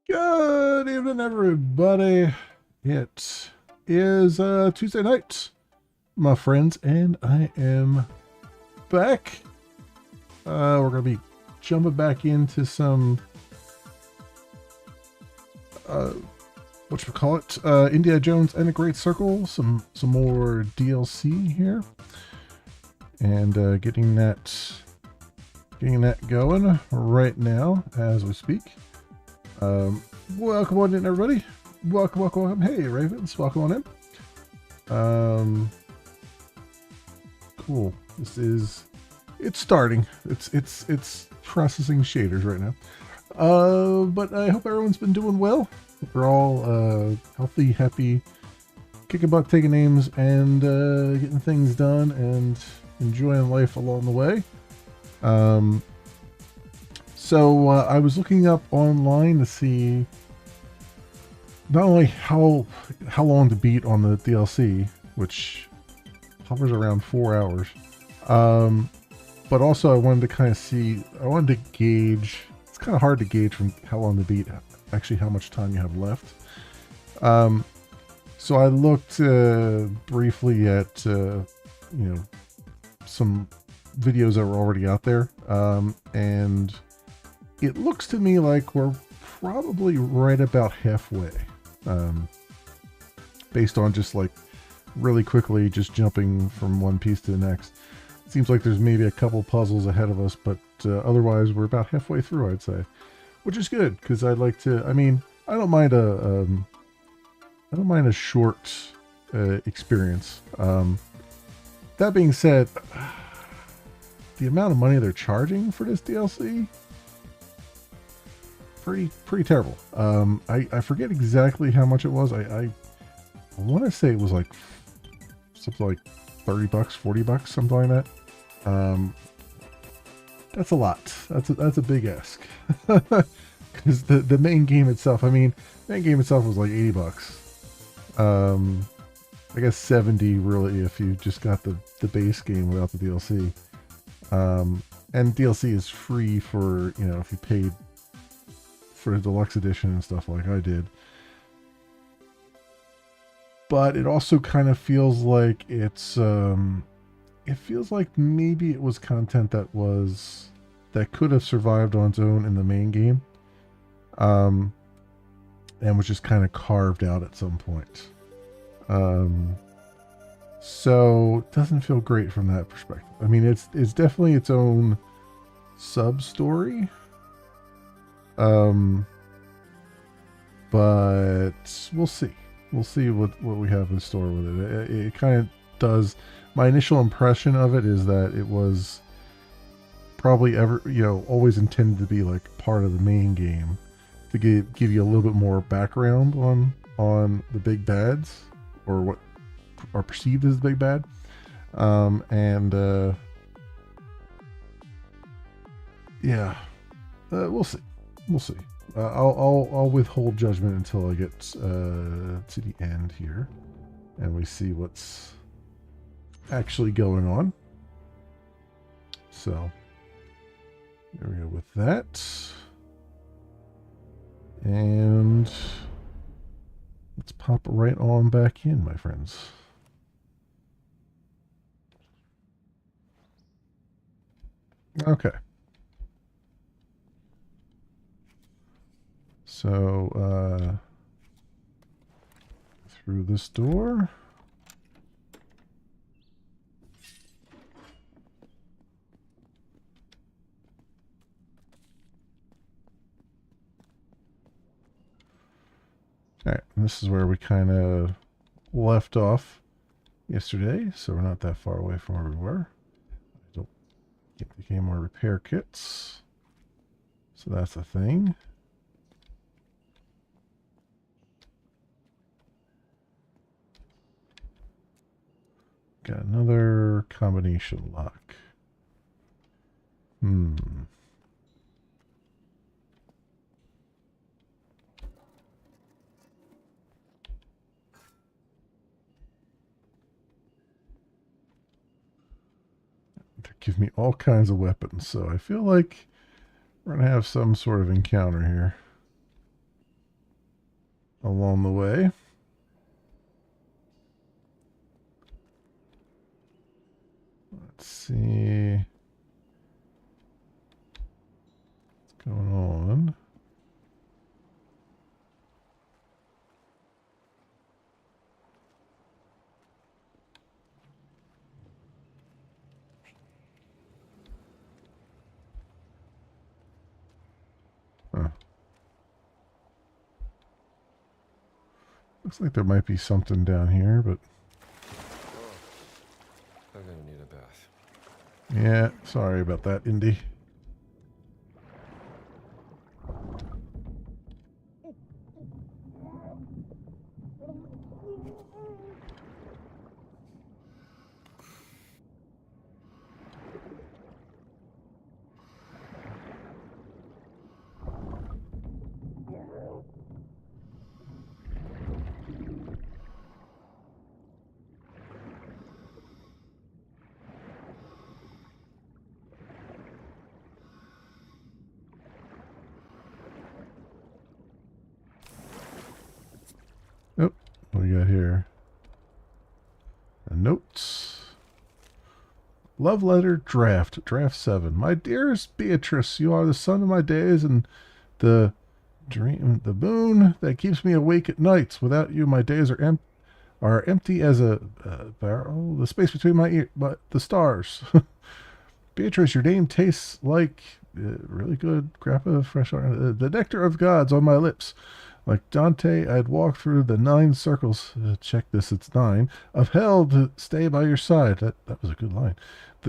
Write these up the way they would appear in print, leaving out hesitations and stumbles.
Good evening, everybody. It is Tuesday night, my friends, and I am back. We're going to be jumping back into some, whatchamacallit, Indiana Jones and the Great Circle, some more DLC here, and getting that going right now as we speak. Welcome on in, everybody. Welcome. Hey, Ravens, welcome on in. Cool. It's starting. It's processing shaders right now. But I hope everyone's been doing well. We're all healthy, happy, kicking butt, taking names, and getting things done and enjoying life along the way. So I was looking up online to see not only how long to beat on the DLC, which hovers around 4 hours, but also I wanted to gauge. It's kind of hard to gauge from how long to beat, actually how much time you have left. So I looked briefly at some videos that were already out there, and it looks to me like we're probably right about halfway, based on just like really quickly just jumping from one piece to the next. Seems like there's maybe a couple puzzles ahead of us, but otherwise we're about halfway through, I'd say, which is good because I'd like to. I mean, I don't mind I don't mind a short experience. That being said, the amount of money they're charging for this DLC, pretty terrible. I forget exactly how much it was. I want to say it was like something like $30, $40, something like that. That's a lot. That's a big ask. Because the main game itself, I mean, the main game itself was like $80. I guess 70 really if you just got the base game without the DLC. And DLC is free for, you know, if you paid for the deluxe edition and stuff like I did. But it also kind of feels like it's it feels like maybe it was content that could have survived on its own in the main game, and was just kind of carved out at some point. So it doesn't feel great from that perspective. I mean, it's definitely its own sub story. But we'll see. We'll see what we have in store with it. It kind of does. My initial impression of it is that it was probably always intended to be like part of the main game to give you a little bit more background on the big bads, or what are perceived as the big bad. Yeah, we'll see. We'll see. I'll withhold judgment until I get to the end here, and we see what's actually going on. So there we go with that, and let's pop right on back in, my friends. Okay. So, through this door. Alright, this is where we kind of left off yesterday, so we're not that far away from where we were. I don't get the game more repair kits, so that's a thing. Got another combination lock. They give me all kinds of weapons, so I feel like we're going to have some sort of encounter here along the way. Let's see what's going on. Huh. Looks like there might be something down here, but I'm gonna need a bath. yeah, sorry about that, Indy. Oh, what do we got here? A note. Love letter draft 7. My dearest Beatrice, you are the sun of my days and the boon that keeps me awake at nights. Without you, my days are empty as a barrel. The space between the stars. Beatrice, your name tastes like really good grappa fresh the nectar of gods on my lips. Like Dante, I'd walk through the 9 circles. Check this, it's 9 of hell to stay by your side. That was a good line.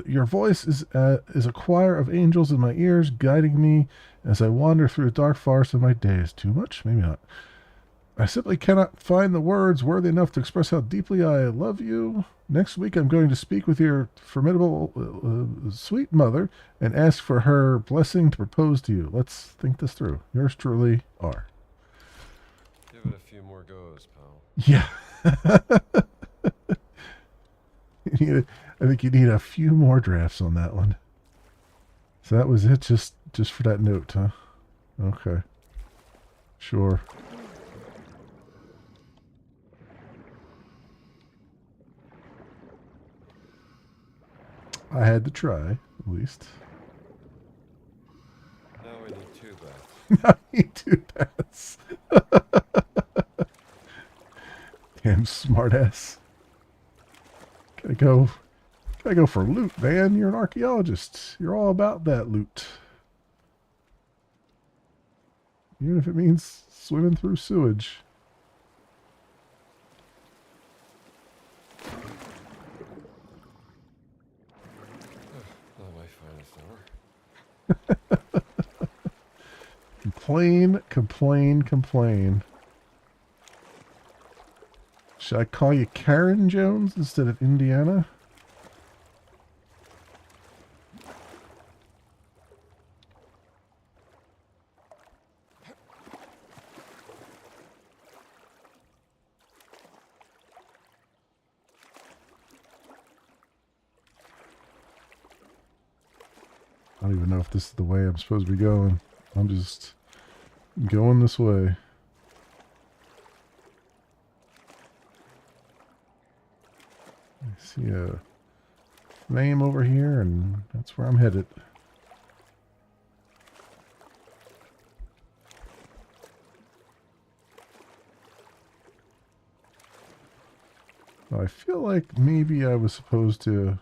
Your voice is a choir of angels in my ears, guiding me as I wander through the dark forest of my days. Too much? Maybe not. I simply cannot find the words worthy enough to express how deeply I love you. Next week, I'm going to speak with your formidable, sweet mother and ask for her blessing to propose to you. Let's think this through. Yours truly, R. Give it a few more goes, pal. Yeah. I think you need a few more drafts on that one. So that was it, just for that note, huh? Okay. Sure. I had to try, at least. Now we need 2 baths. I need 2 baths. Damn smartass. Gotta go for loot, man. You're an archaeologist. You're all about that loot. Even if it means swimming through sewage. Not my finest hour. Complain, complain, complain. Should I call you Karen Jones instead of Indiana? I don't even know if this is the way I'm supposed to be going. I'm just going this way. I see a flame over here, and that's where I'm headed. I feel like maybe I was supposed to...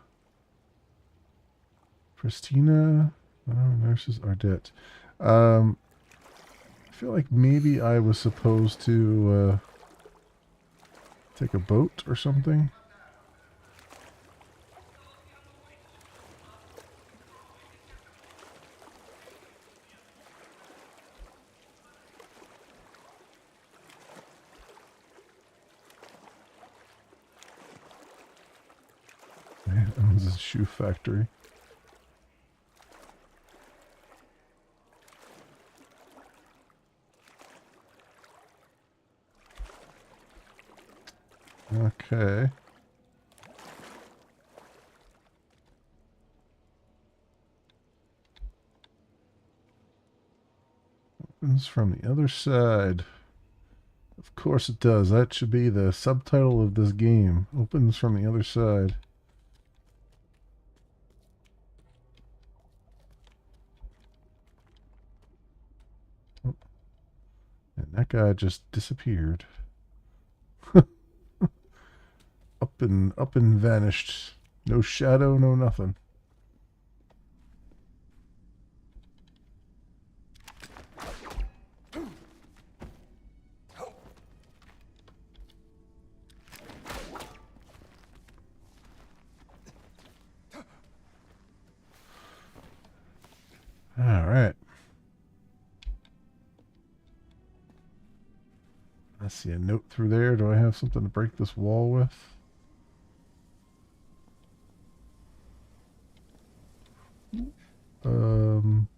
Christina... Oh, nurses Ardette. I feel like maybe I was supposed to take a boat or something. Man, owns a shoe factory. Okay. Opens from the other side. Of course it does. That should be the subtitle of this game. Opens from the other side. Oh. And that guy just disappeared. Up and vanished. No shadow, no nothing. All right. I see a note through there. Do I have something to break this wall with? Um...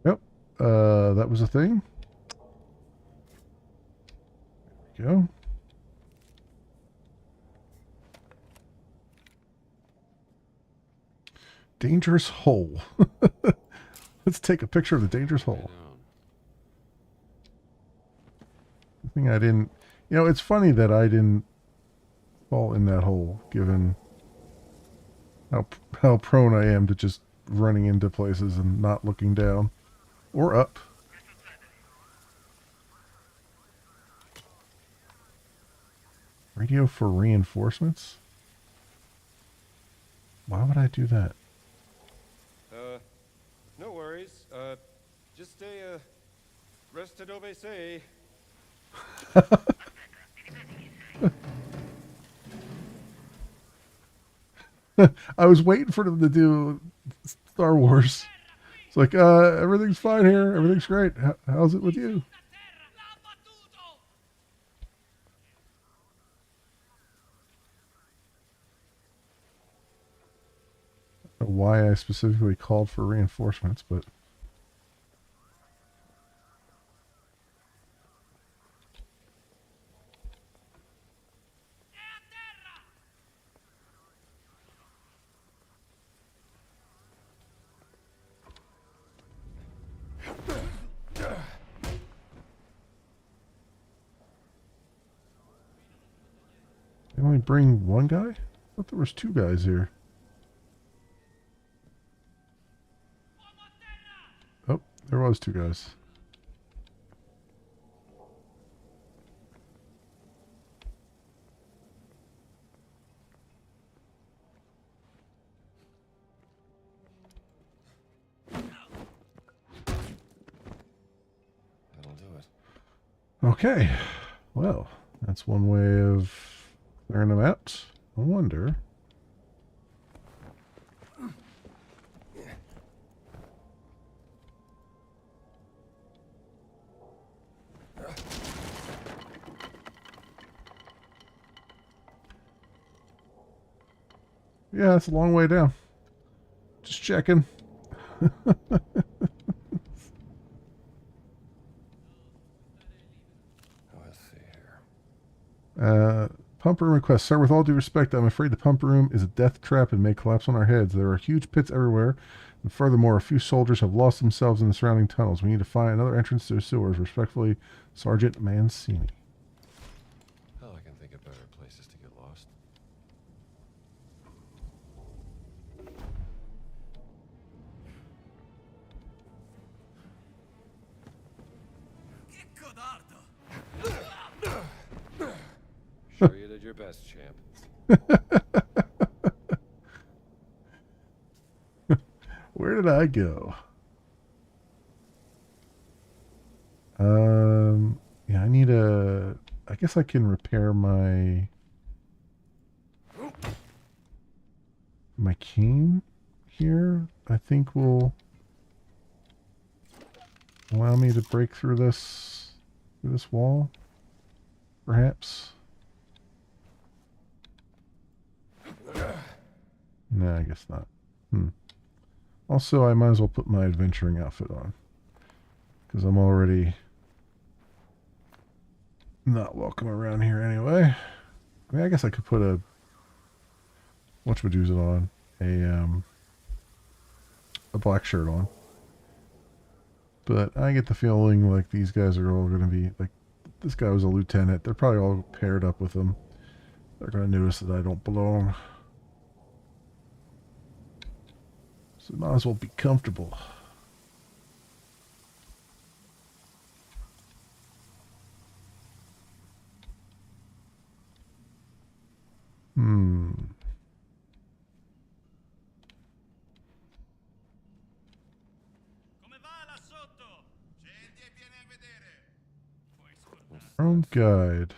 Yep. That was a thing. we go. Dangerous hole. Let's take a picture of the dangerous hole. The thing I didn't... You know, it's funny that I didn't fall in that hole, given how prone I am to just running into places and not looking down. Or up. Radio for reinforcements? Why would I do that? No worries. Just stay, rested obese. I was waiting for them to do Star Wars. It's like, everything's fine here. Everything's great. How's it with you? I don't know why I specifically called for reinforcements, but... They only bring one guy? I thought there was two guys here. Oh, there was two guys. That'll do it. Okay. Well, that's one way of clearing them out. I wonder... Yeah, it's a long way down. Just checking. Let's see here. Pump room request. Sir, with all due respect, I'm afraid the pump room is a death trap and may collapse on our heads. There are huge pits everywhere, and furthermore, a few soldiers have lost themselves in the surrounding tunnels. We need to find another entrance to the sewers. Respectfully, Sergeant Mancini. Hell, I can think of better places to get lost. Sure you did your best, champ. Where did I go? Yeah, I need a... I guess I can repair my cane here. I think will allow me to break through this wall, perhaps. No, I guess not. Also, I might as well put my adventuring outfit on, because I'm already not welcome around here anyway. I mean, I guess I could put a whatchamajooz on, a black shirt on. But I get the feeling like these guys are all going to be, like, this guy was a lieutenant. They're probably all paired up with him. They're going to notice that I don't belong. So might as well be comfortable. Chrome guide.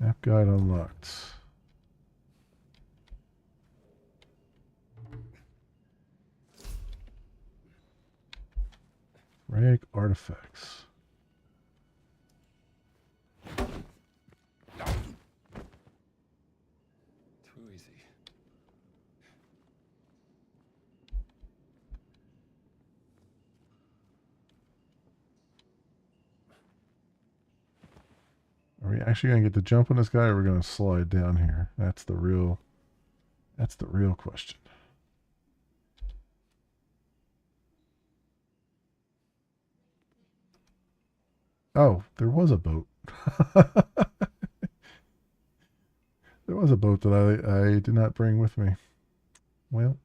Map guide unlocked. Rag artifacts. Too easy. Are we actually gonna get to jump on this guy, or are we gonna slide down here? That's the real question. Oh, there was a boat. There was a boat that I did not bring with me. Well,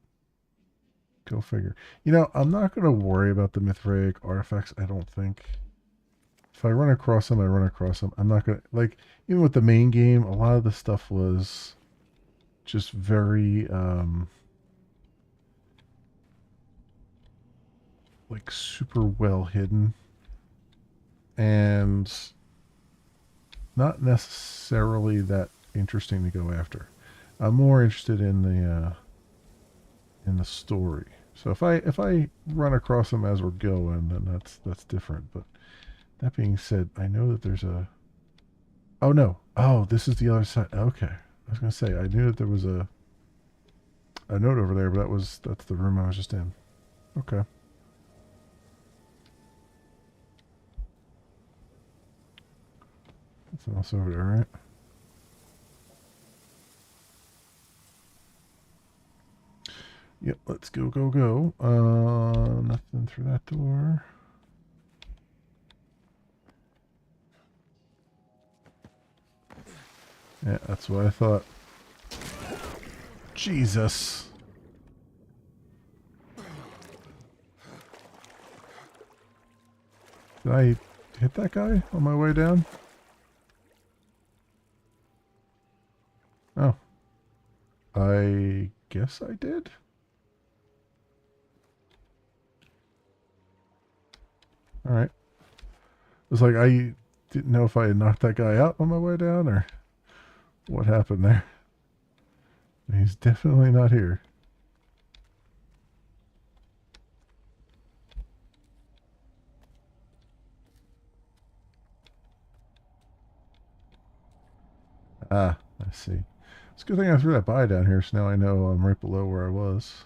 go figure. You know, I'm not going to worry about the Mithraic artifacts, I don't think. If I run across them, I run across them. I'm not going to, like, even with the main game, a lot of the stuff was just very, like, super well hidden. And not necessarily that interesting to go after. I'm more interested in the story. So if I run across them as we're going, then that's different. But that being said, I know that there's a. Oh no! Oh, this is the other side. Okay, I was gonna say I knew that there was a note over there, but that's the room I was just in. Okay. Something else over there, right? Yep, let's go, go, go. Nothing through that door. Yeah, that's what I thought. Jesus. Did I hit that guy on my way down? Oh. I guess I did. Alright. It was like I didn't know if I had knocked that guy out on my way down or what happened there. He's definitely not here. Ah, I see. It's a good thing I threw that by down here, so now I know I'm right below where I was.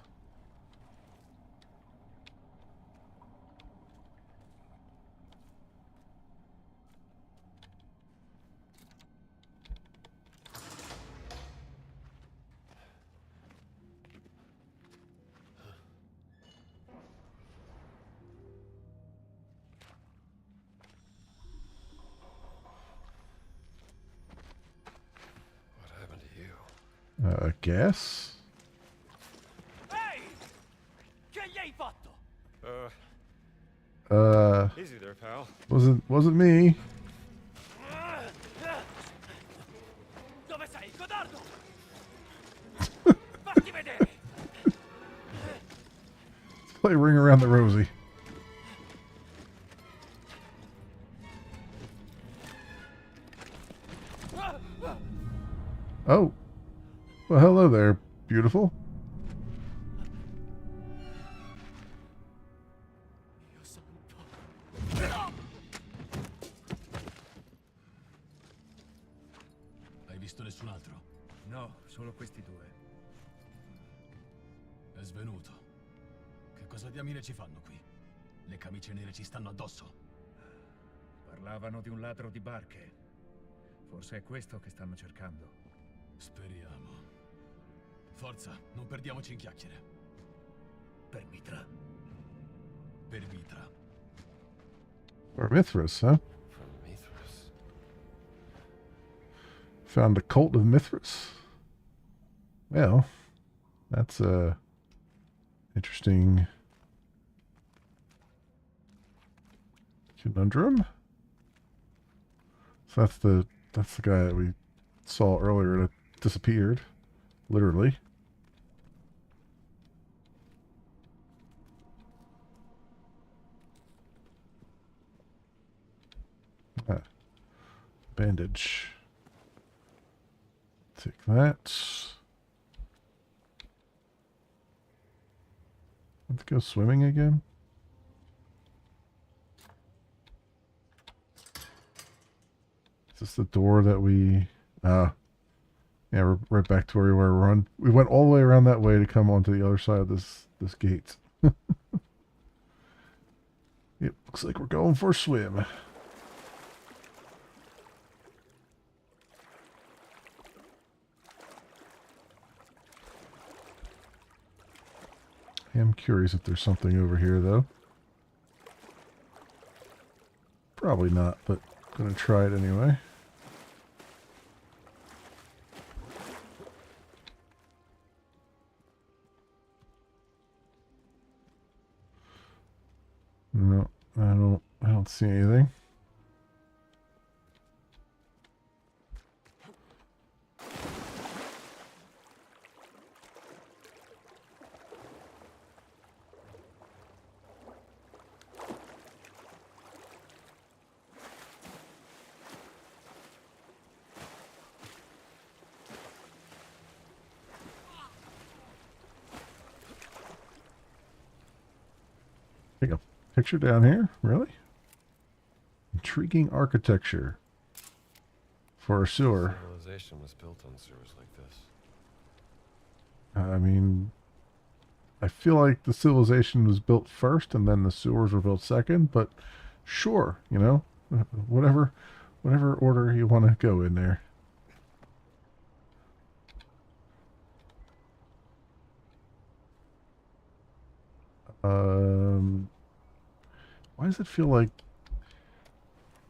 What happened to you? Guess? Ehi! Che gli hai fatto? Easy there, pal. Wasn't me. Dove sei, codardo? Fatti vedere! Play Ring Around the Rosie. Oh. Well, hello there, beautiful. Dio santo. Hai visto nessun altro? No, solo questi due. È svenuto. Che cosa diamine ci fanno qui? Le camicie nere ci stanno addosso. Parlavano di un ladro di barche. Forse è questo che stanno cercando. Speriamo. Forza, non perdiamoci in chiacchiere. Per Mitra. Per Mitra. Or Mithras, huh? From Mithras. Found the cult of Mithras. Well, that's interesting conundrum. So that's the guy that we saw earlier that disappeared, literally. Ah, bandage. Take that. Let's go swimming again. Is this the door that we... yeah, we're right back to where we were. We went all the way around that way to come onto the other side of this gate. It looks like we're going for a swim. am curious if there's something over here, though. Probably not, but gonna try it anyway. No, I don't see anything. Take a picture down here? Really? Intriguing architecture for a sewer. Civilization was built on sewers like this. I mean, I feel like the civilization was built first and then the sewers were built second, but sure, you know, whatever order you want to go in there. Why does it feel like,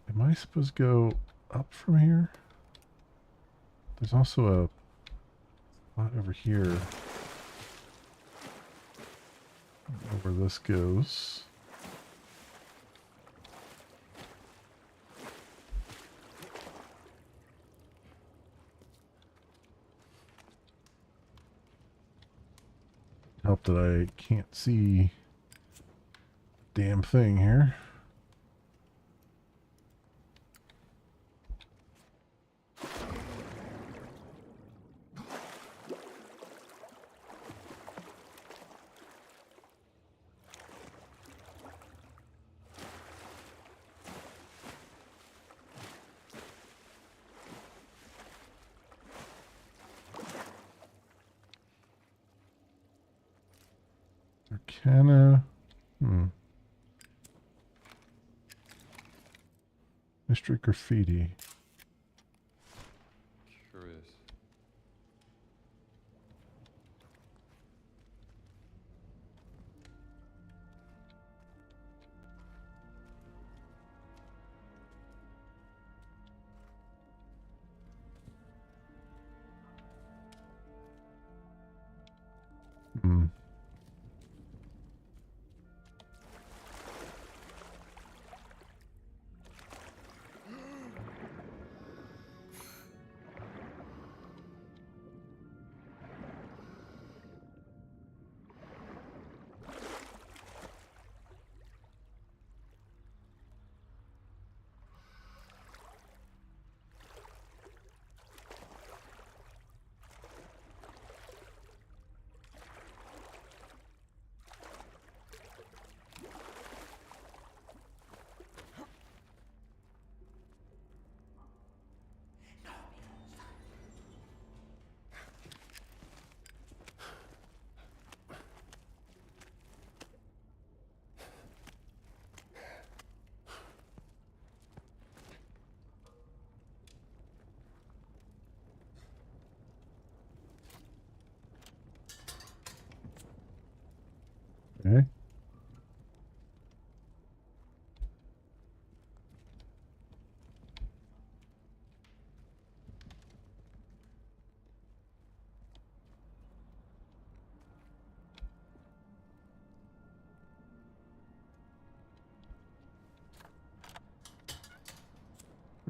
am I supposed to go up from here? There's also a spot over here where this goes. Help that I can't see a damn thing here. Arcana. Mystery graffiti. Curious. Hmm. Okay.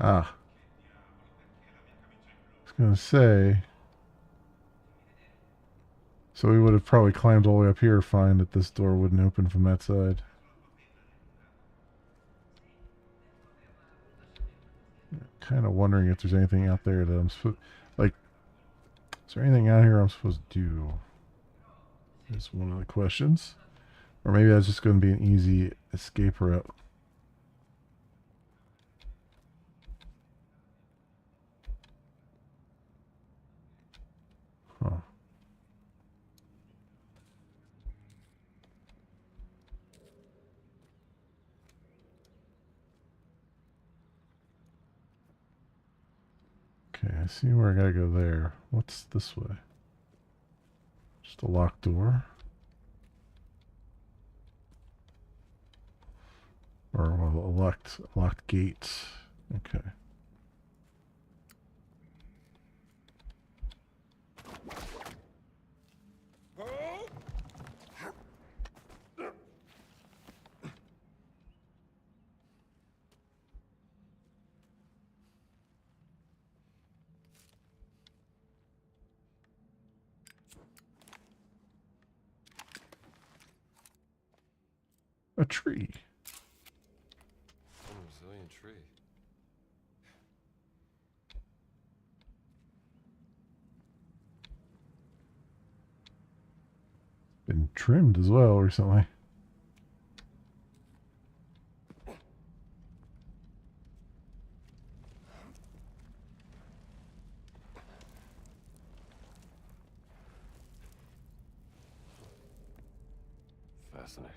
Ah. I was gonna say. So we would have probably climbed all the way up here to find that this door wouldn't open from that side. Kind of wondering if there's anything out there that I'm supposed... Like, is there anything out here I'm supposed to do? That's one of the questions. Or maybe that's just going to be an easy escape route. Huh. Okay, I see where I gotta go there. What's this way? Just a locked door. Or well, a locked gate. Okay. A tree. A resilient tree. Been trimmed as well recently. Fascinating.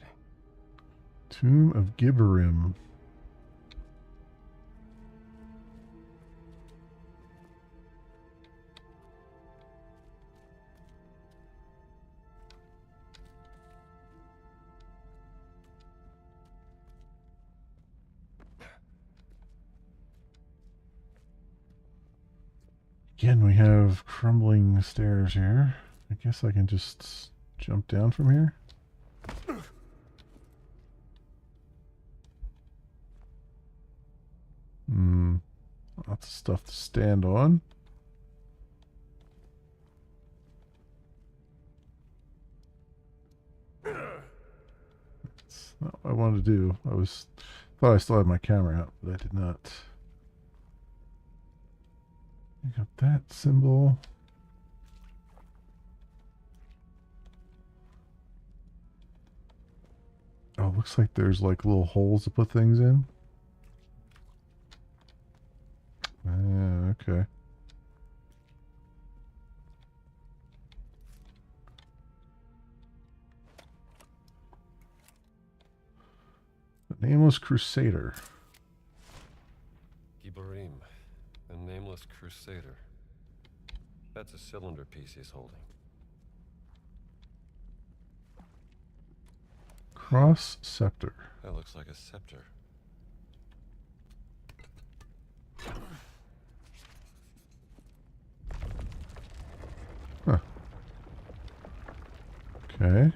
Tomb of Gibberim. Again, we have crumbling stairs here. I guess I can just jump down from here. Lots of stuff to stand on. That's not what I wanted to do. Thought I still had my camera out, but I did not. I got that symbol. Oh, looks like there's like little holes to put things in. Ah, okay. The Nameless Crusader. Gibberim, a nameless crusader. That's a cylinder piece he's holding. Cross Scepter. That looks like a scepter. Huh. Okay.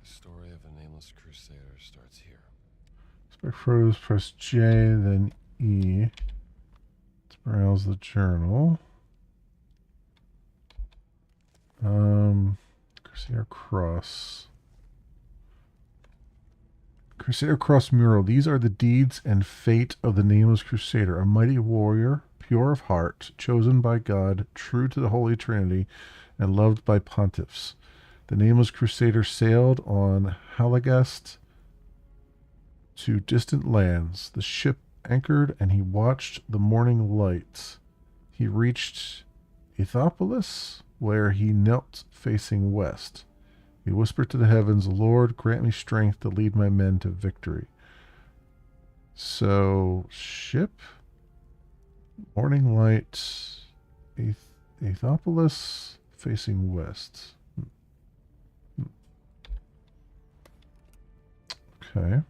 The story of a nameless crusader starts here. Froze, press J, then E. Let's browse the journal. Crusader Cross. Crusader Cross mural. These are the deeds and fate of the Nameless Crusader, a mighty warrior, pure of heart, chosen by God, true to the Holy Trinity, and loved by pontiffs. The Nameless Crusader sailed on Halagast to distant lands. The ship anchored, and he watched the morning light. He reached Ethopolis, where he knelt facing west. He whispered to the heavens, Lord, grant me strength to lead my men to victory. So, ship, morning light, Ethopolis, facing west. Okay.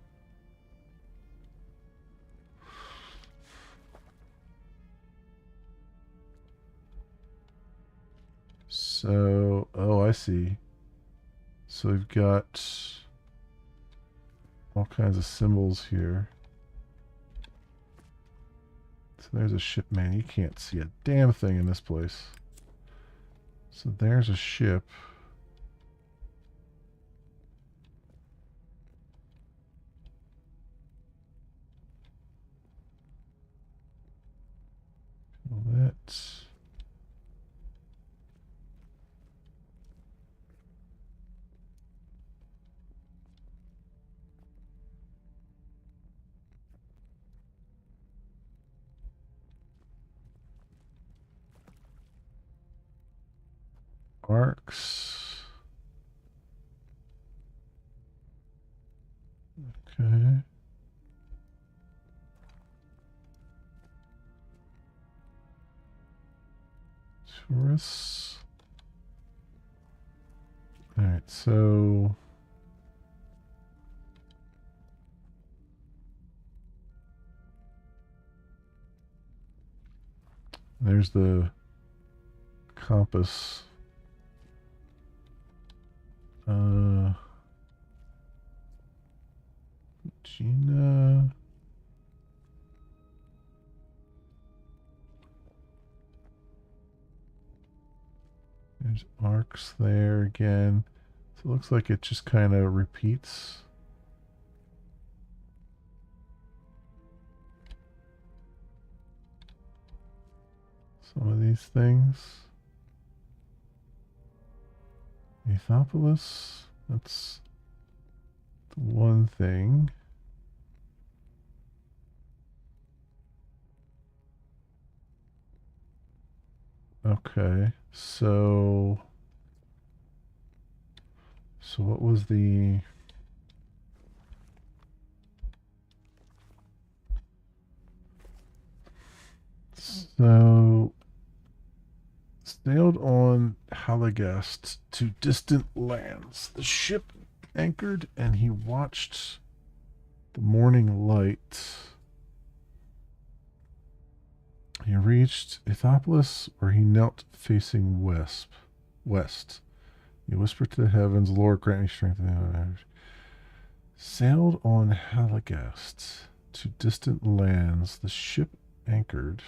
So, oh, I see. So we've got all kinds of symbols here. So there's a ship, man. You can't see a damn thing in this place. So there's a ship. Well, that's... Arcs. Okay. Tourists. Alright, so there's the compass. Gina. There's arcs there again. So it looks like it just kind of repeats. Some of these things. Ethopolis. That's the one thing. Okay, so what was the sailed on Halagast to distant lands. The ship anchored and he watched the morning light. He reached Ethopolis, where he knelt facing west. He whispered to the heavens, Lord, grant me strength. Sailed on Halagast to distant lands. The ship anchored.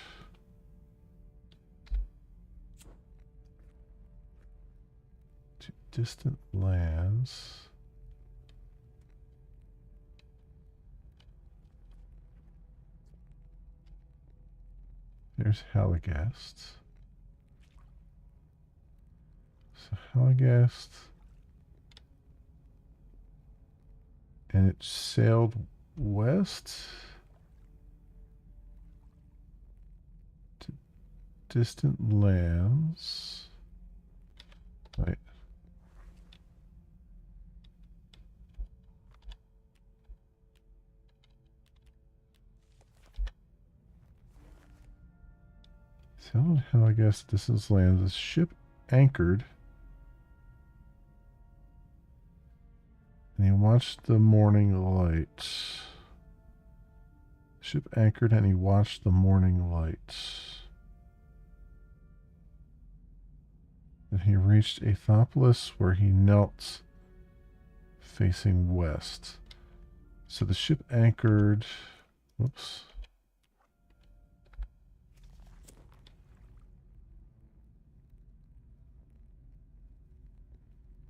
To distant lands. There's Halagast. So Halagast. And it sailed west to distant lands. Wait. Sailed Halagast, distant lands. The ship anchored. And he watched the morning light. Ship anchored and he watched the morning light. Then he reached Ethopolis, where he knelt facing west. So the ship anchored. Whoops.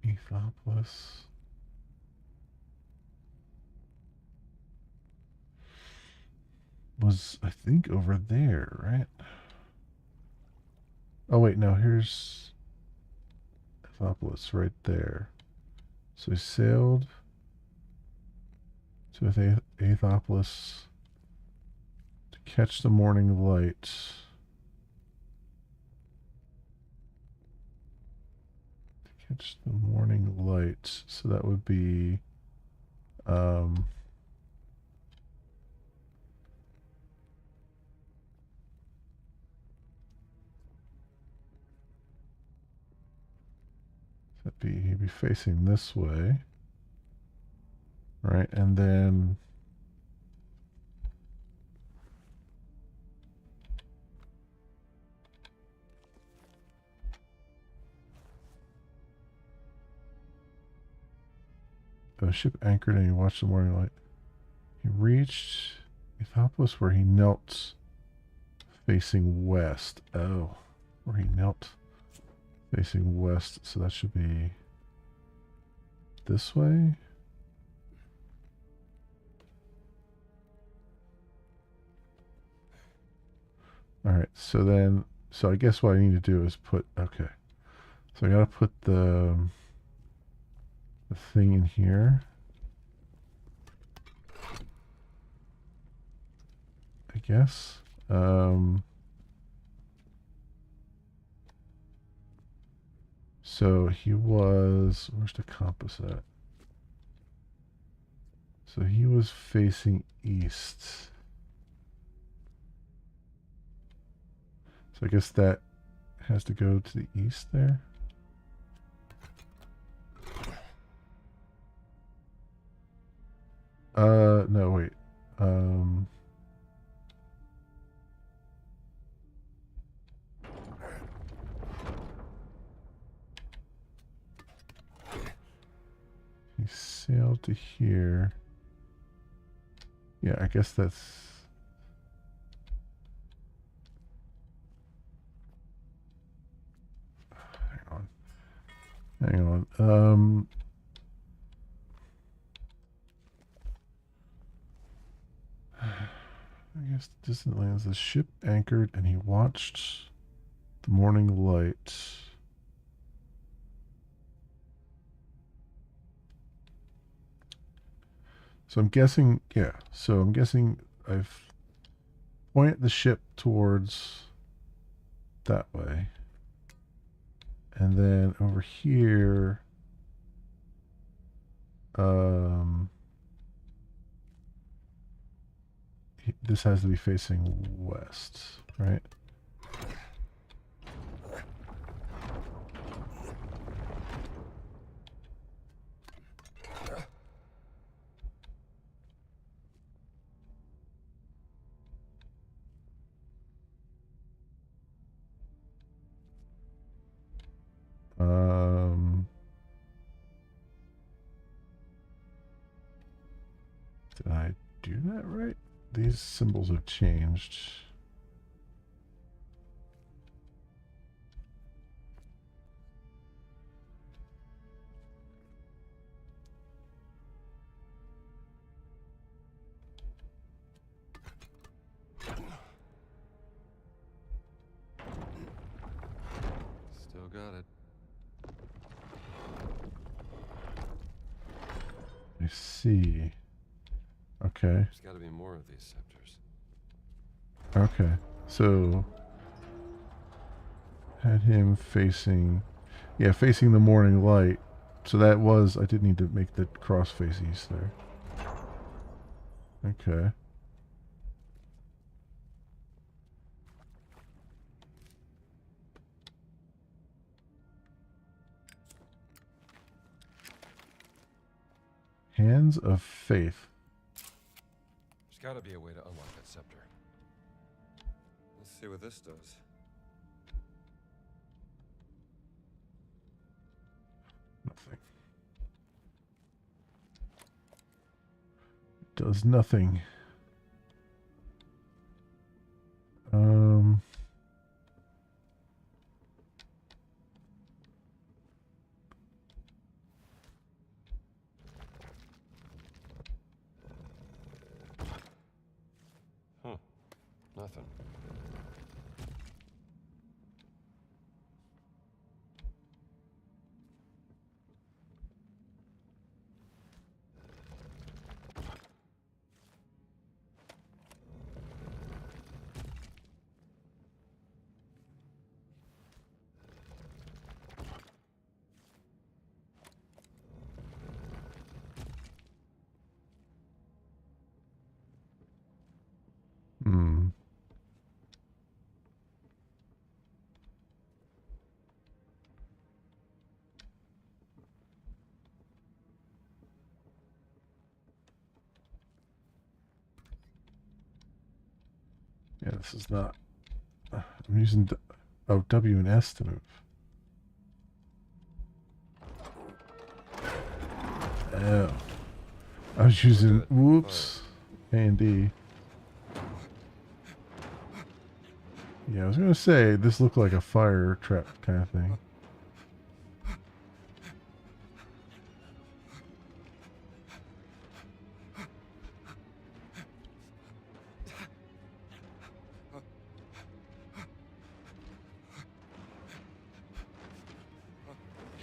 Ethopolis. Was, I think, over there, right? Oh, wait, no, here's Ethopolis right there. So he sailed to Ethopolis to catch the morning light. To catch the morning light. So that would be he'd be facing this way, right? And then the ship anchored and he watched the morning light. He reached Ethopolis, where he knelt facing west. Oh, where he knelt facing west. So that should be this way. All right. So I guess what I need to do is put, okay. So I got to put the thing in here. I guess. So he was, where's the compass at? So he was facing east. So I guess that has to go to the east there. No, wait. He sailed to here. Yeah, I guess that's... Hang on. I guess distant lands. The ship anchored and he watched the morning light. So I'm guessing, yeah. So I'm guessing I've pointed the ship towards that way. And then over here, this has to be facing west, right? Did I do that right? These symbols have changed. Still got it. I see. Okay. There's got to be more of these scepters. Okay. So had him facing, yeah, facing the morning light. So that was, I did need to make the cross face east there. Okay. Hands of Faith. There's got to be a way to unlock that scepter. Let's see what this does. Nothing. Does nothing. Nothing. Hmm. Yeah, this is not. I'm using W and S to move. Oh. I was using, whoops, A and D. Yeah, I was going to say, this looked like a fire trap kind of thing.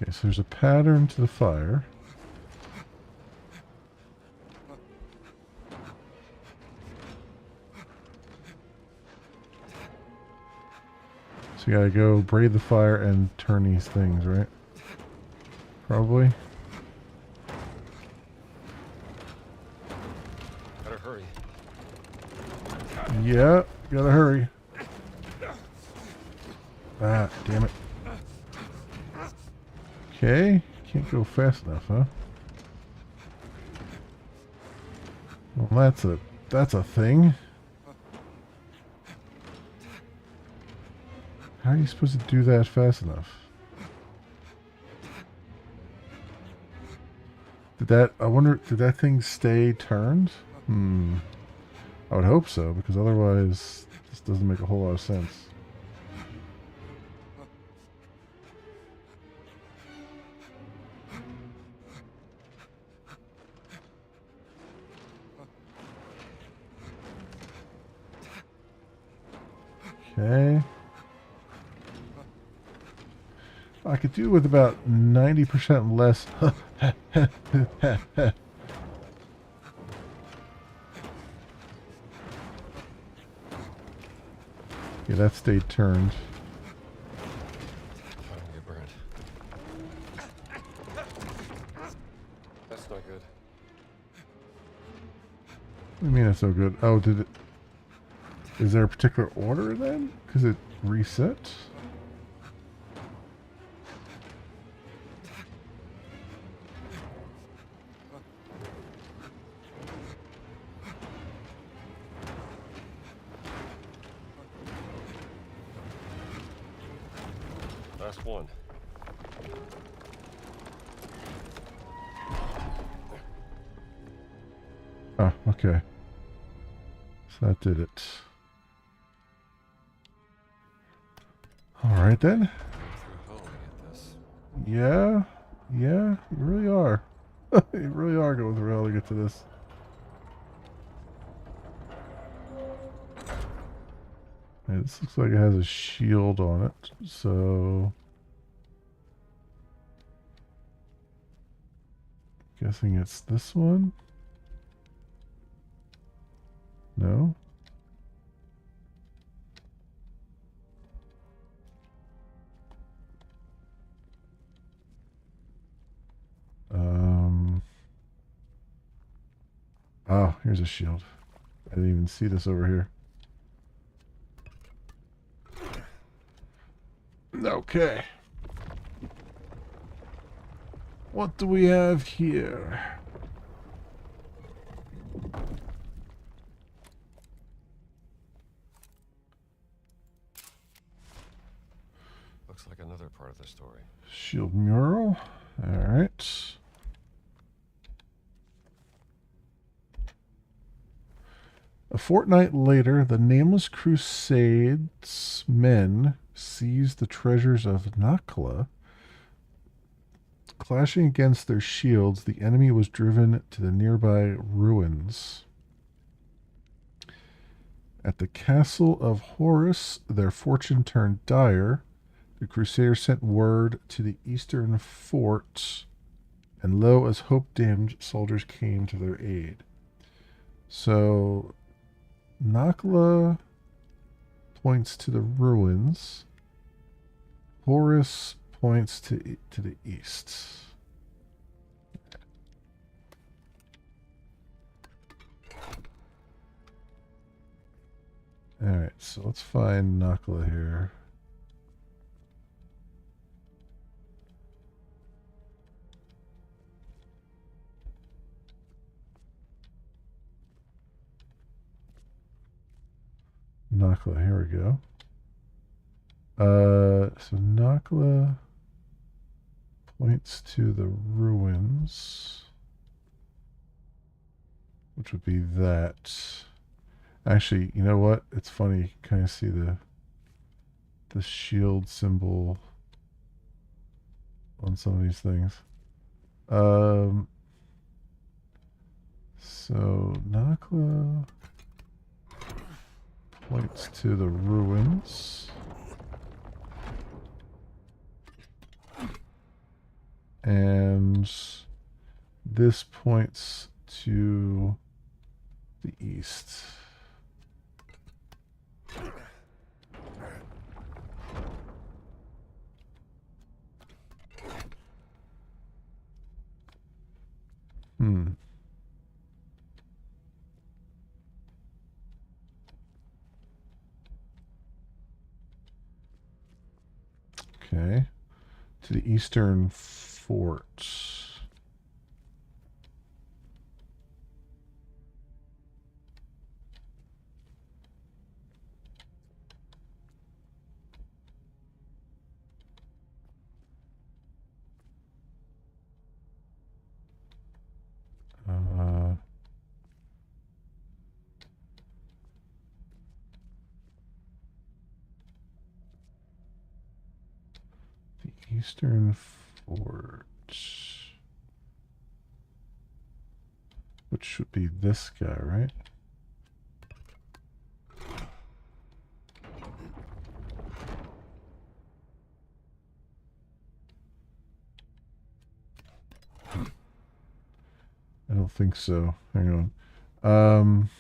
Okay, so there's a pattern to the fire. So you gotta go braid the fire and turn these things, right? Probably. Better hurry. Yeah, gotta hurry. Ah, damn it. Okay, can't go fast enough, huh? Well, that's a thing. How are you supposed to do that fast enough? I wonder, did that thing stay turned? I would hope so, because otherwise this doesn't make a whole lot of sense. Okay. I could do with about 90% less. Yeah, that stayed turned. I don't get burned. That's not good. What do you mean it's so good? Oh, did it... Is there a particular order then? Because it reset? Last one. Oh, okay. So that did it. Alright then. Through hell to get this. Yeah. Yeah, you really are. You really are going through hell to get to this. Okay, this looks like it has a shield on it, so... Guessing it's this one? No? Oh, here's a shield. I didn't even see this over here. Okay. What do we have here? Looks like another part of the story. Shield mural. Alright. A fortnight later, the Nameless Crusades men seized the treasures of Nakla. Clashing against their shields, the enemy was driven to the nearby ruins. At the castle of Horus, their fortune turned dire. The Crusaders sent word to the eastern fort, and lo, as hope dimmed, soldiers came to their aid. So, Nakla points to the ruins. Horus points to the east. Alright, so let's find Nakla here. Nakla, here we go. So Nakla points to the ruins, which would be that. Actually, you know what? It's funny. You kind of see the shield symbol on some of these things. So Nakla points to the ruins. And this points to the east. To the eastern fort. The eastern fort. Which should be this guy, right? I don't think so. Hang on.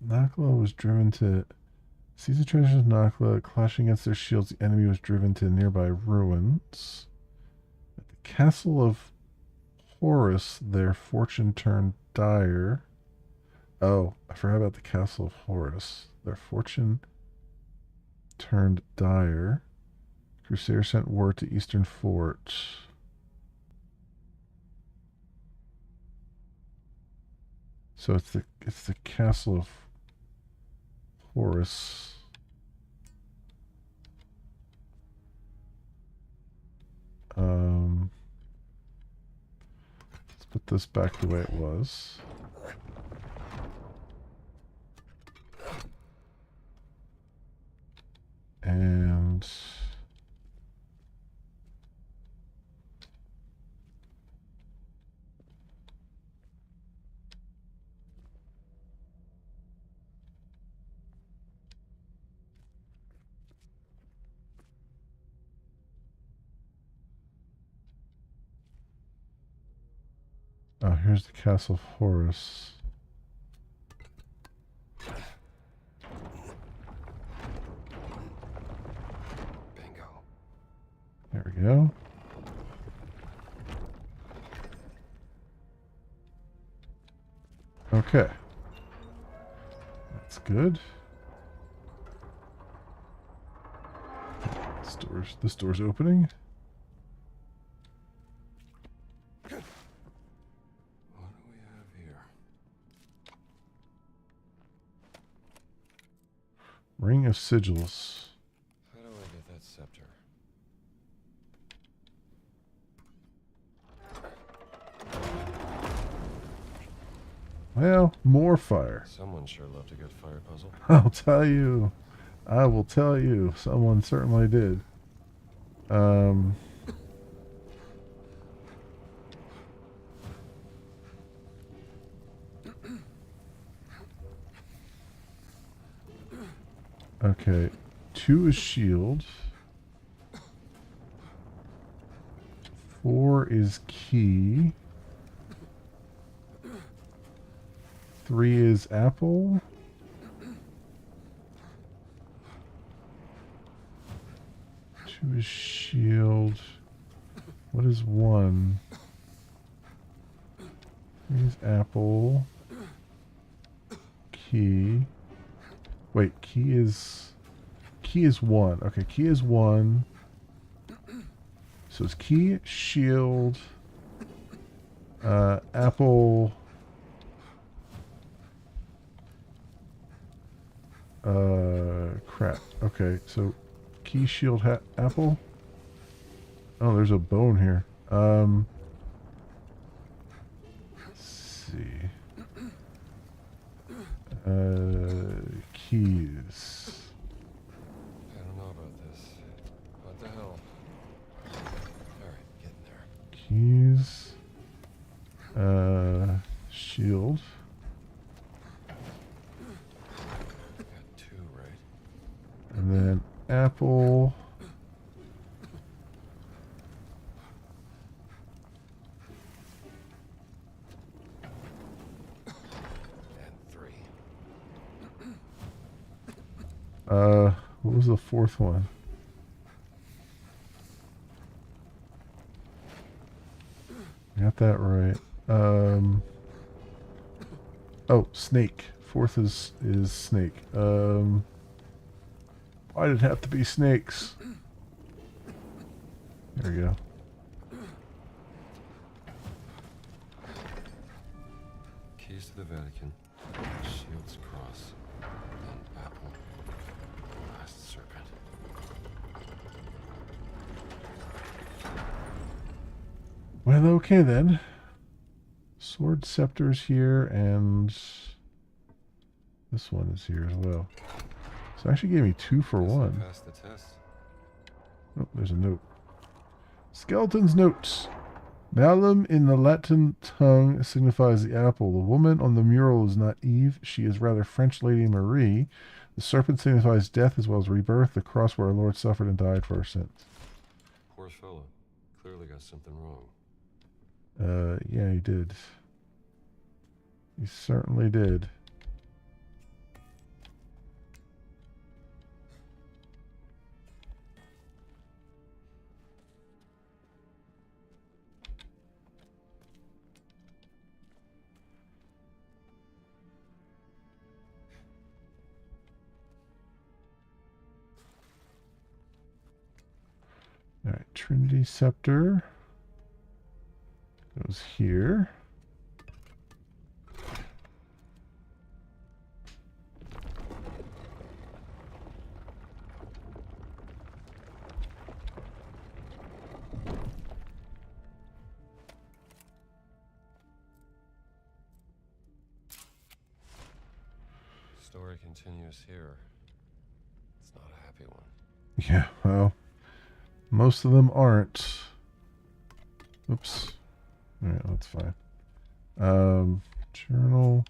Nakla was driven to seize the treasures of Nakla, clashing against their shields. The enemy was driven to nearby ruins. At the castle of Horus, their fortune turned dire. Oh, I forgot about the castle of Horus. Their fortune turned dire. Crusader sent word to Eastern Fort. So it's the castle of Horus. Let's put this back the way it was. And oh, here's the castle of Horus. Bingo. There we go. Okay. That's good. This door's opening. What do we have here? Ring of Sigils. How do I get that scepter? Well, more fire. Someone sure loved a good fire puzzle. I'll tell you. I will tell you. Someone certainly did. Okay. 2 is shield. 4 is key. 3 is apple. 2 is shield. What is 1? 3 is apple. Key. Wait, key is 1. Okay, key is 1. So it's key, shield, apple, crap. Okay, so key, shield, apple. Oh, there's a bone here. Let's see. Keys. I don't know about this. What the hell? Alright, get in there. Keys. Shield. Got 2, right? And then apple. And 3. What was the 4th one? I got that right. Oh, snake. Fourth is snake. Why did it have to be snakes? There we go. Keys to the Vatican. Shield's cross. Then apple. Last serpent. Well, okay then. Sword scepter's here, and this one is here as well. So it actually gave me 2 for Guess I 1. passed the test. Oh, there's a note. Skeleton's notes. Malum in the Latin tongue signifies the apple. The woman on the mural is not Eve. She is rather French Lady Marie. The serpent signifies death as well as rebirth. The cross where our Lord suffered and died for our sins. Poor fella. Clearly got something wrong. Yeah, he did. He certainly did. Alright, Trinity Scepter goes here. Story continues here. It's not a happy one. Yeah, well, most of them aren't. Oops. Alright, that's fine. Journal.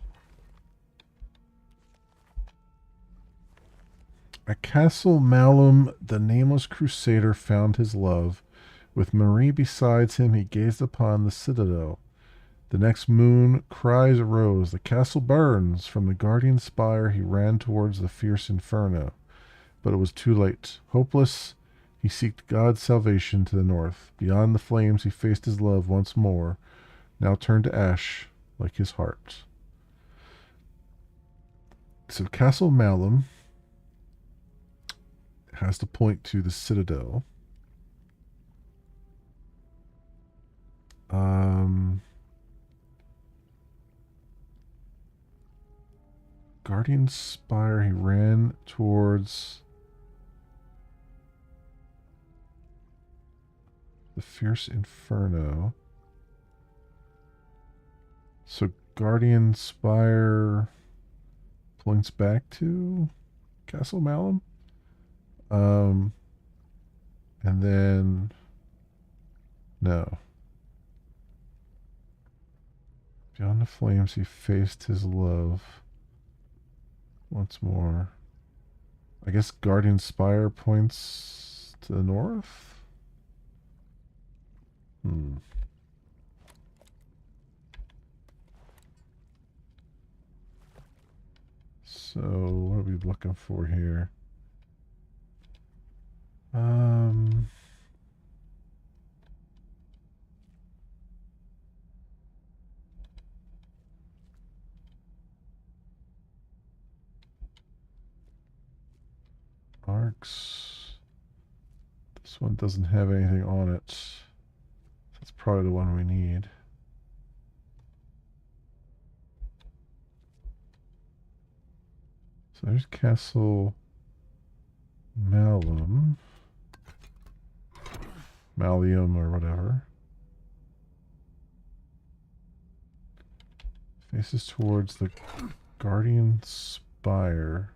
At Castle Malum, the nameless crusader found his love. With Marie besides him, he gazed upon the citadel. The next moon, cries arose. The castle burns. From the guardian spire, he ran towards the fierce inferno. But it was too late. Hopeless, he seeked God's salvation to the north. Beyond the flames, he faced his love once more, now turned to ash like his heart. So Castle Malum has to point to the citadel. Guardian Spire, he ran towards the fierce inferno. So Guardian Spire points back to Castle Malum. And then no. Beyond the flames, he faced his love once more. I guess Guardian Spire points to the north? So, what are we looking for here? Arcs. This one doesn't have anything on it. That's probably the one we need. So there's Castle Malum. Malium or whatever. Faces towards the Guardian Spire.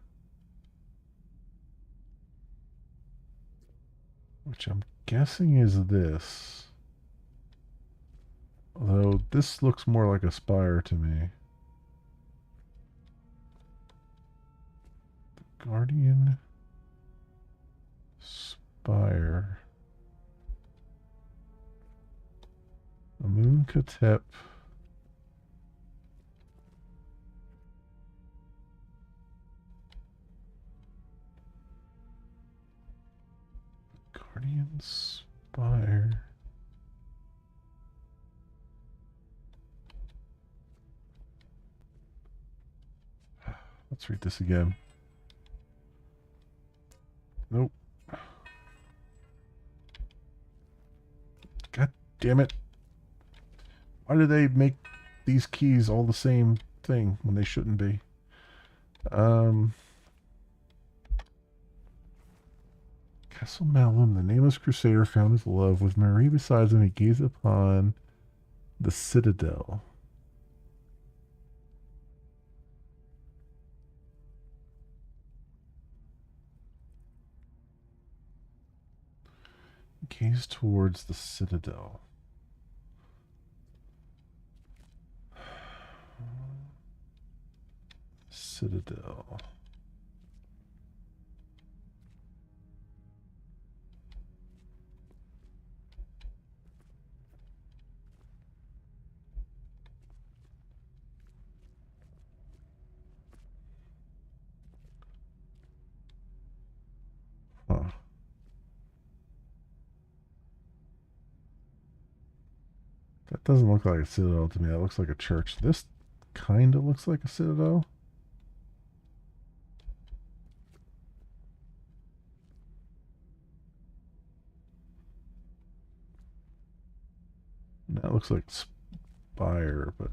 Which I'm guessing is this. Although this looks more like a spire to me. The Guardian Spire. Amun Katep. Guardian Spire. Let's read this again. Nope. God damn it. Why do they make these keys all the same thing when they shouldn't be? Castle Malum, the nameless crusader found his love. With Marie beside him, he gazed upon the citadel. Gaze towards the citadel. Citadel. Huh. That doesn't look like a citadel to me. That looks like a church. This kind of looks like a citadel. That looks like spire, but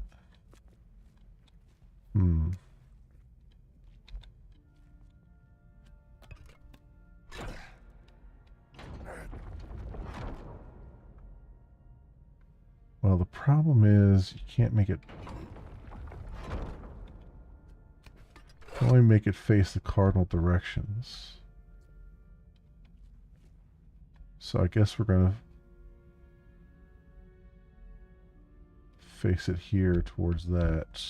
well, the problem is you can't make it. You can only make it face the cardinal directions. So I guess we're gonna face it here towards that.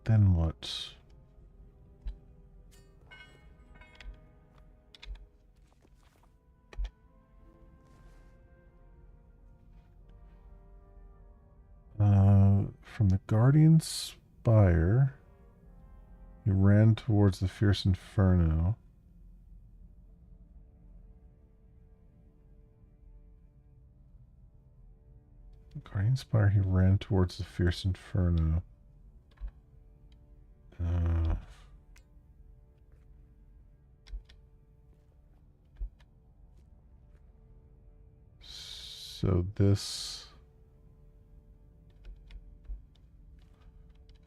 Then what? From the Guardian Spire, he ran towards the fierce inferno. Guardian Spire, he ran towards the fierce inferno. So this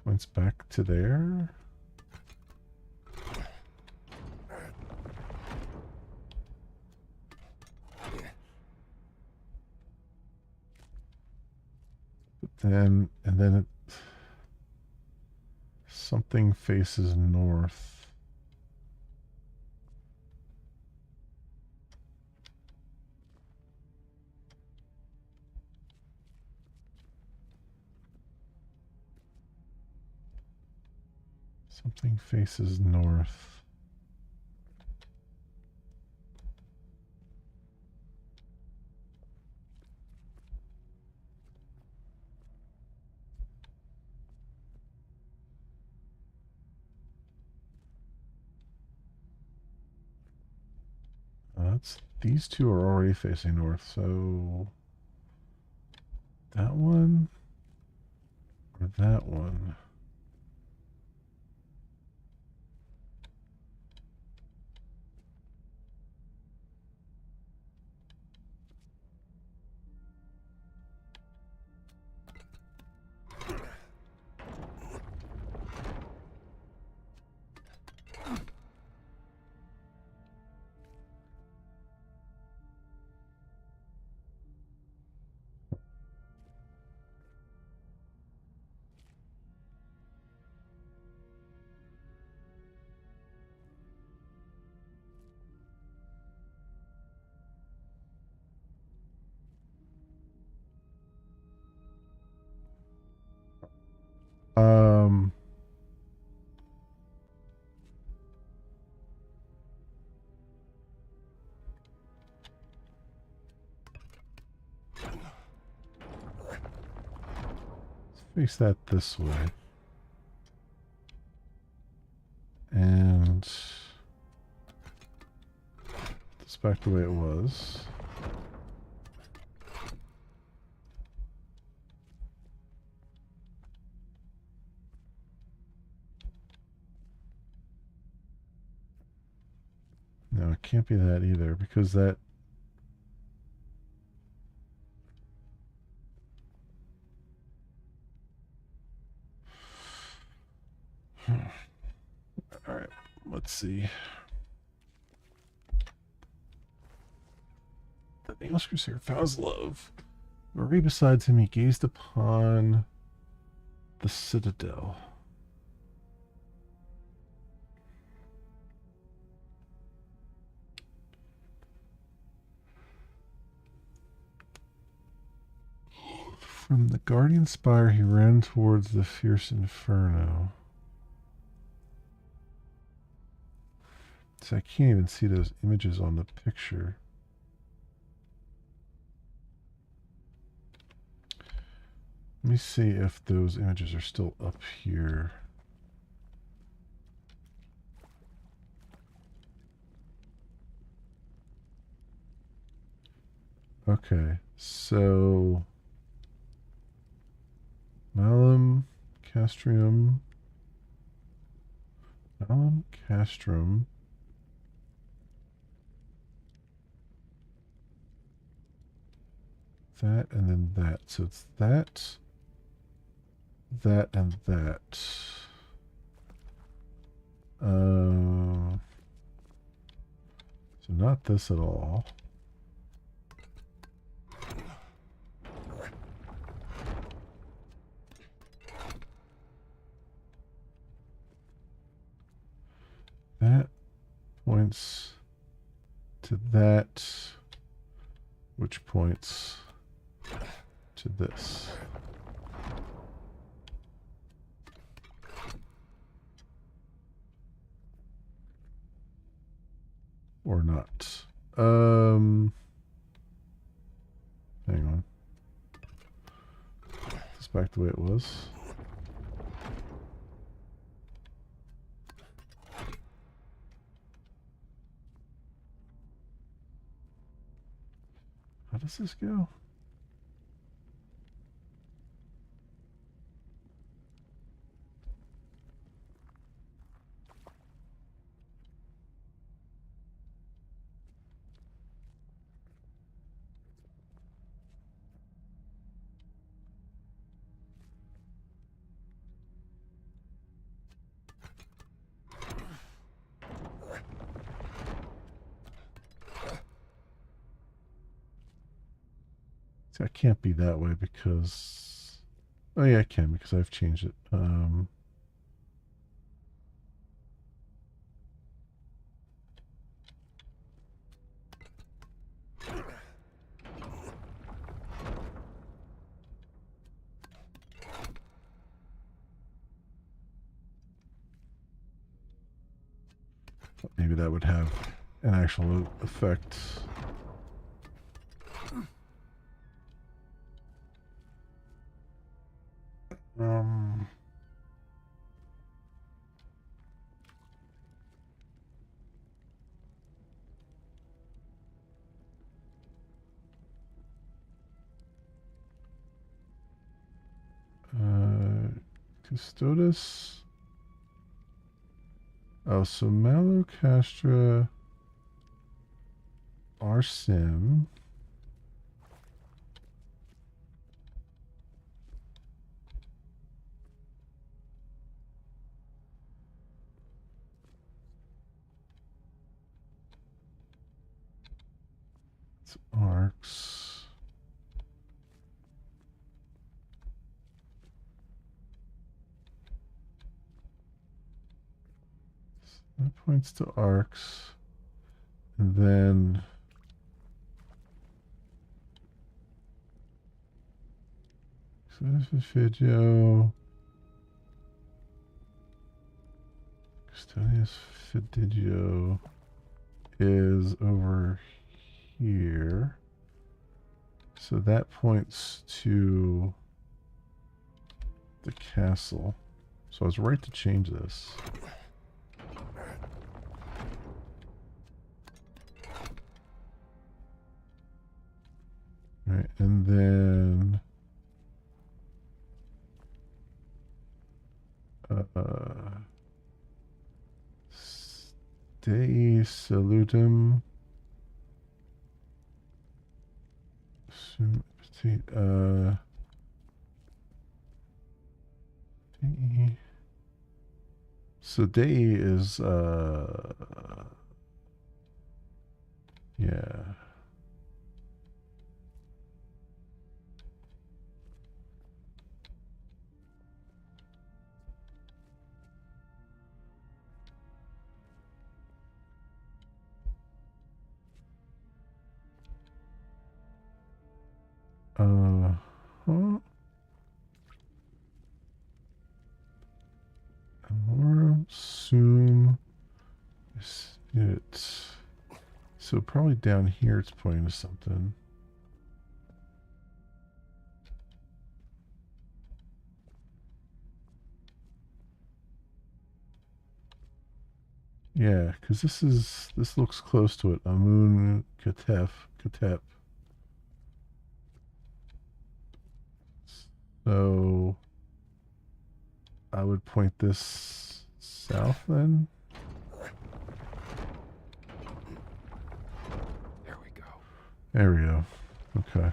points back to there. But then, and then it, something faces north. Something faces north. That's, these two are already facing north, so that one or that one. Um, let's face that this way. And back the way it was. No, it can't be that either, because that... Alright, let's see. The nameless crusader found his love. Marie besides him, he gazed upon the citadel. From the guardian spire, he ran towards the fierce inferno. So I can't even see those images on the picture. Let me see if those images are still up here. Okay, so Malum Castrum. Malum Castrum. That and then that. So it's that, that, and that. So not this at all. That points to that, which points to this. Or not. Hang on. This back the way it was. How does this go? See, I can't be that way because... Oh yeah, I can because I've changed it. Maybe that would have an actual effect. Custodes. Oh, so Malocastra Arsim. It's arcs. That points to arcs. And then Fidio. Custodius Fidigio is over here. So that points to the castle. So I was right to change this. Alright, and then Dei salutem. Dei. So Dei is yeah. Huh? Amorum sum it. So probably down here it's pointing to something. Yeah, because this looks close to it. Amun Katep. So I would point this south then. There we go. There we go. Okay.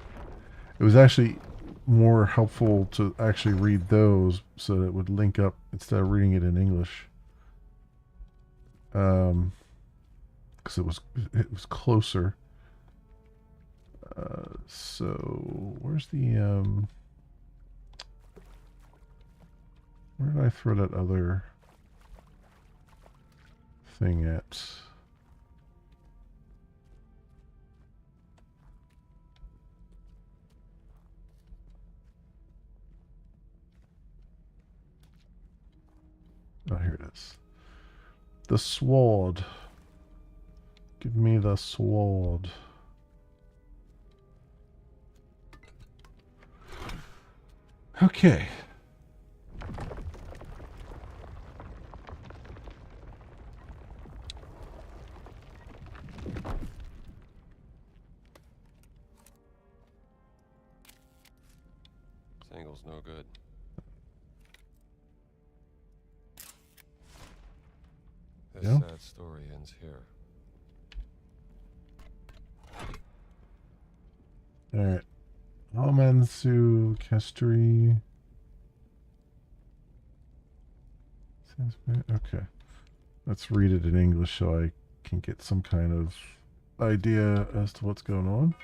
It was actually more helpful to actually read those so that it would link up instead of reading it in English. Because it was closer. So where's the where did I throw that other thing at? Oh, here it is. The sword. Give me the sword. Okay. This angle's no good. This Yeah. sad story ends here. Alright. Almansu Kestri. Okay. Let's read it in English so I can get some kind of idea as to what's going on.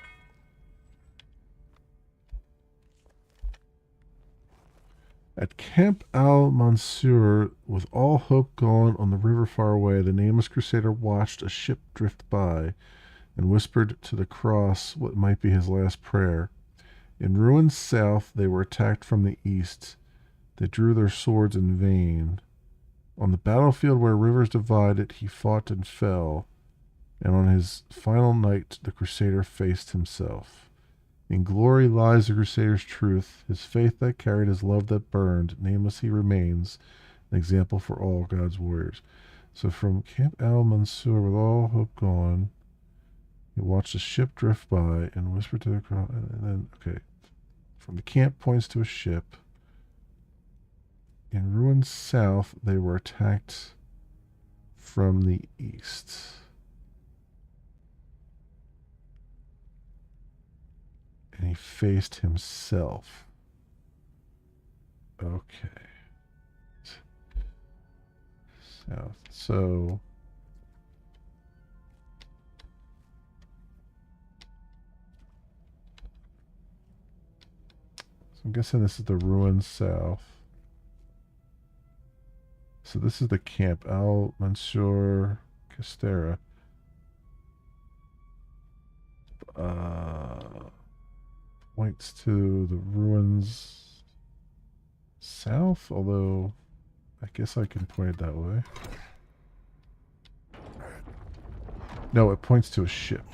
At Camp Al Mansur, with all hope gone on the river far away, the nameless crusader watched a ship drift by and whispered to the cross what might be his last prayer. In ruins south, they were attacked from the east. They drew their swords in vain. On the battlefield where rivers divided, he fought and fell, and on his final night, the crusader faced himself. In glory lies the crusader's truth, his faith that carried, his love that burned. Nameless he remains, an example for all God's warriors. So from Camp Al Mansur, with all hope gone, he watched a ship drift by and whispered to the crowd. And then, okay, from the camp points to a ship. In ruins south, they were attacked from the east. And he faced himself. Okay. South. So I'm guessing this is the ruins south. So this is the camp. Al Mansur Castera. Points to the ruins south, although I guess I can point it that way. No, it points to a ship,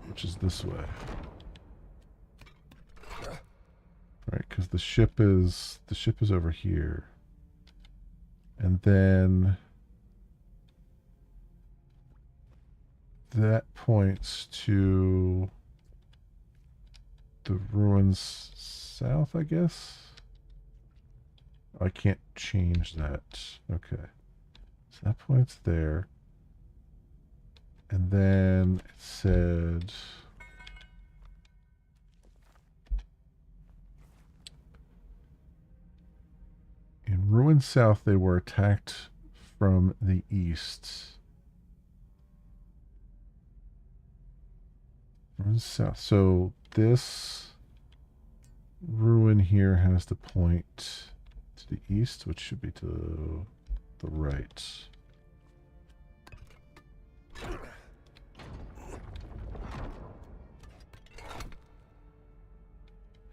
which is this way. Right, because the ship is over here. And then that points to the ruins south, I guess. I can't change that. Okay. So that point's there. And then it said... in Ruin South, they were attacked from the east. Ruin South. So this ruin here has to point to the east, which should be to the right.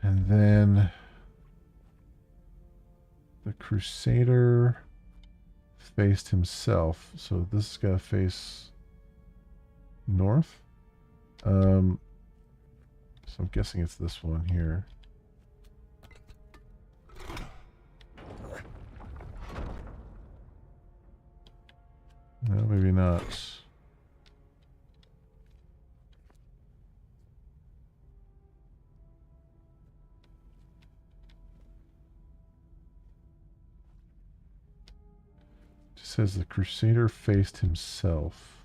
And then the Crusader faced himself, so this has got to face north. So I'm guessing it's this one here. No, maybe not. It says the Crusader faced himself.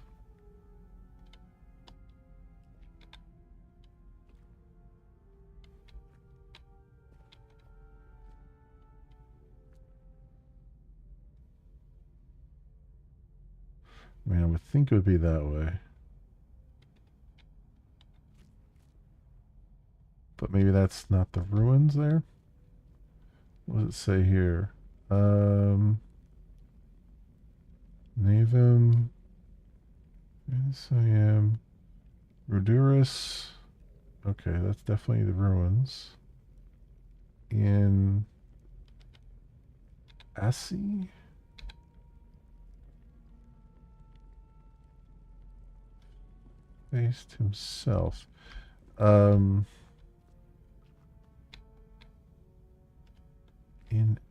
I mean, I would think it would be that way. But maybe that's not the ruins there? What does it say here? Navum. Yes, I am. Rudurus. Okay, that's definitely the ruins. In Assi? Faced himself. In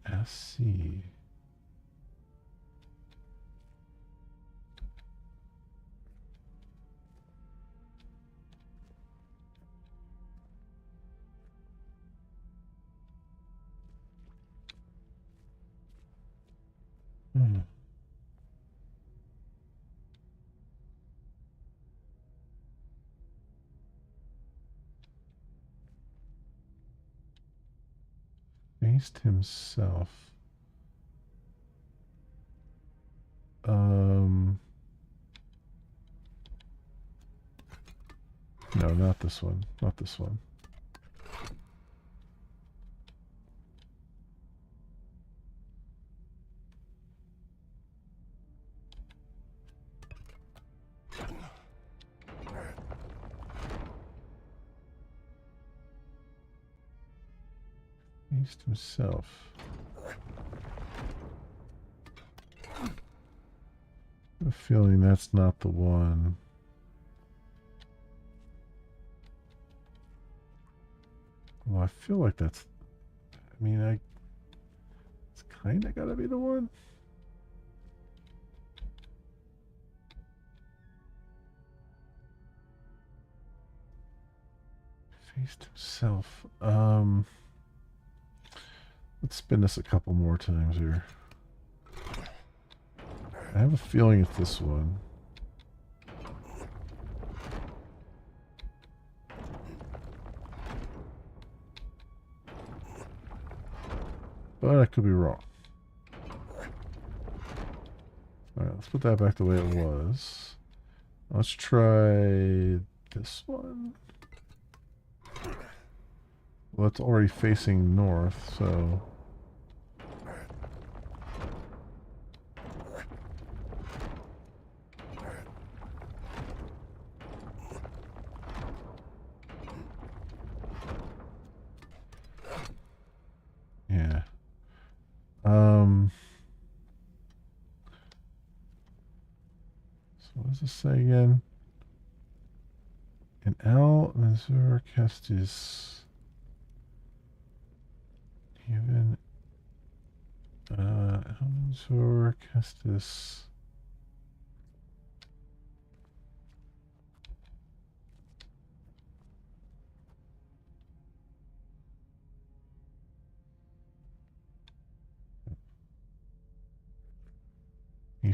Assi. Faced himself. No, not this one. Not this one. Faced himself. I have a feeling that's not the one. Well, I feel like that's... I mean, it's kind of got to be the one. Faced himself. Let's spin this a couple more times here. I have a feeling it's this one. But I could be wrong. Alright, let's put that back the way it was. Let's try this one. Well, it's already facing north, so... yeah. So what does this say again? In Al Mazur Kestis. Even Al Mazur Kestis.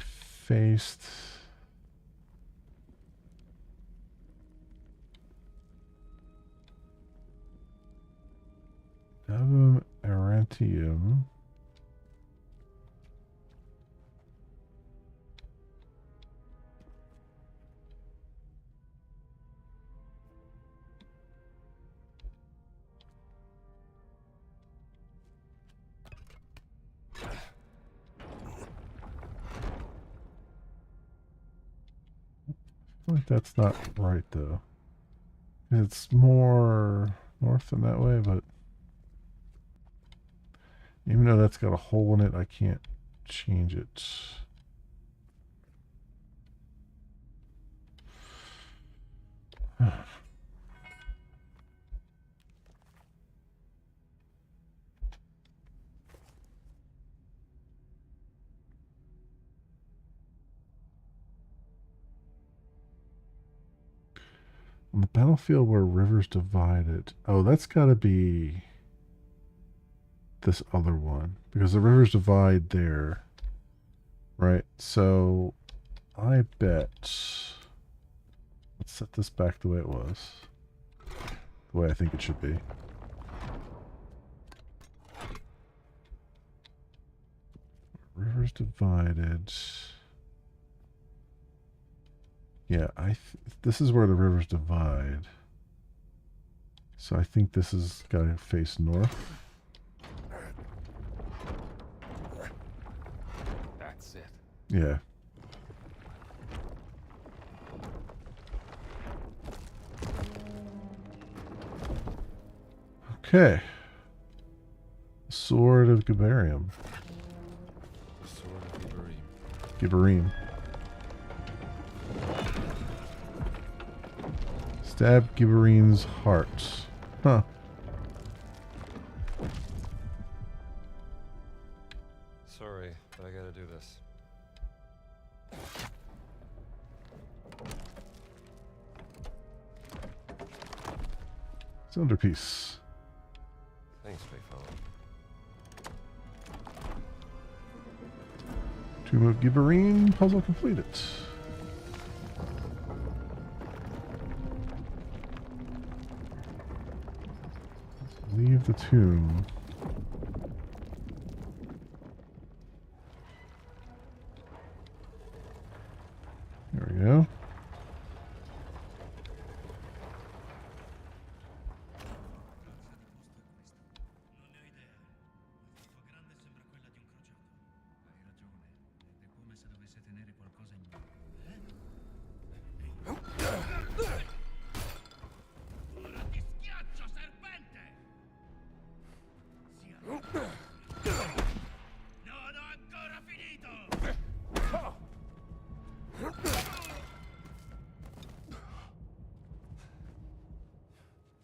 faced. Novum Arantium. I feel like that's not right though. It's more north than that way, but even though that's got a hole in it, I can't change it. On the battlefield where rivers divided. Oh, that's got to be this other one because the rivers divide there, right? So I bet. Let's set this back the way it was, the way I think it should be. Rivers divided. Yeah, this is where the rivers divide. So I think this has got to face north. That's it. Yeah. Okay. Sword of Gibarium. Sword of Iberim. Gibarium. Stab Gibarim's heart. Huh. Sorry, but I gotta do this. Centerpiece. Thanks, big fella. Tomb of Gibarim. Puzzle completed. Leave the tomb. There we go.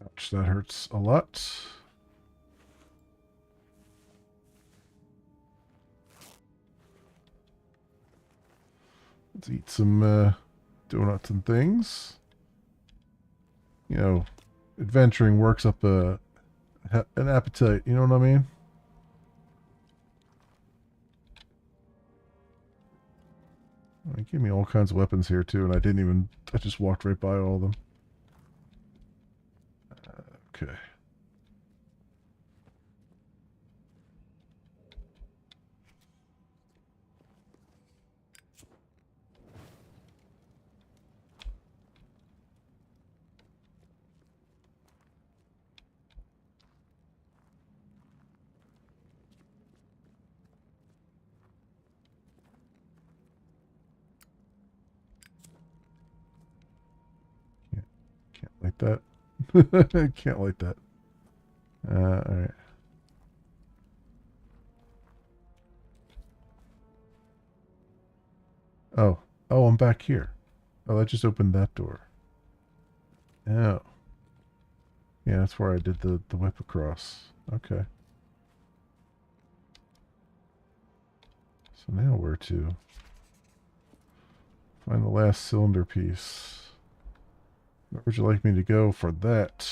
Ouch, that hurts a lot. Let's eat some donuts and things. You know, adventuring works up an appetite, you know what I mean? They gave me all kinds of weapons here too, and I just walked right by all of them. Okay. Can't like that. Can't like that. Alright. Oh. Oh, I'm back here. Oh, that just opened that door. Oh. Yeah, that's where I did the whip across. Okay. So now where to? Find the last cylinder piece. Where would you like me to go for that?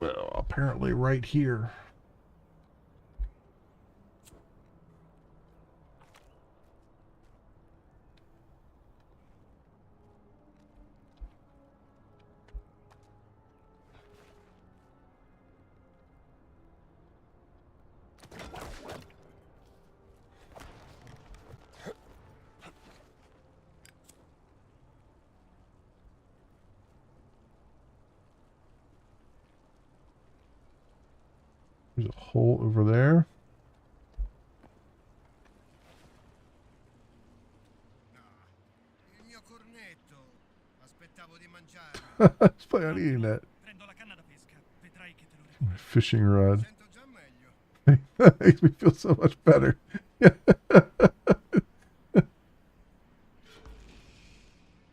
Well, apparently right here. There's a hole over there. Il mio cornetto. Aspettavo di mangiarlo. Let's play on eating that. Prendo la canna da pesca. Vedrai che te lo My recupero. fishing rod. Sento già meglio. That makes me feel so much better.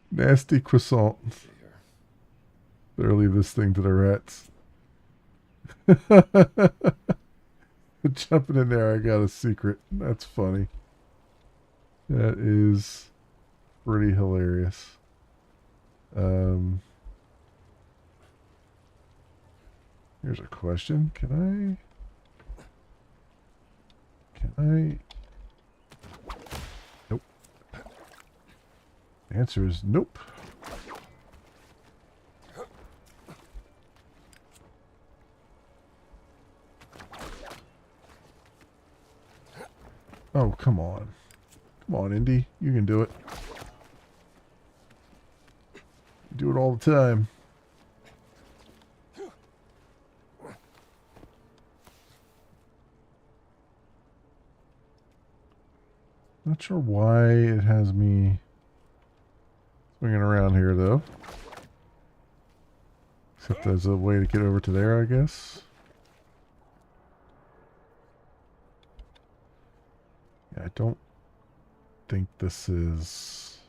Nasty croissant. See here. Better leave this thing to the rats. Jumping in there, I got a secret. That's funny. That is pretty hilarious. Here's a question. Can I? Nope. The answer is nope. Oh, come on. Come on, Indy. You can do it. You do it all the time. Not sure why it has me swinging around here, though. Except there's a way to get over to there, I guess. Yeah, I don't think this is...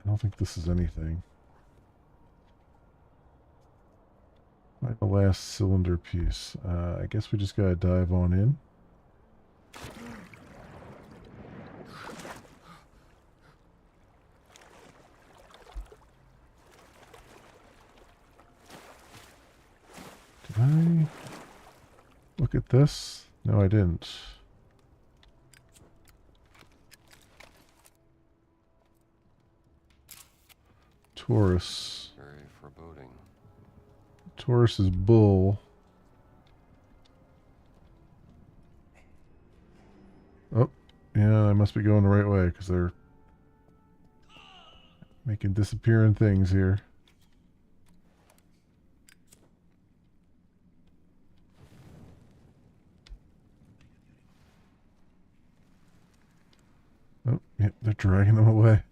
I don't think this is anything. Like the last cylinder piece. I guess we just gotta dive on in. Did I look at this? No, I didn't. Taurus. Very foreboding. Taurus is bull. Oh, yeah, I must be going the right way because they're making disappearing things here. Oh, yep, they're dragging them away.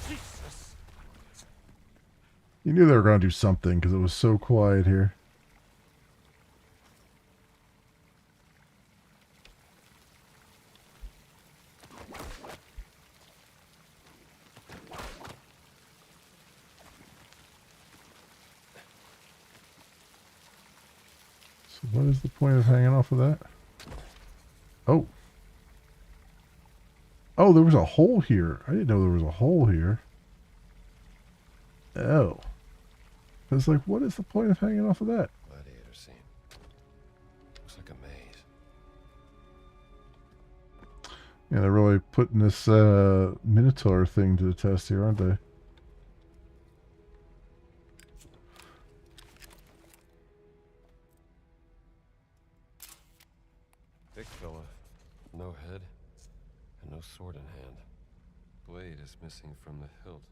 Jesus! You knew they were going to do something because it was so quiet here. So what is the point of hanging off of that? Oh. Oh, there was a hole here. I didn't know there was a hole here. Oh. I was like, what is the point of hanging off of that? Gladiator scene. Looks like a maze. Yeah, they're really putting this Minotaur thing to the test here, aren't they? Big fella. No head. And no sword in hand. Blade is missing from the hilt.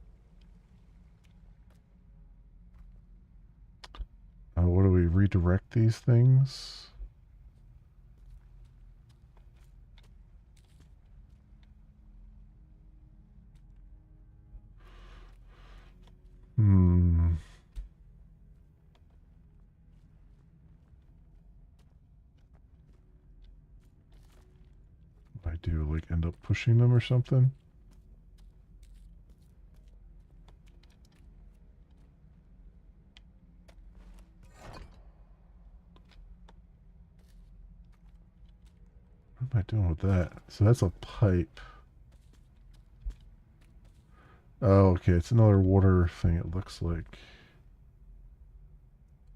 What do we redirect these things? Hmm. I do like end up pushing them or something. am I doing with that? So that's a pipe. Oh, okay. It's another water thing, it looks like.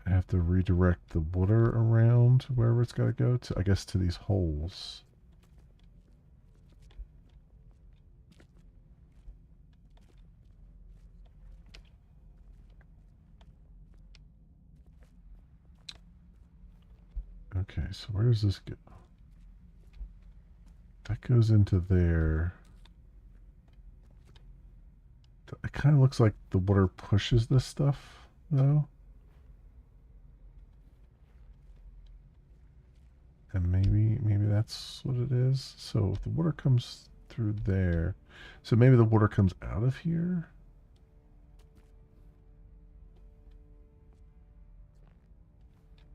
I have to redirect the water around wherever it's got to go to, I guess, to these holes. Okay, so where does this go? That goes into there. It kind of looks like the water pushes this stuff, though. And maybe that's what it is. So if the water comes through there, so maybe the water comes out of here.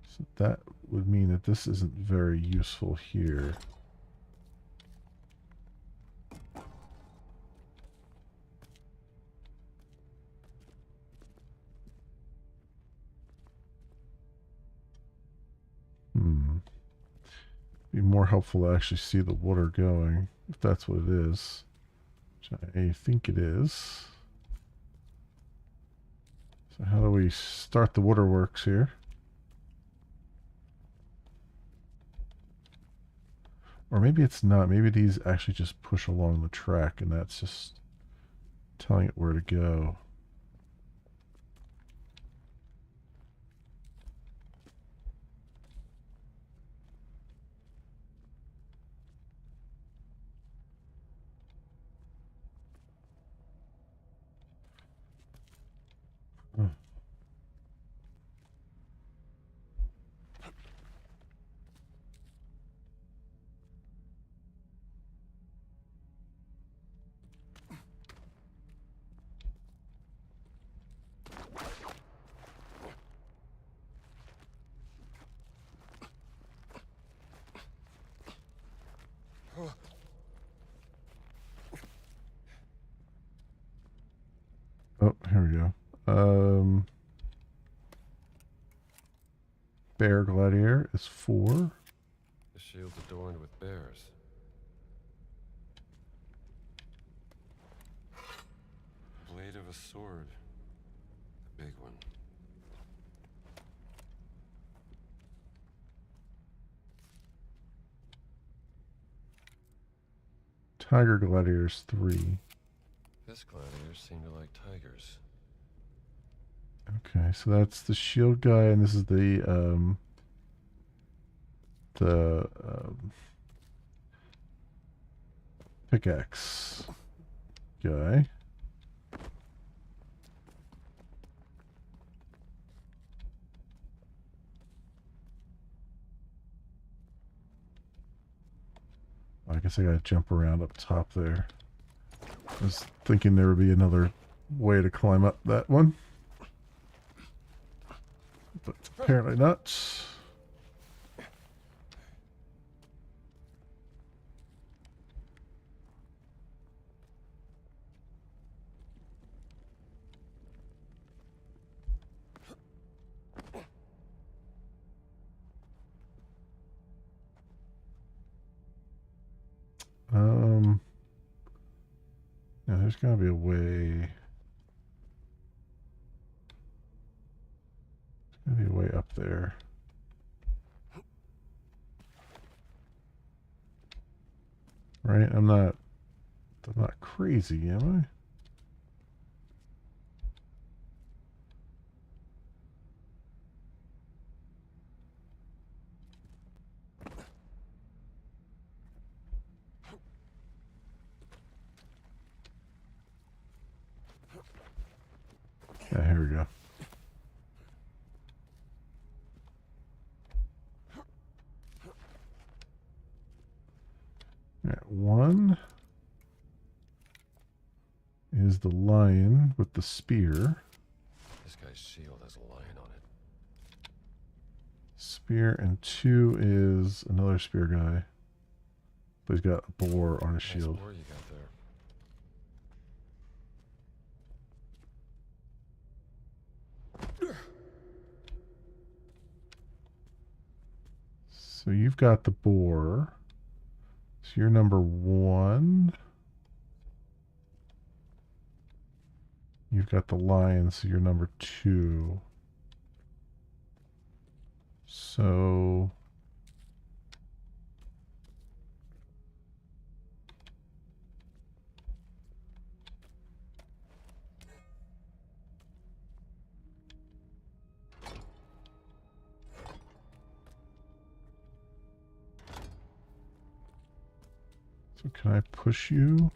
So that would mean that this isn't very useful here. Be more helpful to actually see the water going, if that's what it is. Which I think it is. So how do we start the waterworks here? Or maybe it's not. Maybe these actually just push along the track and that's just telling it where to go. Huh. Oh, here we go. Bear Gladiator is 4. The shield's adorned with bears. Blade of a sword. The big one. Tiger Gladiator's 3. This gladiator seemed to like tigers. Okay, so that's the shield guy, and this is the pickaxe guy. I guess I gotta jump around up top there. I was thinking there would be another way to climb up that one. But apparently not. Yeah, there's gotta be a way. There's gotta be a way up there. Right? I'm not crazy, am I? Yeah, here we go. All right, 1 is the lion with the spear. This guy's shield has a lion on it. Spear, and 2 is another spear guy. But he's got a boar on his shield. Nice boar you got there. So you've got the boar. So you're number 1. You've got the lion, so you're number 2. So can I push you?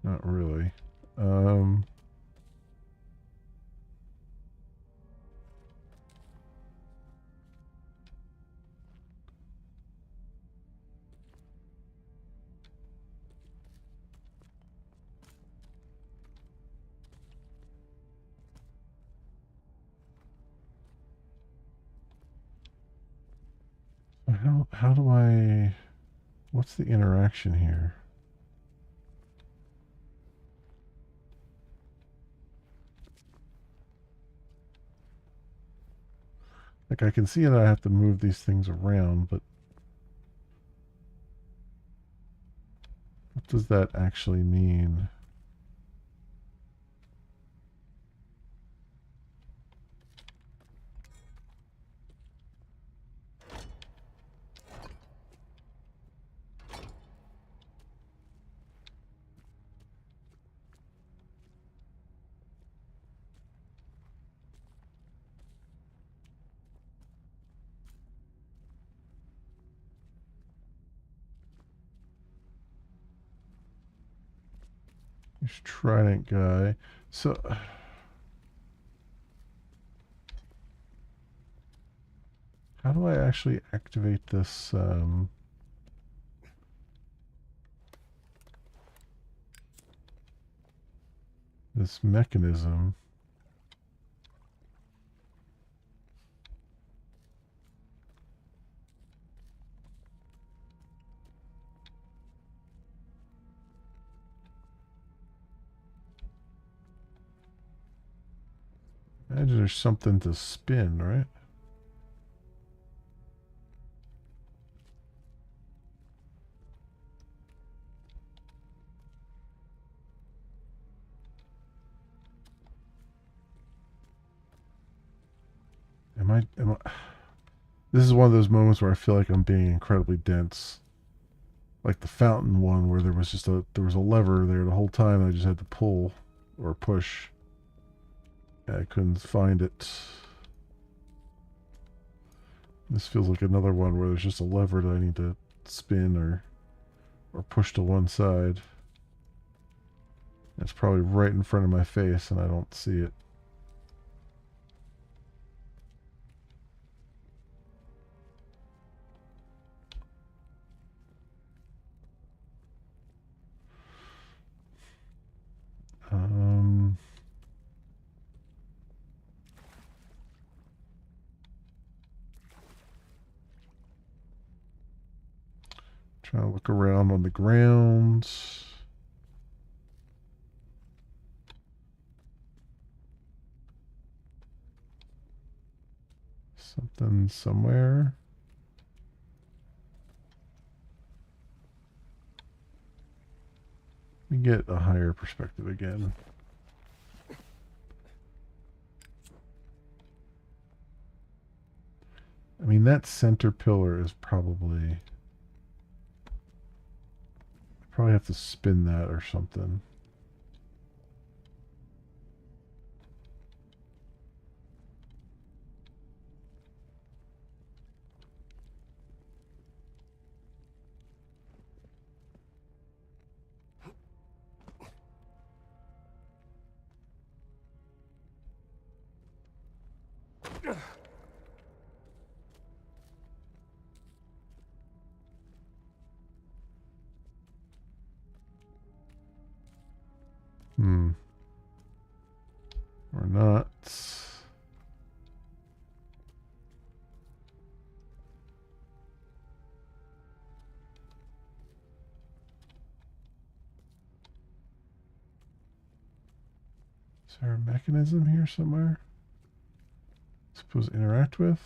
Not really. How do I... What's the interaction here? Like, I can see that I have to move these things around, but what does that actually mean? There's Trident guy. So... How do I actually activate this, this mechanism? Imagine there's something to spin, right? Am I... This is one of those moments where I feel like I'm being incredibly dense. Like the fountain one where there was a lever there the whole time. I just had to pull or push. I couldn't find it. This feels like another one where there's just a lever that I need to spin or push to one side. It's probably right in front of my face and I don't see it. Trying to look around on the ground. Something somewhere. Let me get a higher perspective again. I mean, that center pillar is probably... I probably have to spin that or something. Or not. Is there a mechanism here somewhere? supposed to interact with?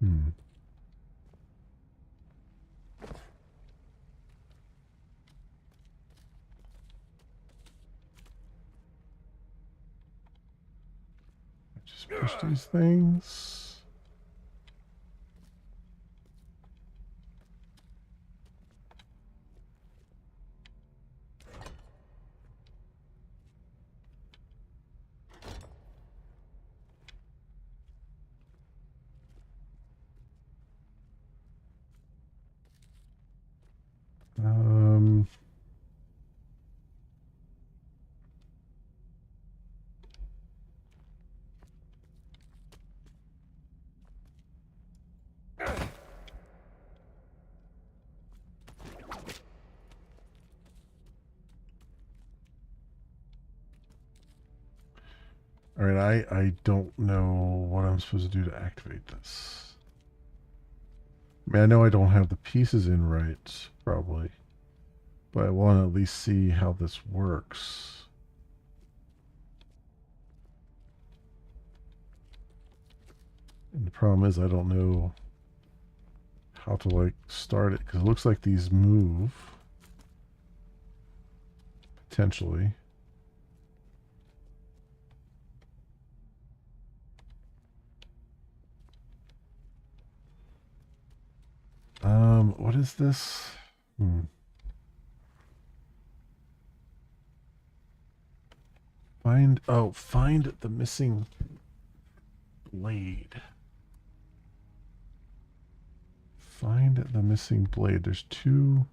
Hmm. Just push these things. Um, all right, I don't know what I'm supposed to do to activate this. I mean, I know I don't have the pieces in right, probably. But I want to at least see how this works. And the problem is I don't know how to, like, start it. Because it looks like these move. Potentially. What is this? Find the missing blade. Find the missing blade. There's two.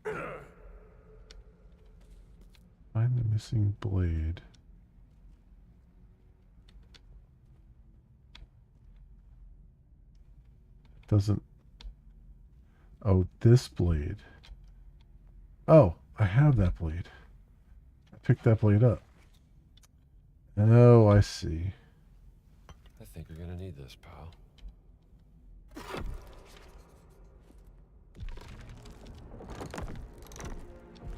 Find the missing blade. Doesn't. Oh, this blade. Oh, I have that blade. I picked that blade up. Oh, I see. I think you're gonna need this, pal.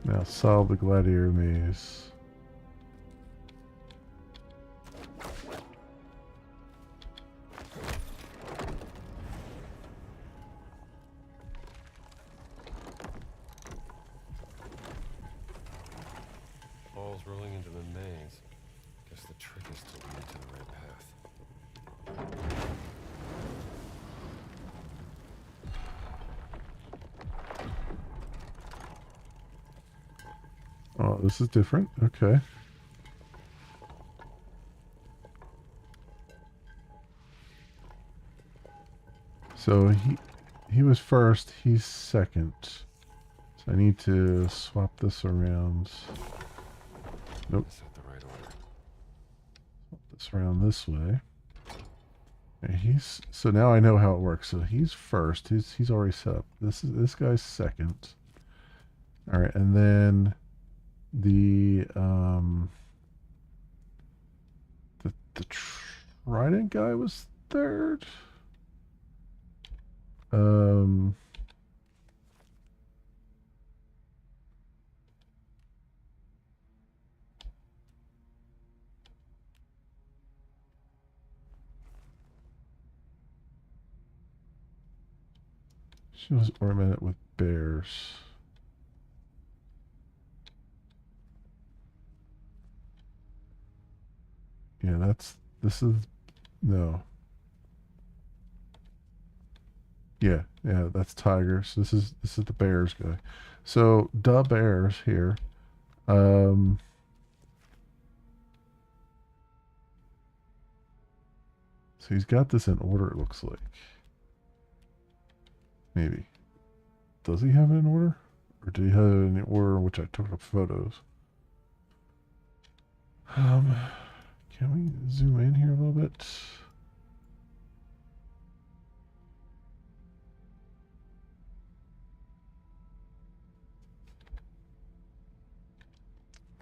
Now solve the gladiator maze. Balls rolling into the maze. Guess the trick is to lead to the right path. Oh, this is different. Okay. So he was first, he's second. So I need to swap this around. Nope. Is that the right order? Swap this around this way. And so now I know how it works. So he's first. He's already set up. This guy's second. All right, and then the trident guy was third. She was ornamented with bears. Yeah, no. Yeah, that's tigers. This is the bears guy. So the bears here. So he's got this in order, it looks like. Maybe. Does he have it in order? Or did he have it in order in which I took up photos? Can we zoom in here a little bit?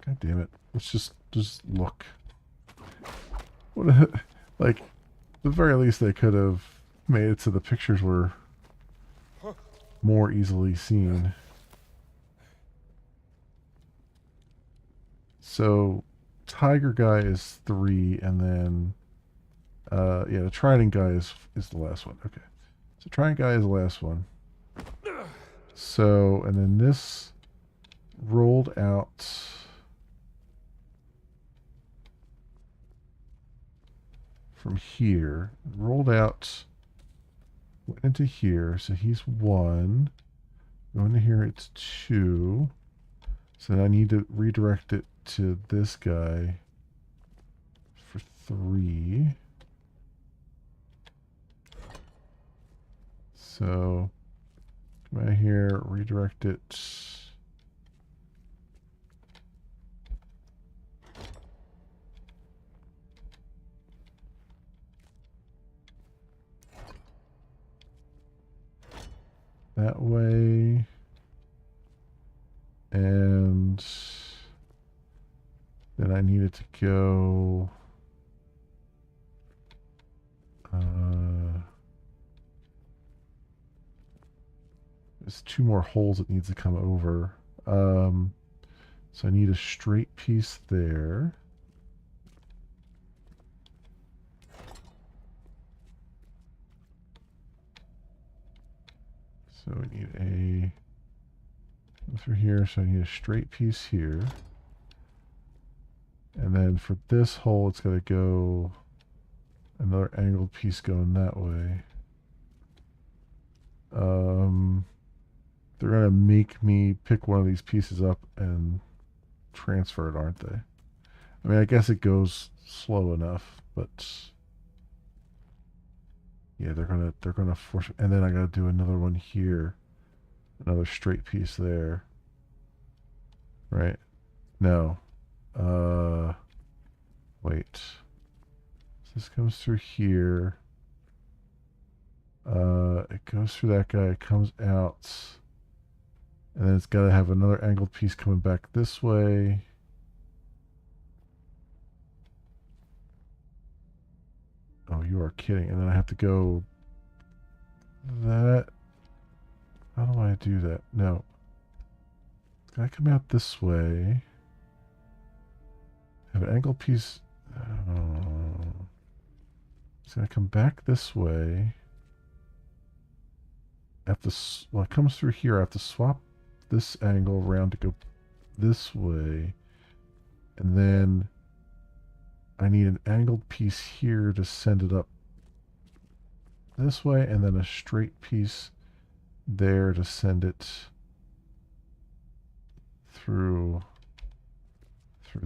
God damn it. Let's just look. What a, like, the very least they could have made it so the pictures were more easily seen. So, Tiger Guy is 3, and then, yeah, the Trident Guy is the last one. Okay. So, Trident Guy is the last one. So, and then this rolled out from here. Rolled out, went into here. So, he's 1. Going to here, it's 2. So, I need to redirect it to this guy for 3. So, come out here, redirect it. That way. And then I needed to go. There's 2 more holes it needs to come over. So I need a straight piece there. So we need a through here, so I need a straight piece here. And then for this hole, it's got to go another angled piece going that way. They're going to make me pick one of these pieces up and transfer it, aren't they? I mean, I guess it goes slow enough, but yeah, they're gonna force it. And then I got to do another one here. Another straight piece there. Right? No. Wait. So this comes through here. It goes through that guy. It comes out. And then it's got to have another angled piece coming back this way. Oh, you are kidding. And then I have to go that. How do I do that? No. It's got to come out this way. Have an angled piece. It's going to come back this way. I have to, well, it comes through here. I have to swap this angle around to go this way. And then I need an angled piece here to send it up this way, and then a straight piece there to send it through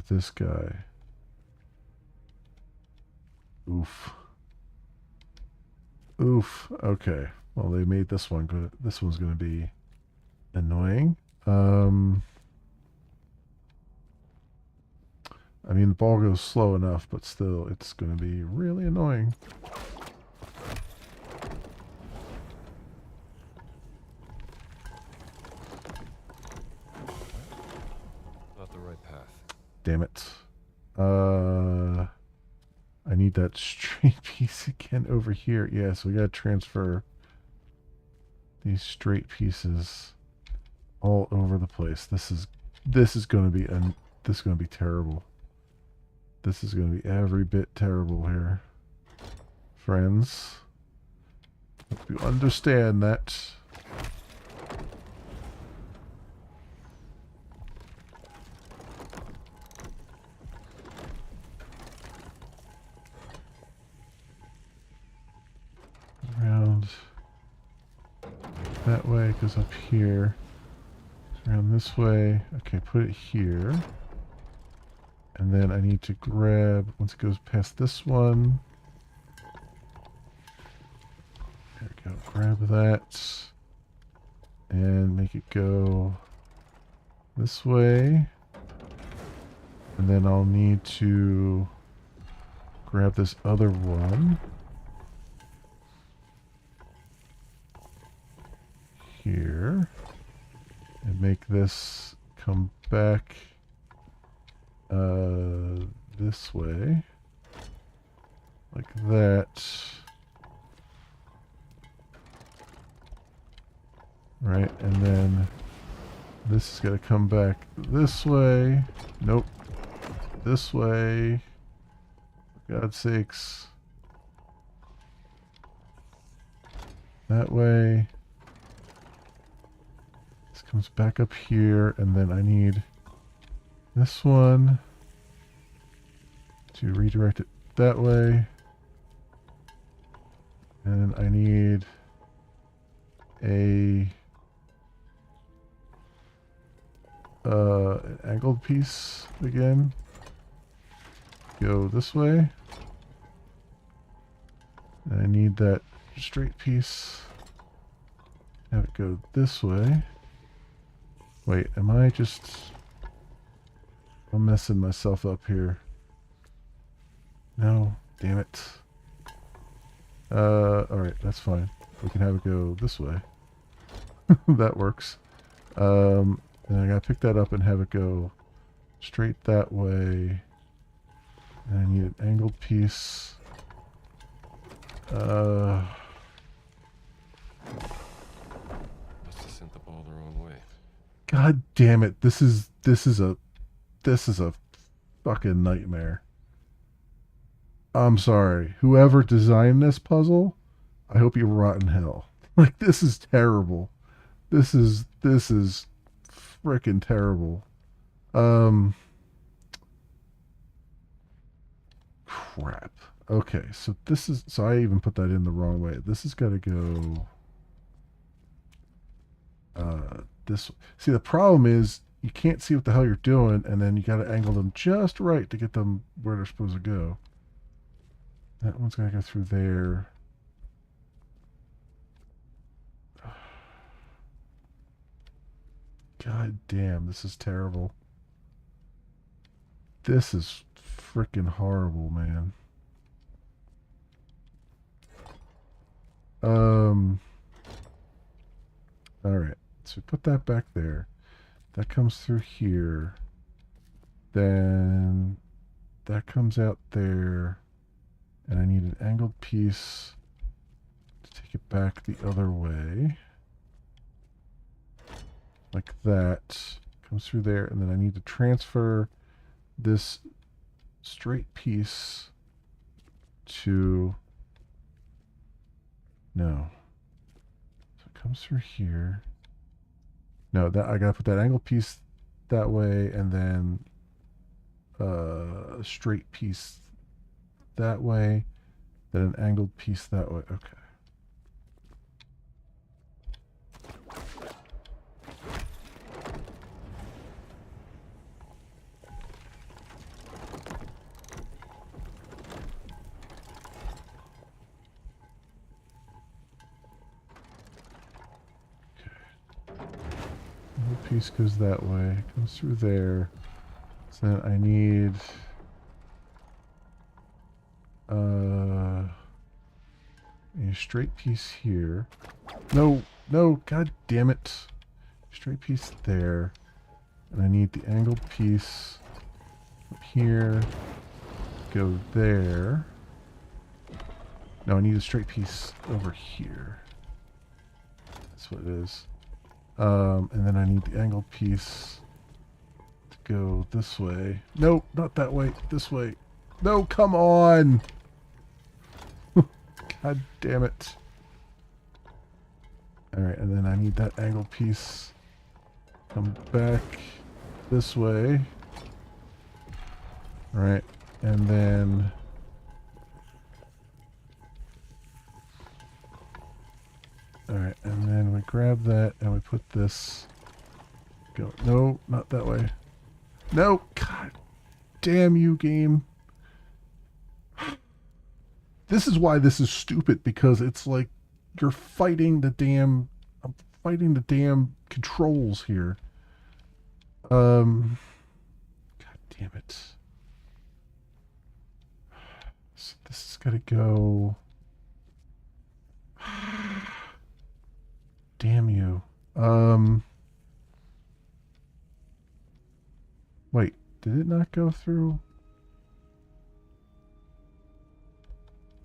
this guy. Oof. Oof. Okay. Well, they made this one good. This one's going to be annoying. I mean, the ball goes slow enough, but still, it's going to be really annoying. Not the right path. Damn it. I need that straight piece again over here. Yeah, so we got to transfer these straight pieces all over the place. This is going to be this is going to be terrible. This is going to be every bit terrible here, friends. Hope you understand that. Around that way, it goes up here. Around this way. Okay, put it here. And then I need to grab, once it goes past this one. There we go. Grab that. And make it go this way. And then I'll need to grab this other one. Here. And make this come back this way. Like that. Right, and then this is going to come back this way. Nope. This way. For God's sakes. That way. This comes back up here, and then I need this one to redirect it that way. And I need an angled piece again. Go this way. And I need that straight piece. Have it go this way. Wait, am I just... I'm messing myself up here. No, damn it. Alright, that's fine. We can have it go this way. That works. And I gotta pick that up and have it go straight that way. And I need an angled piece. Must have sent the ball the wrong way. God damn it! This is a fucking nightmare. I'm sorry. Whoever designed this puzzle, I hope you rot in hell. Like, this is terrible. This is frickin' terrible. Crap. Okay, so I even put that in the wrong way. This has got to go this. See, the problem is you can't see what the hell you're doing, and then you got to angle them just right to get them where they're supposed to go. That one's got to go through there. God damn, this is terrible. This is freaking horrible, man. Alright, so put that back there. That comes through here. Then that comes out there. And I need an angled piece to take it back the other way. Like that. Comes through there, and then I need to transfer this straight piece to... No. So it comes through here. No, that I gotta put that angled piece that way, and then a straight piece that way, then an angled piece that way. Okay. Piece goes that way, comes through there. So then I need a straight piece here. No, god damn it. Straight piece there. And I need the angled piece up here. Go there. No, I need a straight piece over here. That's what it is. And then I need the angled piece to go this way. No, not that way. This way. No, come on! God damn it. Alright, and then I need that angled piece. Come back this way. Alright, and then... Alright, and then we grab that and we put this... Go. No, not that way. No! God damn you, game. This is why this is stupid, because it's like you're fighting the damn... I'm fighting the damn controls here. God damn it. So this is gotta go... Damn you. Wait. Did it not go through?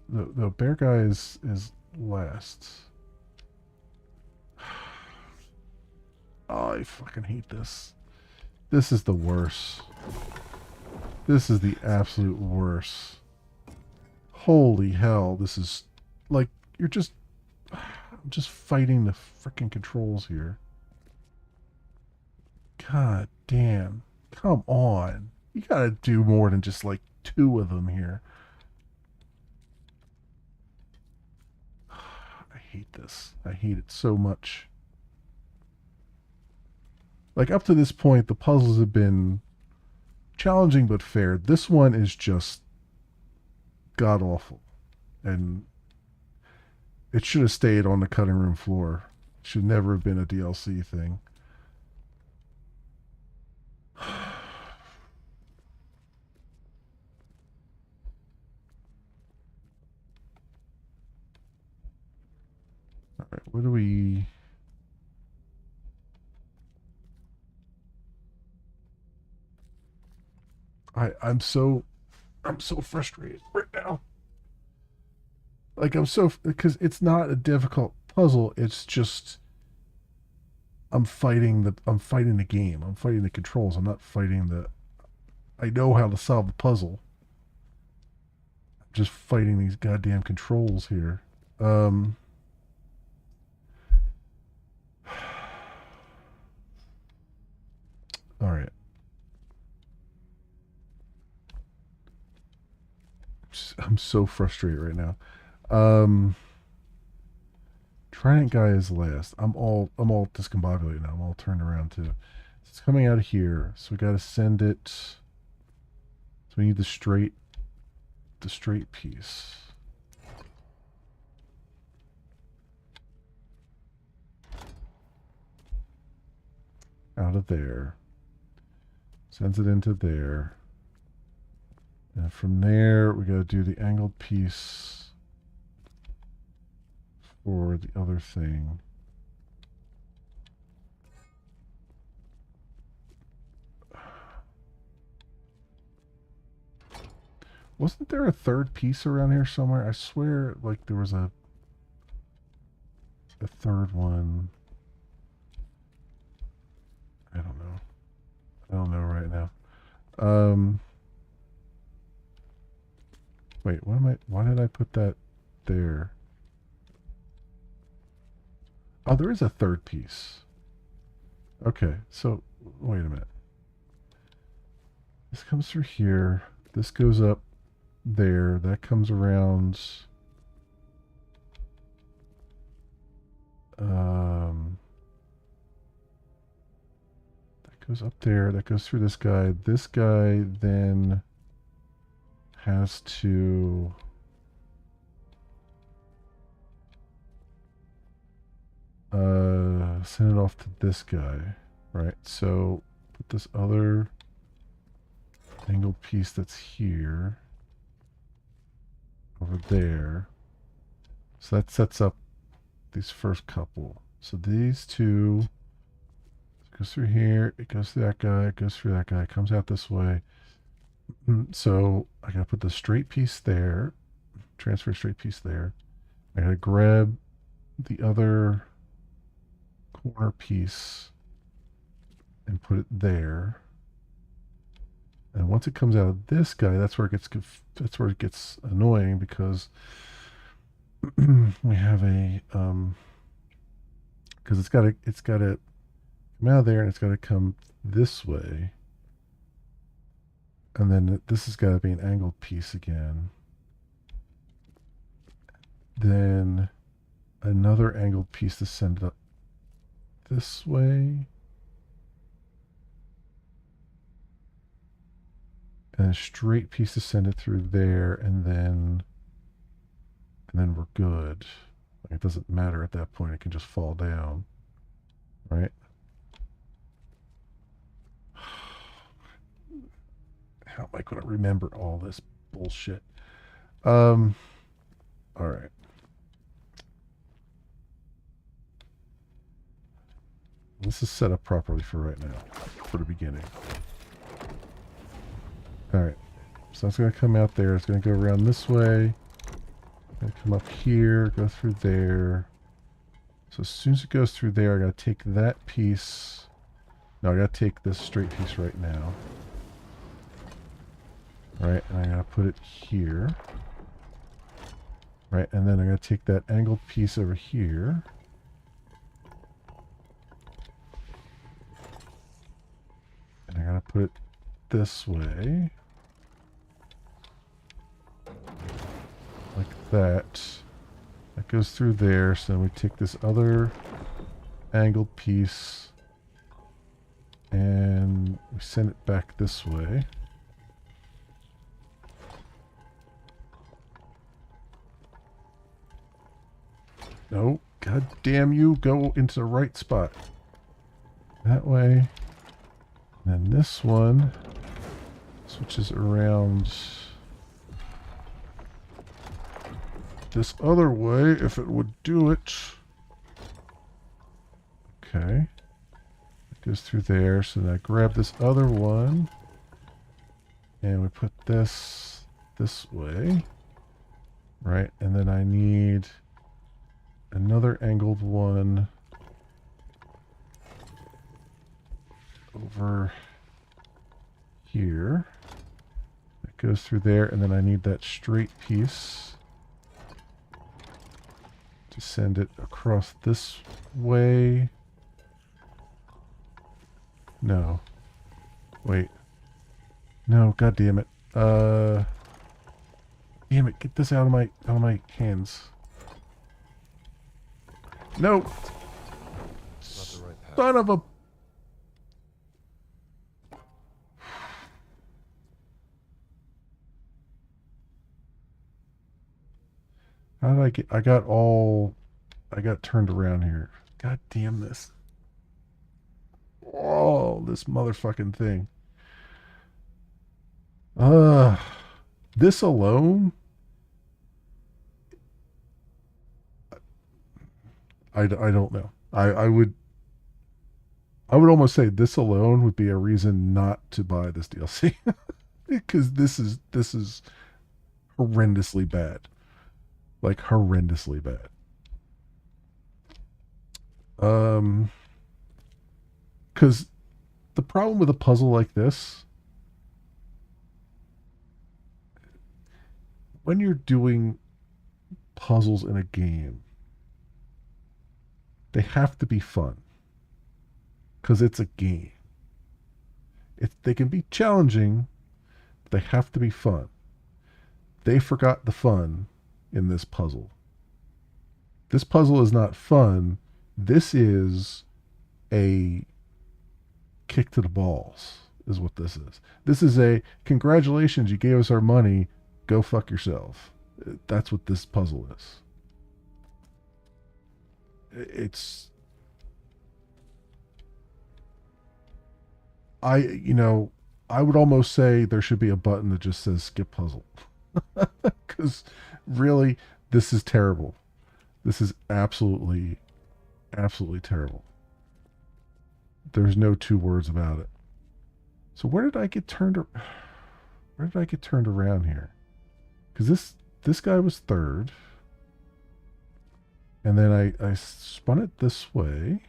The bear guy is last. Oh, I fucking hate this. This is the worst. This is the absolute worst. Holy hell, this is like you're just I'm just fighting the freaking controls here. God damn. Come on. You gotta do more than just like 2 of them here. I hate this. I hate it so much. Like up to this point, the puzzles have been challenging but fair. This one is just god awful. And it should have stayed on the cutting room floor. Should never have been a DLC thing. Alright, what do we... I'm so frustrated right now. Like because it's not a difficult puzzle, it's just I'm fighting the game. I'm fighting the controls. I'm not fighting I know how to solve the puzzle. I'm just fighting these goddamn controls here. All right. I'm so frustrated right now. Trident guy is last. I'm all discombobulated now. I'm all turned around too. It's coming out of here, so we got to send it. So we need the straight piece. Out of there. Sends it into there. And from there, we got to do the angled piece for the other thing. Wasn't there a third piece around here somewhere? I swear, like, there was a third one. I don't know. I don't know right now. Wait, why did I put that there? Oh, there is a third piece. Okay, so, wait a minute. This comes through here. This goes up there. That comes around. That goes up there. That goes through this guy. This guy then has to send it off to this guy, right? So put this other angled piece that's here over there. So that sets up these first couple. So these two goes through here, it goes through that guy, it goes through that guy, it comes out this way. So I gotta put the straight piece there, transfer straight piece there. I gotta grab the other corner piece and put it there. And once it comes out of this guy, that's where it gets annoying, because we have a because it's gotta come out of there and it's gotta come this way. And then this has got to be an angled piece again. Then another angled piece to send it up this way. And a straight piece to send it through there, and then we're good. Like, it doesn't matter at that point, it can just fall down. Right? How am I going to remember all this bullshit? All right. This is set up properly for right now, for the beginning. Alright. So it's going to come out there. It's going to go around this way. Gonna come up here, go through there. So as soon as it goes through there, I gotta take that piece. No, I gotta take this straight piece right now. Right, and I gotta put it here. Right, and then I gotta take that angled piece over here. And I gotta put it this way. Like that. That goes through there, so then we take this other angled piece and we send it back this way. No, god damn you, go into the right spot. That way. And then this one switches around this other way, if it would do it. Okay. It goes through there, so then I grab this other one, and we put this way. Right, and then I need another angled one over here. It goes through there, and then I need that straight piece to send it across this way. No. Wait. No, god damn it. Damn it, get this out of my hands. No. It's not the right path. Son of a... How did I get... I got turned around here. God damn this. Oh, this motherfucking thing. This alone... I don't know. I would almost say this alone would be a reason not to buy this DLC. Because this is horrendously bad. Like horrendously bad. Because the problem with a puzzle like this, when you're doing puzzles in a game, they have to be fun. Because it's a game. They can be challenging, but they have to be fun. They forgot the fun in this puzzle. This puzzle is not fun. This is a kick to the balls, is what this is. This is a, congratulations, you gave us our money, go fuck yourself. That's what this puzzle is. It's... I would almost say there should be a button that just says skip puzzle. Because really, this is terrible. This is absolutely, absolutely terrible. There's no two words about it. So where did I get turned around here? Because this guy was third. And then I spun it this way.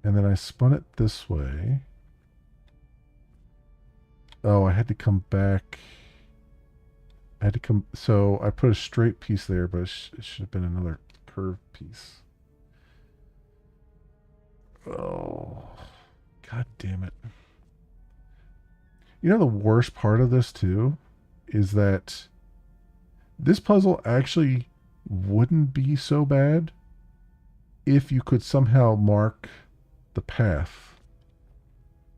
And then I spun it this way. Oh, I had to come back. So I put a straight piece there, but it should have been another curved piece. Oh, god damn it. You know the worst part of this too is that this puzzle actually wouldn't be so bad if you could somehow mark the path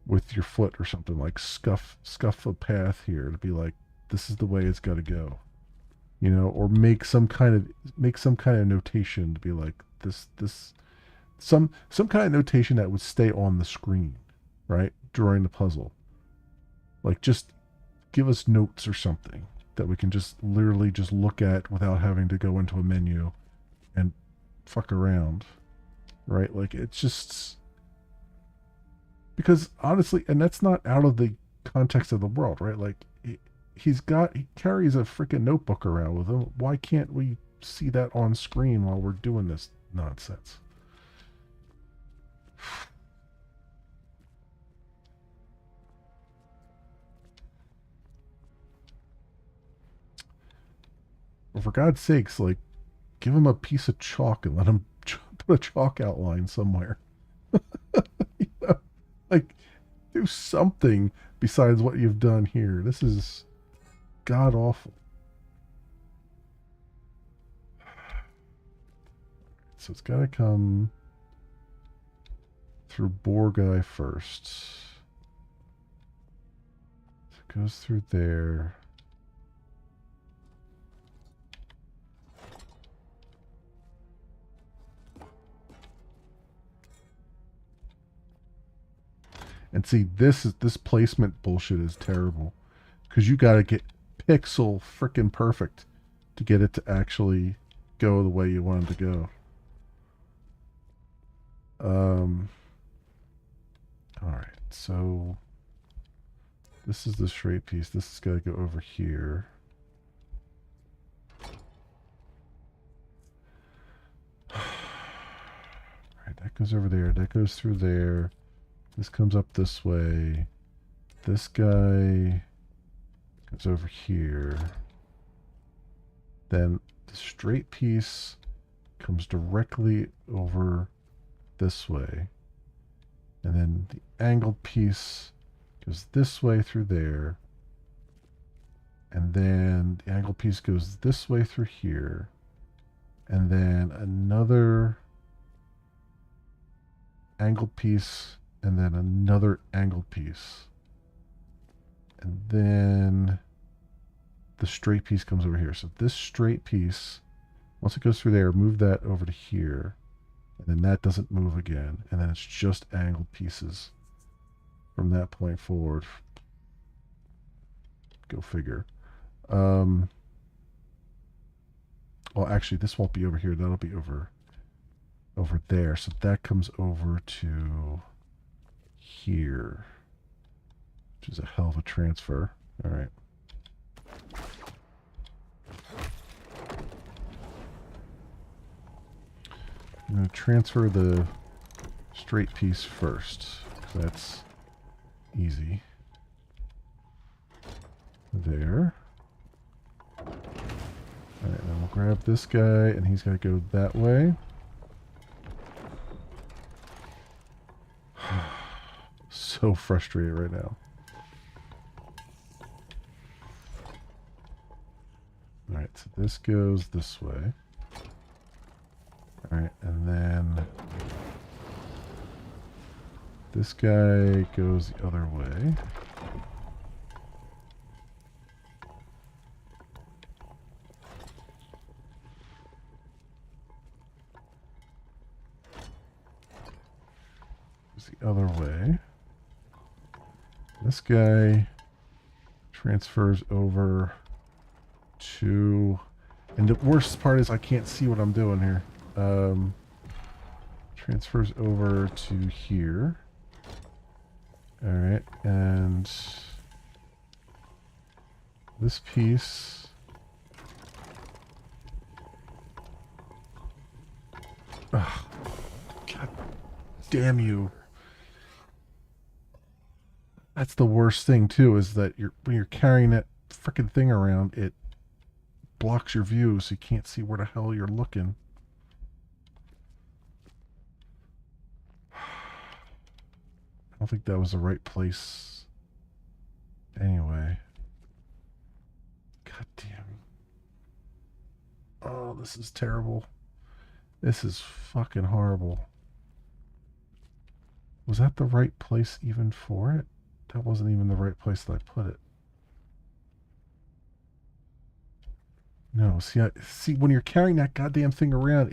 with your foot or something, like scuff a path here to be like, this is the way it's got to go, or make some kind of notation to be like some kind of notation that would stay on the screen, right, during the puzzle. Like, just give us notes or something that we can just literally just look at without having to go into a menu and fuck around, right? Like, it's just... Because honestly, and that's not out of the context of the world, right? Like he carries a freaking notebook around with him. Why can't we see that on screen while we're doing this nonsense? Well, for God's sakes, like, give him a piece of chalk and let him put a chalk outline somewhere. You know? Like, do something besides what you've done here. This is god awful. So it's got to come through Borgai first. So it goes through there. And see, this placement bullshit is terrible, because you got to get pixel frickin' perfect to get it to actually go the way you want it to go. All right, so this is the straight piece. This has got to go over here. All right, that goes over there. That goes through there. This comes up this way. This guy goes over here. Then the straight piece comes directly over this way. And then the angled piece goes this way through there. And then the angled piece goes this way through here. And then another angled piece, and then another angled piece. And then the straight piece comes over here. So this straight piece, once it goes through there, move that over to here. And then that doesn't move again. And then it's just angled pieces from that point forward. Go figure. Well, actually, this won't be over here. That'll be over there. So that comes over to here, which is a hell of a transfer. All right. I'm going to transfer the straight piece first, because that's easy. There. Alright, then we'll grab this guy, and he's got to go that way. So frustrated right now. Alright, so this goes this way. Alright, and then this guy goes the other way. Goes the other way. This guy transfers over to... And the worst part is I can't see what I'm doing here. Transfers over to here. Alright, and this piece ugh, God damn you. That's the worst thing too, is that when you're carrying that frickin' thing around, it blocks your view so you can't see where the hell you're looking. I don't think that was the right place anyway. God damn. Oh, this is terrible. This is fucking horrible. Was that the right place even for it? That wasn't even the right place that I put it. No, see when you're carrying that goddamn thing around,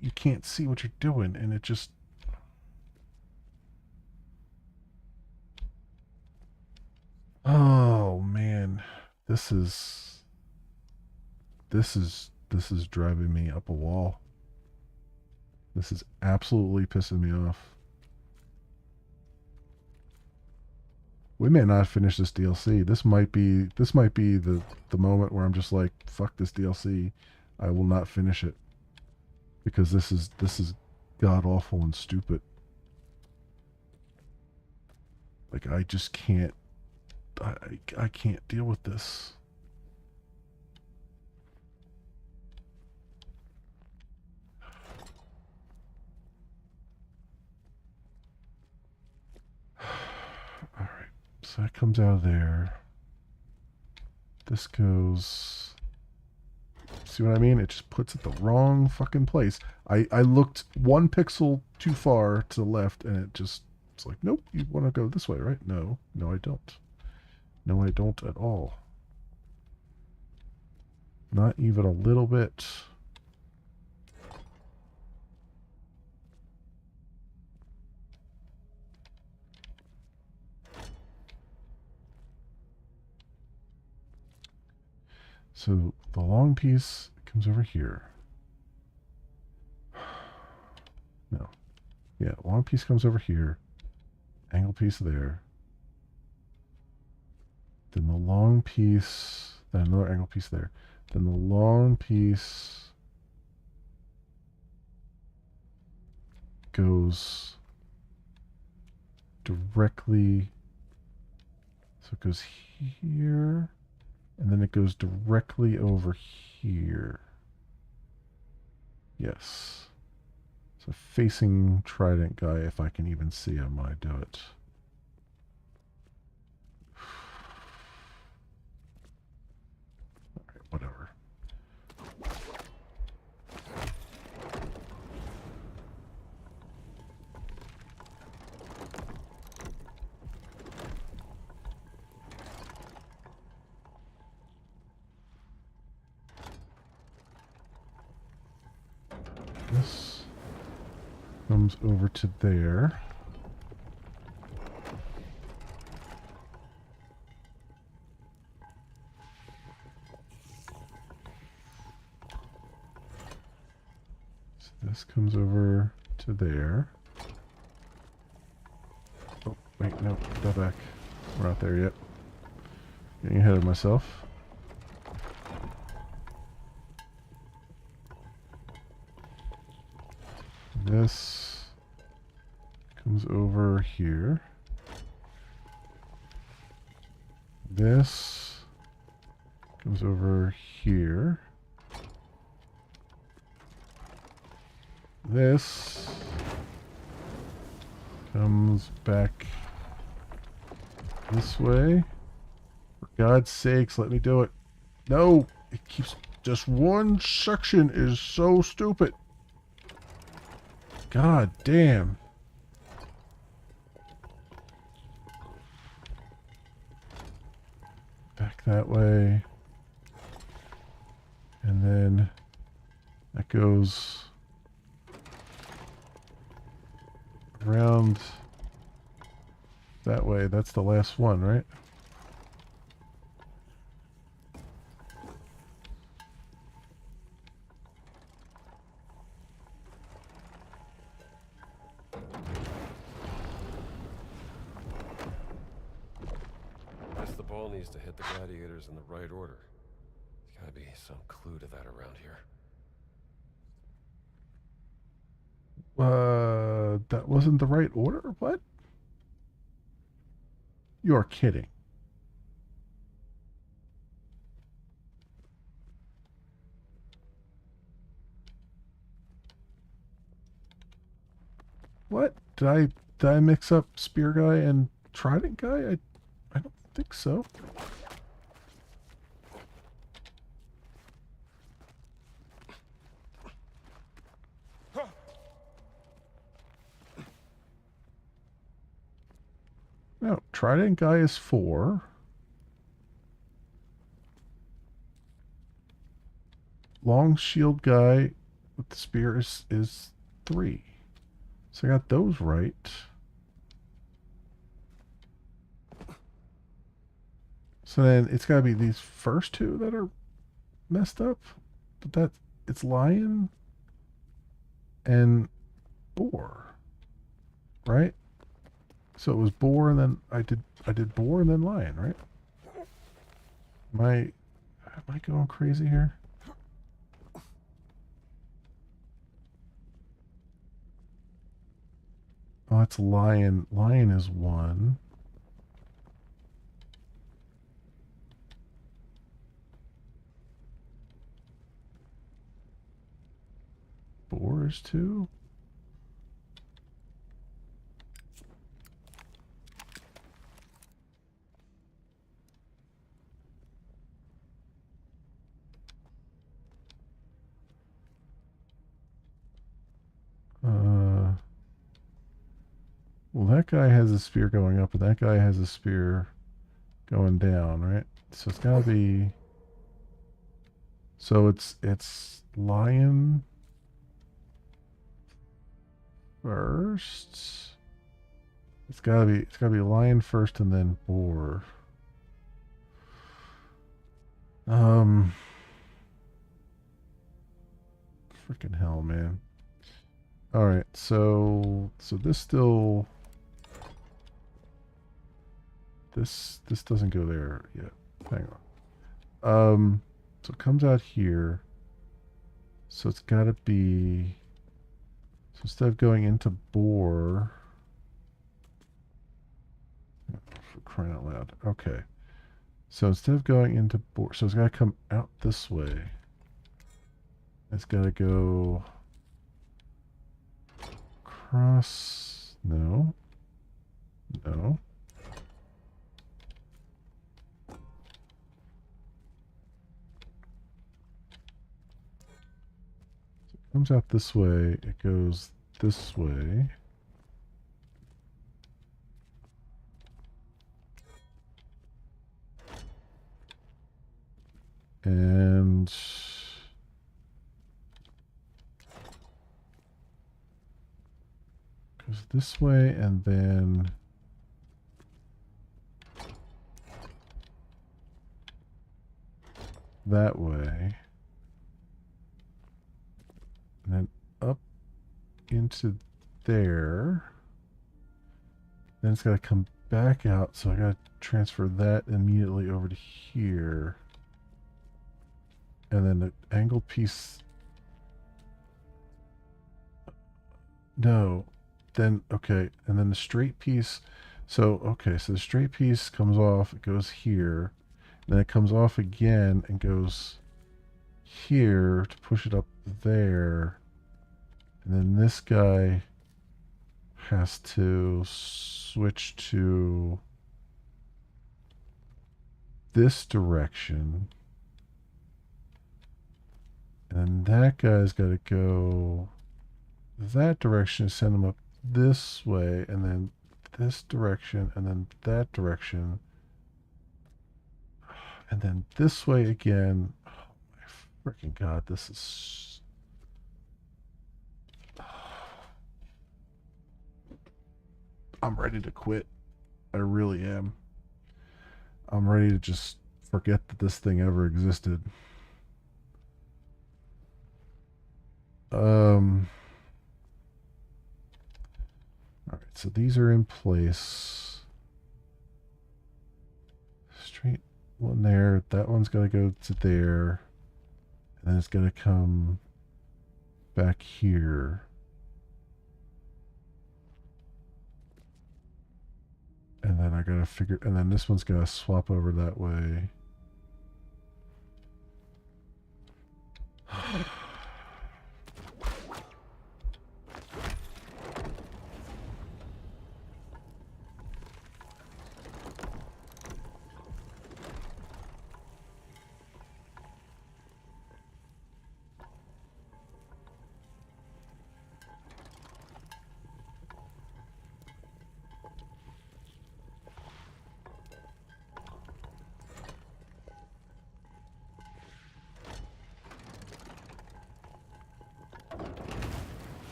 you can't see what you're doing, and it just... Oh man, this is driving me up a wall. This is absolutely pissing me off. We may not finish this DLC. This might be the moment where I'm just like, fuck this DLC. I will not finish it because this is god awful and stupid. Like I just can't. I can't deal with this. All right, so that comes out of there. This goes. See what I mean? It just puts it the wrong fucking place. I looked 1 pixel too far to the left, and it's like, nope, you want to go this way, right? No, no, I don't. No, I don't at all. Not even a little bit. So the long piece comes over here. No. Yeah, long piece comes over here. Angle piece there. Then the long piece, then another angle piece there. Then the long piece goes directly, so it goes here, and then it goes directly over here. Yes. So facing Trident guy, if I can even see him when I do it. Alright, whatever. This comes over to there. So this comes over to there. Oh, wait, no, go back. We're not there yet. Getting ahead of myself. This comes over here. This comes over here. This comes back this way. For God's sakes, let me do it. No! It keeps... Just one section is so stupid. God damn. Back that way. And then that goes around that way. That's the last one, right? Guess the ball needs to hit the gladiators in the right order. There's gotta be some clue to that around here. That wasn't the right order? What? You're kidding. What? Did I mix up Spear Guy and Trident Guy? I don't think so. No, Trident Guy is 4. Long Shield Guy with the spear is 3. So I got those right. So then it's got to be these first two that are messed up. But it's Lion and Boar, right? So it was boar and then I did boar and then lion, right? Am I going crazy here? Oh, it's lion. Lion is 1. Boar is 2. Well, that guy has a spear going up, and that guy has a spear going down, right? So it's gotta be. So it's lion first. It's gotta be lion first and then boar. Freaking hell, man. All right, so this still. This doesn't go there yet. Hang on. So it comes out here. So it's got to be. So instead of going into boar, for crying out loud. Okay. So instead of going into boar, so it's got to come out this way. It's got to go across. No. No. Comes out this way, it goes this way. And goes this way and then that way. And then up into there. Then it's got to come back out, so I got to transfer that immediately over to here. And then the angled piece. No. Then, okay. And then the straight piece. So, okay. So the straight piece comes off. It goes here. Then it comes off again and goes here to push it up there. And then this guy has to switch to this direction. And that guy's got to go that direction, send him up this way, and then this direction, and then that direction, and then this way again. Oh my freaking god, this is. I'm ready to quit. I really am. I'm ready to just forget that this thing ever existed. All right, so these are in place. Straight one there. That one's got to go to there. And then it's got to come back here. And then I got to figure, and then this one's got to swap over that way.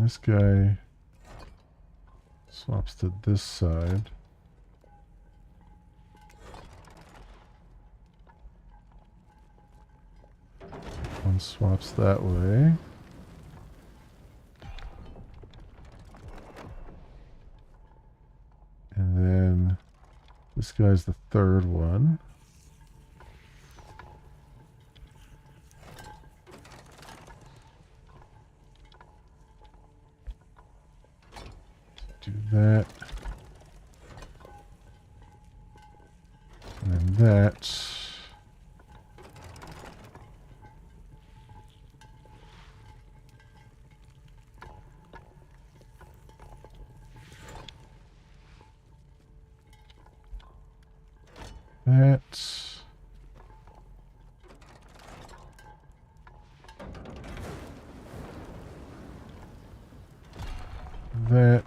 this guy swaps to this side. One swaps that way. And then this guy's the third one. Do that. And then that. That. That.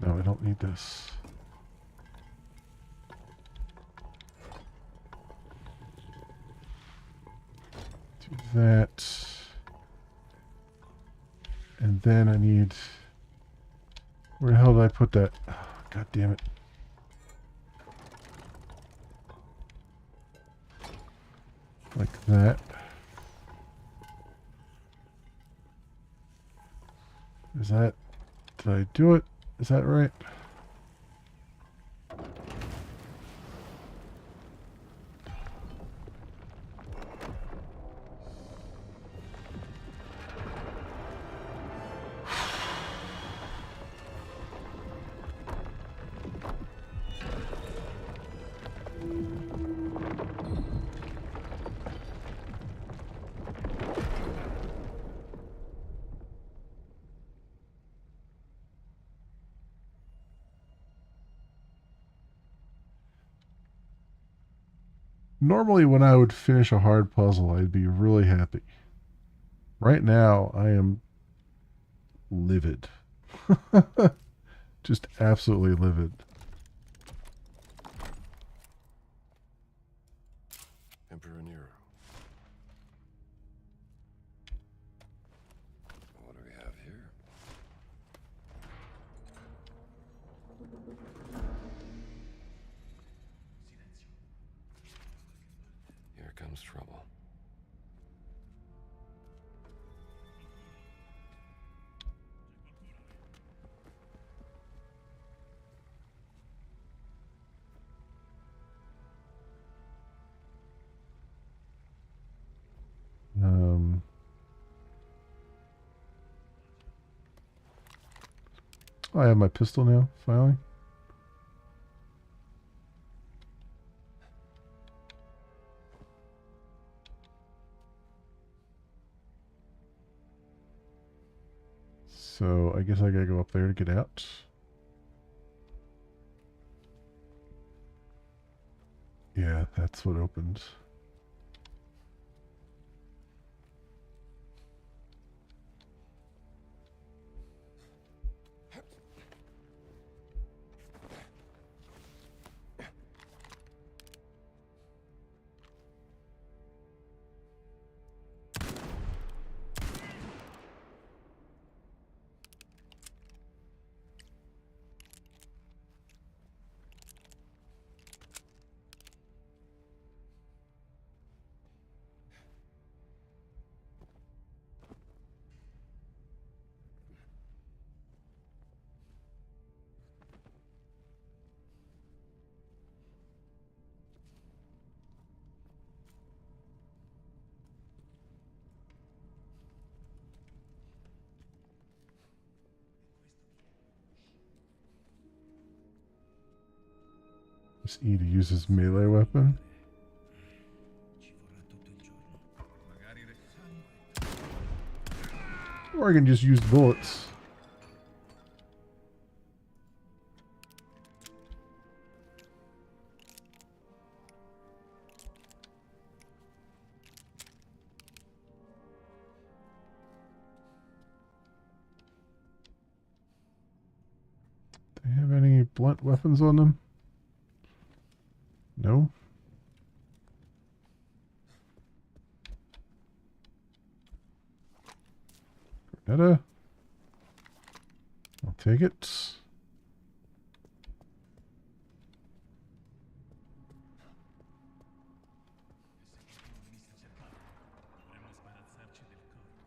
No, I don't need this. Do that. And then I need... Where the hell did I put that? Oh, God damn it. Like that. Is that... Did I do it? Is that right? Normally when I would finish a hard puzzle, I'd be really happy. Right now, I am livid. Just absolutely livid. Emperor Nero. What do we have here? Here comes trouble. I have my pistol now, finally. So I guess I gotta go up there to get out. Yeah, that's what opened. Just E to use his melee weapon. Or I can just use bullets. Do they have any blunt weapons on them? No? Meta. I'll take it. Dovremmo sbarazzarci del corpo.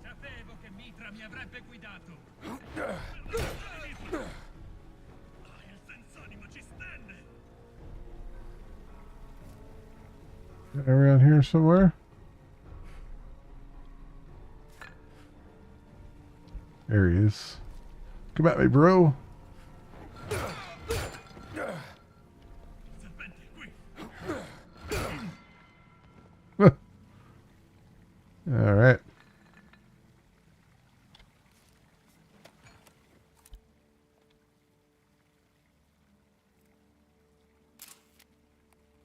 Sapevo che Mitra mi avrebbe guidato. Il senz'anima ci stenne. Around here somewhere? There he is. Come at me, bro. Serpente, qui. All right.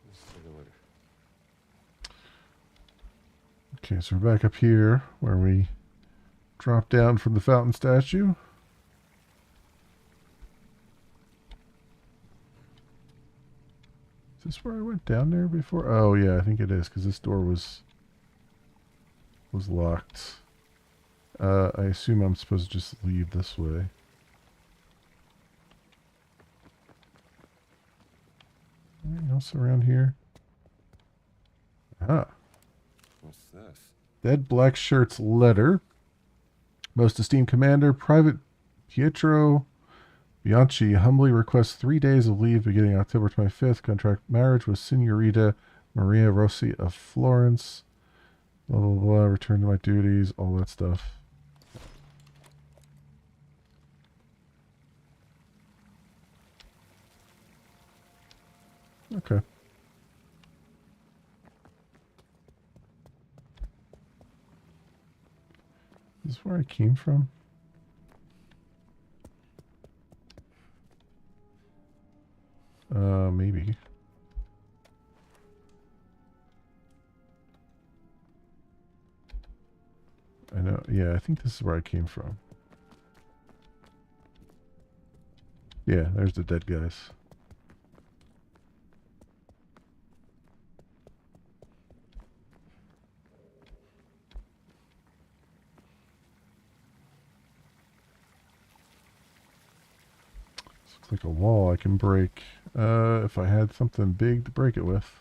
Let's take a look. Okay, so we're back up here where we dropped down from the fountain statue. Is this where I went down there before? Oh yeah, I think it is because this door was locked. I assume I'm supposed to just leave this way. Anything else around here? Ah. What's this? Dead Black Shirt's letter. Most esteemed commander, Private Pietro Bianchi humbly requests 3 days of leave beginning October 25th. Contract marriage with Signorita Maria Rossi of Florence. Blah, blah, blah. Return to my duties. All that stuff. Okay. This is where I came from. Maybe. I know. Yeah, I think this is where I came from. Yeah, there's the dead guys. Looks like a wall I can break. If I had something big to break it with.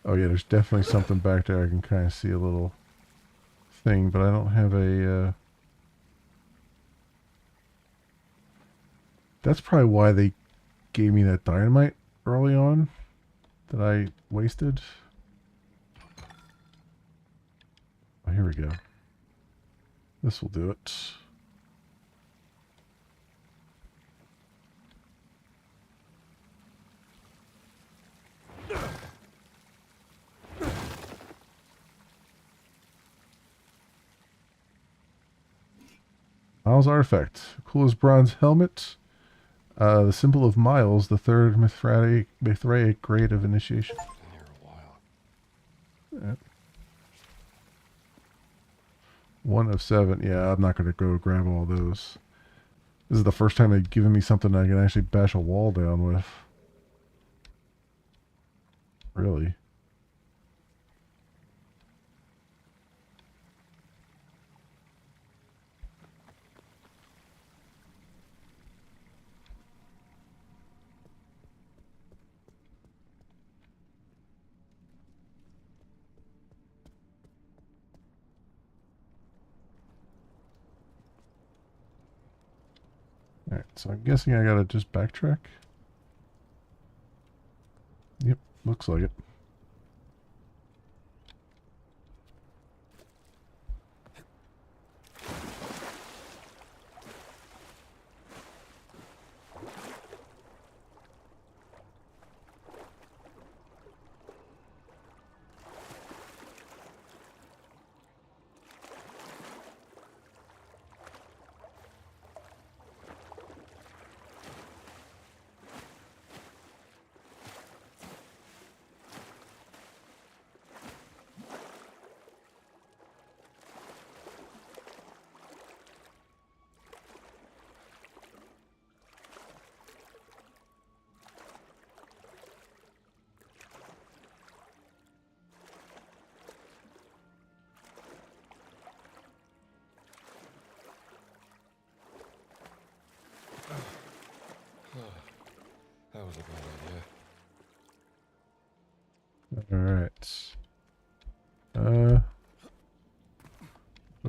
Oh yeah, there's definitely something back there. I can kind of see a little thing, but I don't have a... That's probably why they gave me that dynamite early on that I wasted. Oh, here we go. This will do it. Miles artifact. Coolest bronze helmet. The symbol of Miles, the third Mithraic grade of initiation. Been here a while. Yeah. 1 of 7. Yeah, I'm not going to go grab all those. This is the first time they've given me something I can actually bash a wall down with. Really? Alright, so I'm guessing I gotta just backtrack. Yep, looks like it.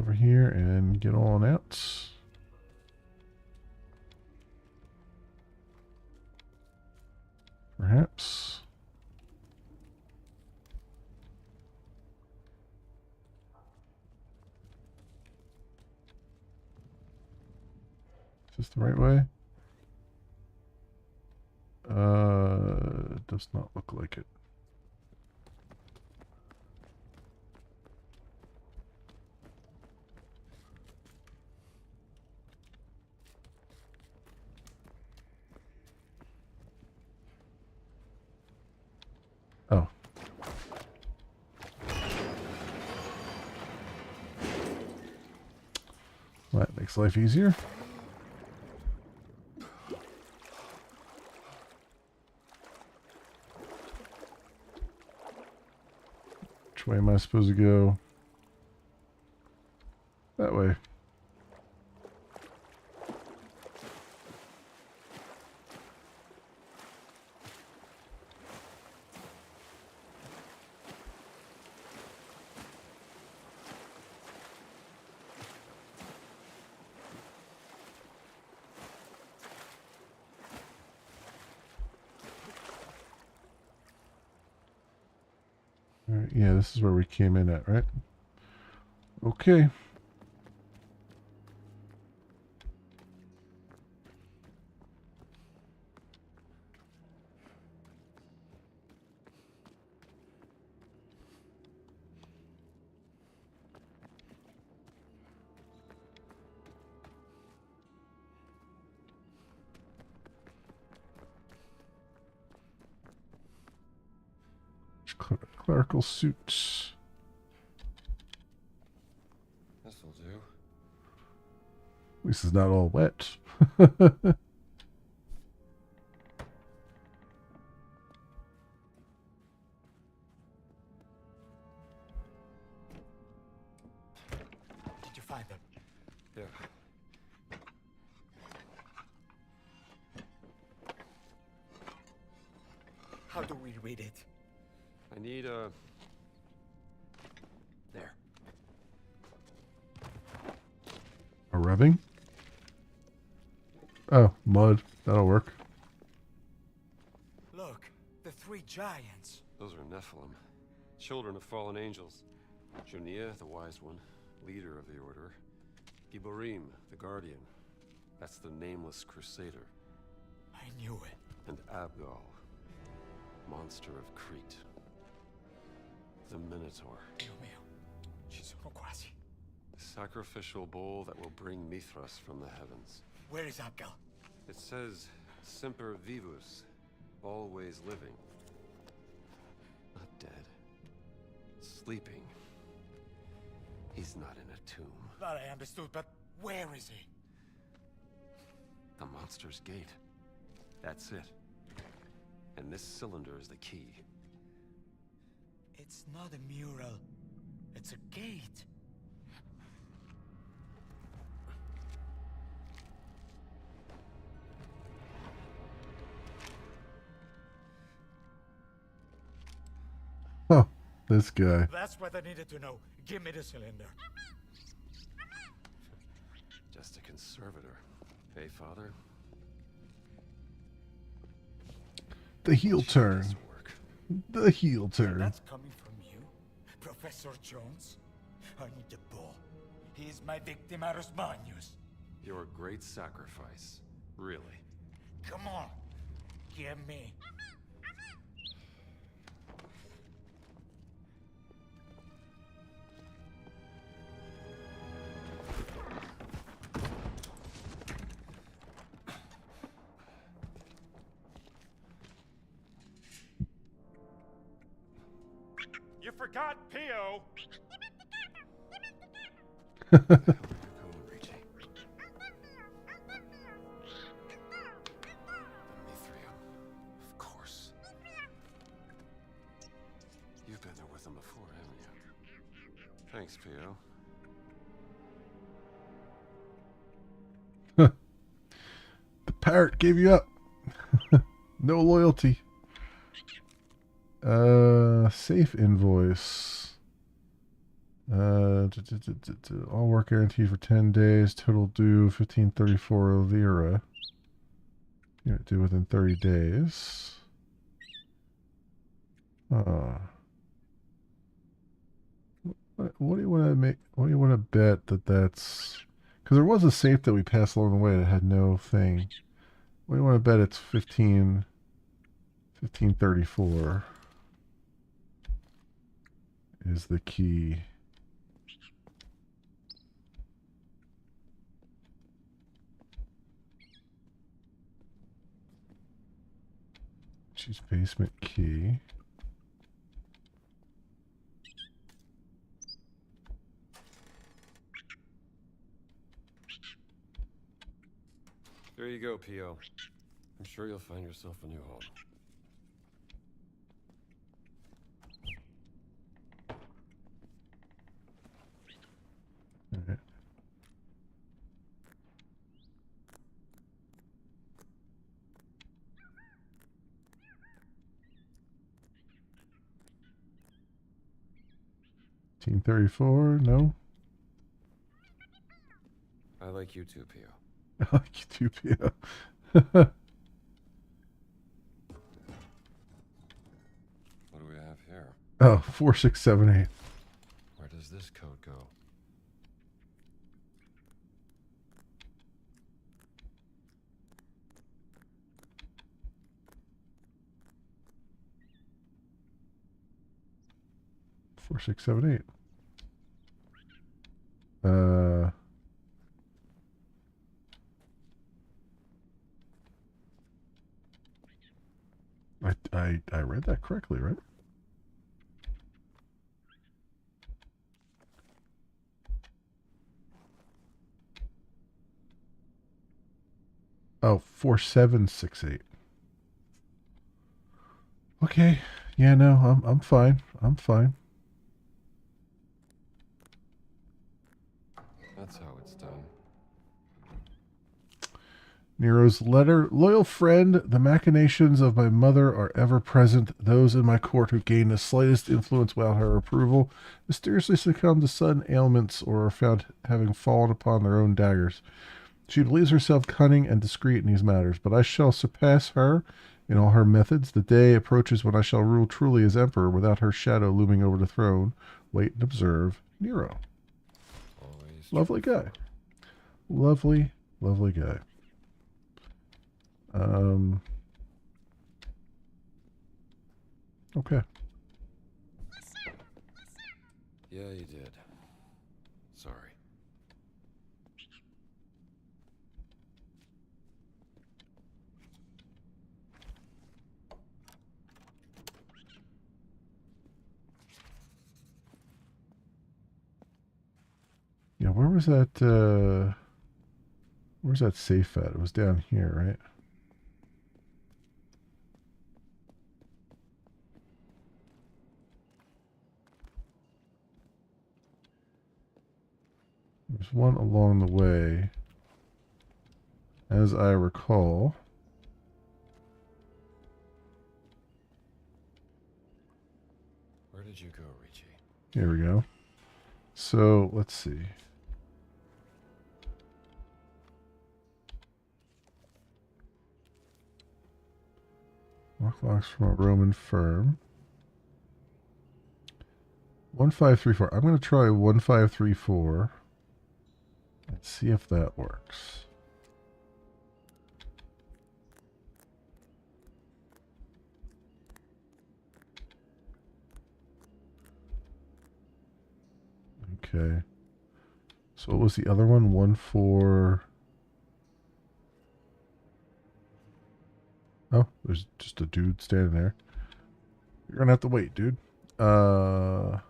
over here and get on out. Perhaps. Is this the right way? Does not look like it. Oh. Well, that makes life easier. Which way am I supposed to go? That way. Alright, yeah, this is where we came in at, right? Okay. Clerical suits. This'll do. At least it's not all wet. Did you find them? Yeah. How do we read it? I need a... There. A rubbing? Oh, mud. That'll work. Look, the three giants. Those are Nephilim. Children of fallen angels. Junia, the wise one, leader of the order. Giborim, the guardian. That's the nameless crusader. I knew it. And Abgal, monster of Crete. The Minotaur. Dio mio, ci sono quasi. The sacrificial bowl that will bring Mithras from the heavens. Where is Abgal? It says, Semper Vivus, always living. Not dead. Sleeping. He's not in a tomb. That I understood, but where is he? The monster's gate. That's it. And this cylinder is the key. It's not a mural. It's a gate. Huh. This guy. That's what I needed to know. Give me the cylinder. Just a conservator. Hey, Father? The heel turn. This work. The heel turn. That's coming from you? Professor Jones? I need the bull. He is my victimarus magnus. Your great sacrifice. Really. Come on. Give me. You forgot Pio! Where are you going, Ricci? The Mithrium. Of course. You've been there with them before, haven't you? Thanks, Pio. The parrot gave you up. No loyalty. Safe invoice. All work guaranteed for 10 days. Total due 1534 lira. Unit due within 30 days. What do you want to make? What do you want to bet that that's? Because there was a safe that we passed along the way that had no thing. What do you want to bet it's 1534 is the key. Choose basement key. There you go, P.O. I'm sure you'll find yourself a new home. All right. $1534, no. I like you too, P.O. I like you too, Pia. What do we have here? Oh, 4678. Where does this code go? Four, 6, 7, 8. I read that correctly, right? Oh, 4768. Okay. Yeah, no, I'm fine. I'm fine. That's how it's done. Nero's letter. Loyal friend, the machinations of my mother are ever present. Those in my court who gain the slightest influence without her approval mysteriously succumb to sudden ailments or are found having fallen upon their own daggers. She believes herself cunning and discreet in these matters, but I shall surpass her in all her methods. The day approaches when I shall rule truly as emperor without her shadow looming over the throne. Wait and observe, Nero. Always Lovely true. guy. Lovely, lovely guy. Okay. Yeah, you did. Sorry. Yeah, where's that safe at? It was down here, right? There's one along the way, as I recall. Where did you go, Richie? Here we go. So, let's see. Locks from a Roman firm. 1534. I'm going to try 1534 and see if that works. Okay. So what was the other one? 14. Oh, there's just a dude standing there. You're gonna have to wait, dude. I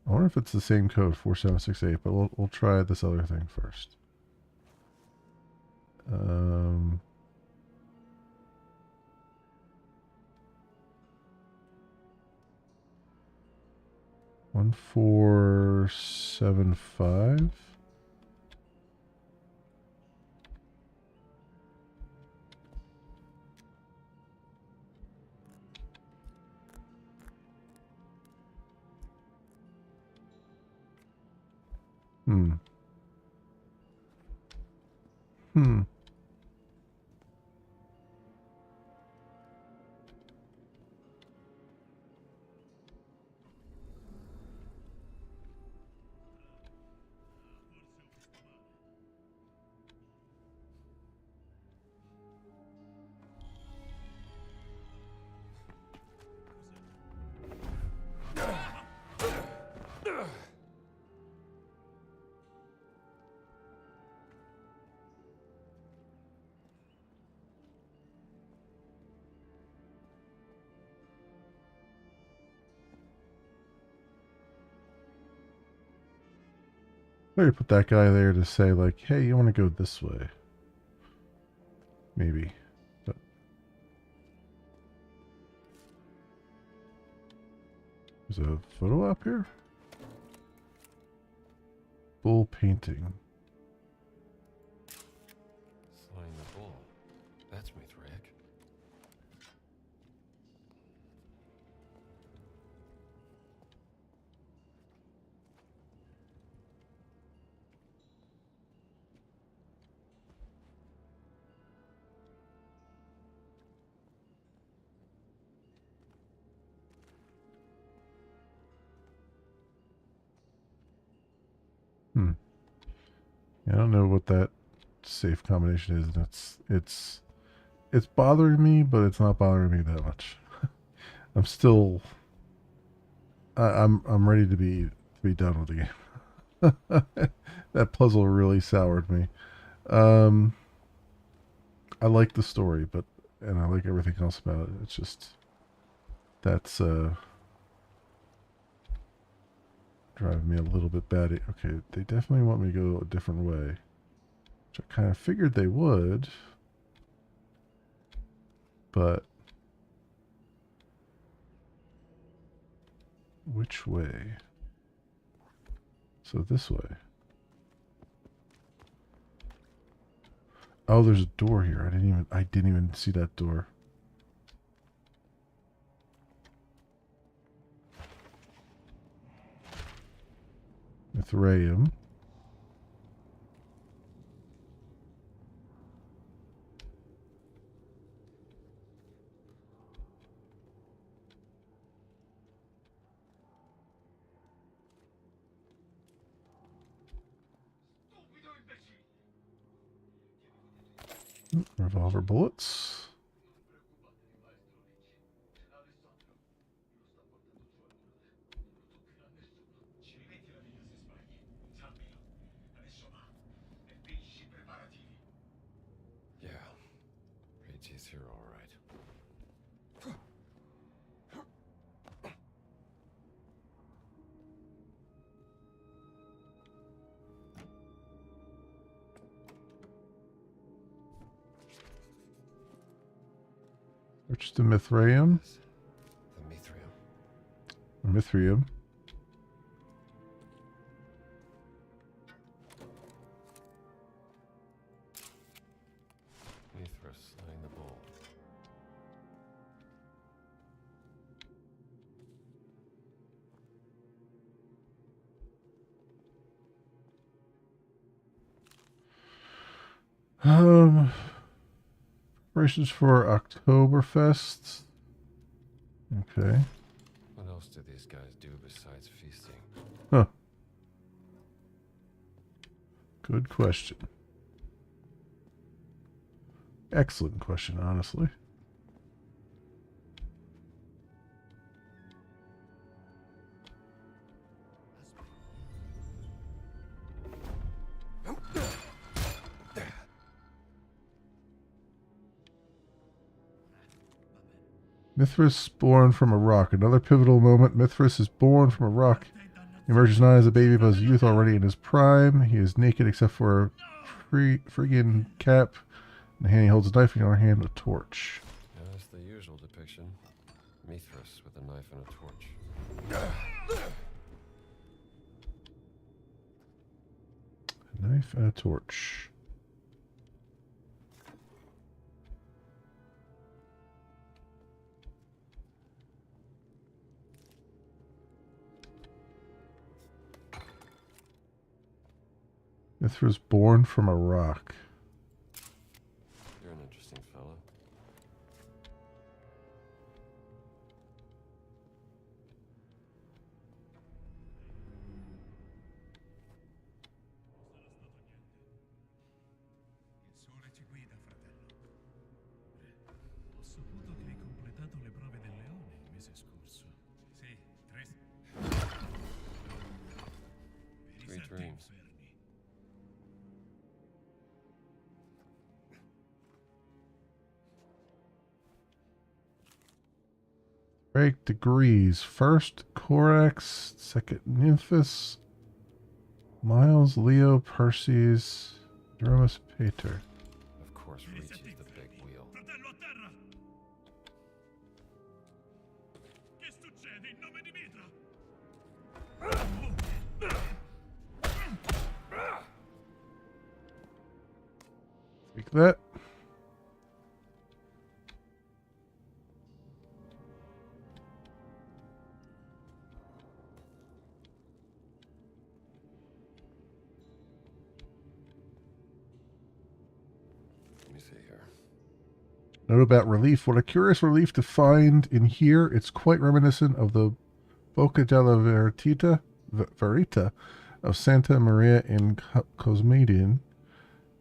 wonder if it's the same code, 4768, but we'll try this other thing first. 1475. Hmm. Maybe put that guy there to say, like, hey, you want to go this way. Maybe. But there's a photo up here? Bull painting. Slaying the bull. That's Mithriac. Hmm. Yeah, I don't know what that safe combination is. And it's bothering me, but it's not bothering me that much. I'm still I'm ready to be done with the game. That puzzle really soured me. Um, I like the story, but and I like everything else about it. It's just that's driving me a little bit batty. Okay, they definitely want me to go a different way, which I kind of figured they would, but which way? So this way. Oh, there's a door here. I didn't even see that door. Mithraeum. Revolver bullets. Yeah. Reggie's here all right. Which is the Mithraeum? The Mithrium. Or Mithrium. Mithras slaying the bull. Preparations for Oktoberfest. Okay. What else do these guys do besides feasting? Huh. Good question. Excellent question, honestly. Mithras born from a rock. Another pivotal moment. Mithras is born from a rock. He emerges not as a baby, but as a youth already in his prime. He is naked except for a friggin' cap. In the hand he holds a knife, in the other hand a torch. Yeah, that's the usual depiction. Mithras with a knife and a torch. A knife and a torch. Mithras born from a rock. dreams. inferni. Break degrees. First Corax, second Nymphus, Miles, Leo, Perseus, Dromus, Pater. Of course, Ricci's the big wheel. Fratello a terra! Che succede in nome di Mitra? Take that. Let me see here. Note about relief. What a curious relief to find in here. It's quite reminiscent of the Bocca della Verita of Santa Maria in Cosmedian.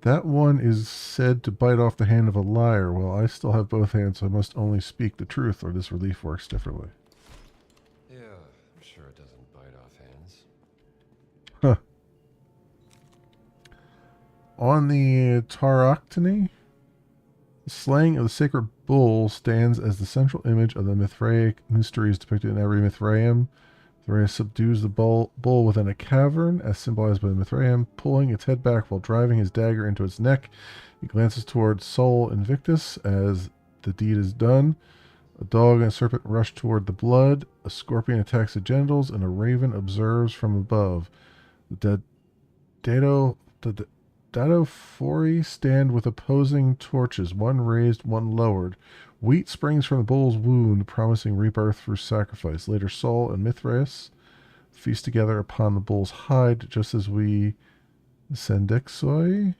That one is said to bite off the hand of a liar. Well, I still have both hands, so I must only speak the truth, or this relief works differently. Yeah, I'm sure it doesn't bite off hands. Huh. On the Tauroctony, the slaying of the sacred bull stands as the central image of the Mithraic mysteries depicted in every Mithraeum. Mithraeus subdues the bull within a cavern, as symbolized by the Mithraeum, pulling its head back while driving his dagger into its neck. He glances toward Sol Invictus as the deed is done. A dog and a serpent rush toward the blood. A scorpion attacks the genitals, and a raven observes from above. The Dadophori stand with opposing torches, one raised, one lowered. Wheat springs from the bull's wound, promising rebirth through sacrifice. Later, Sol and Mithraeus feast together upon the bull's hide, just as we Sendexoi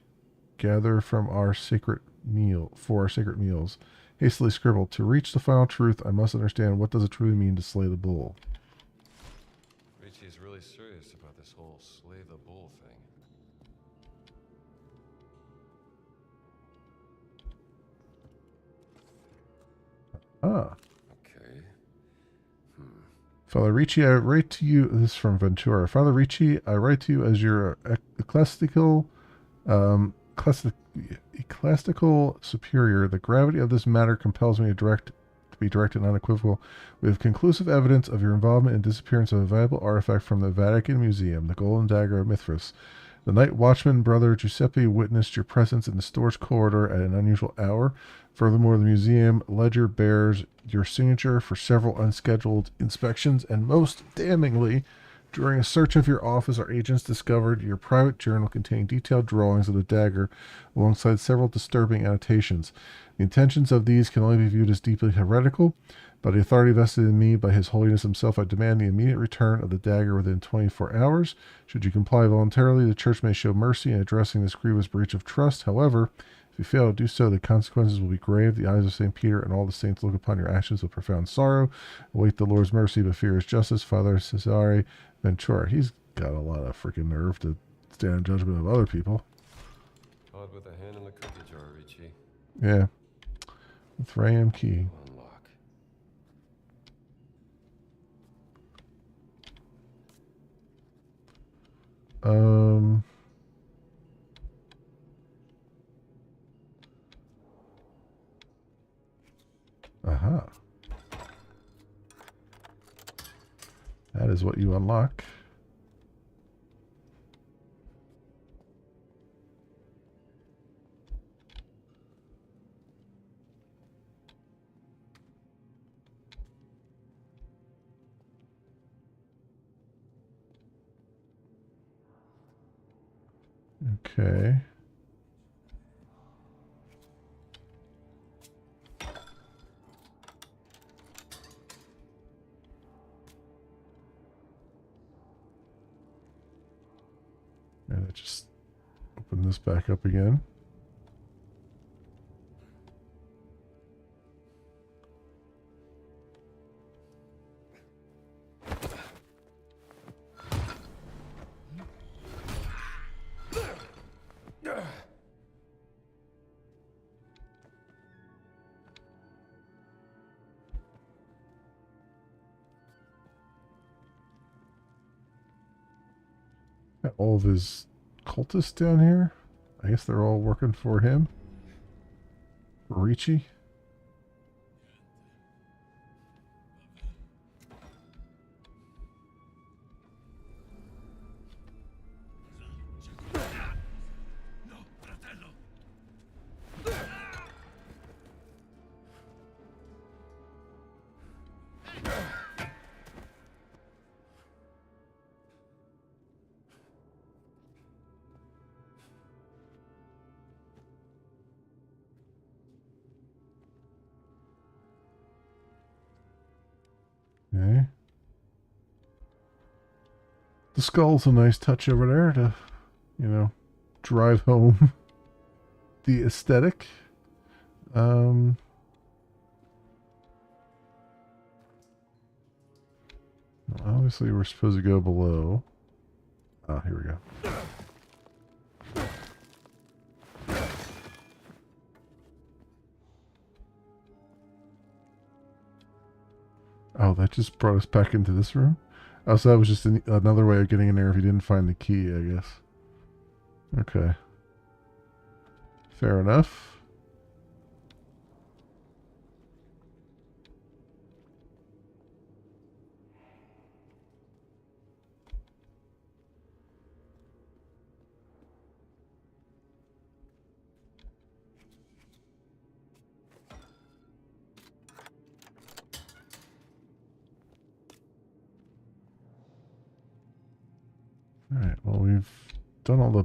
gather from our sacred meal for our sacred meals. Hastily scribbled, to reach the final truth, I must understand what does it truly mean to slay the bull. Ricci is really serious about this whole slay the bull thing. Ah. Okay. Father Ricci, I write to you, this is from Ventura. Father Ricci, I write to you as your ecclesiastical superior. The gravity of this matter compels me to be direct and unequivocal. We have conclusive evidence of your involvement in the disappearance of a valuable artifact from the Vatican Museum, the Golden Dagger of Mithras. The night watchman, Brother Giuseppe, witnessed your presence in the storage corridor at an unusual hour. Furthermore, the museum ledger bears your signature for several unscheduled inspections, and most damningly, during a search of your office, our agents discovered your private journal containing detailed drawings of the dagger alongside several disturbing annotations. The intentions of these can only be viewed as deeply heretical. By the authority vested in me by His Holiness himself, I demand the immediate return of the dagger within 24 hours. Should you comply voluntarily, the Church may show mercy in addressing this grievous breach of trust. However, if you fail to do so, the consequences will be grave. The eyes of St. Peter and all the saints look upon your actions with profound sorrow. Await the Lord's mercy, but fear His justice. Father Cesare Ventura. He's got a lot of freaking nerve to stand in judgment of other people. Odd with a hand in the cookie jar, Ricci. Yeah. Mithraeum key. Unlock. Aha. That is what you unlock. Okay. And I just open this back up again. Got all of his cultists down here. I guess they're all working for him. Ricci. No, fratello! Okay. The skull's a nice touch over there to, you know, drive home the aesthetic. Obviously we're supposed to go below. Ah, here we go. Oh, that just brought us back into this room? Oh, so that was just another way of getting in there if you didn't find the key, I guess. Okay. Fair enough. Alright, well, we've done all the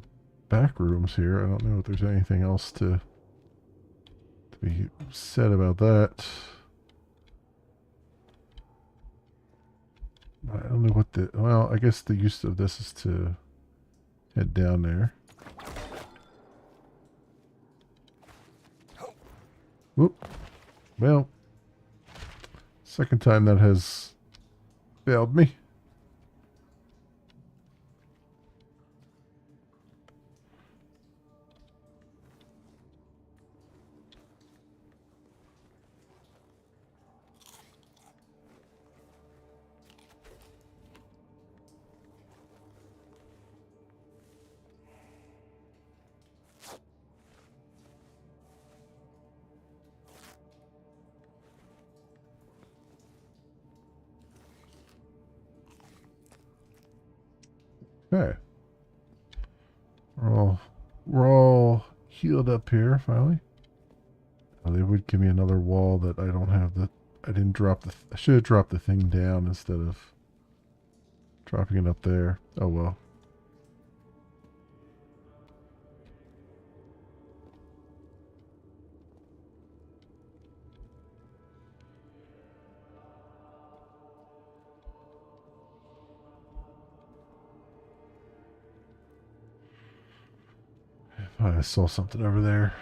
back rooms here. I don't know if there's anything else to be said about that. I don't know what the... Well, I guess the use of this is to head down there. Whoop. Well, second time that has failed me. Okay. We're all healed up here, finally. Oh, they would give me another wall that I don't have the... I didn't drop the... I should have dropped the thing down instead of dropping it up there. Oh, well. I saw something over there.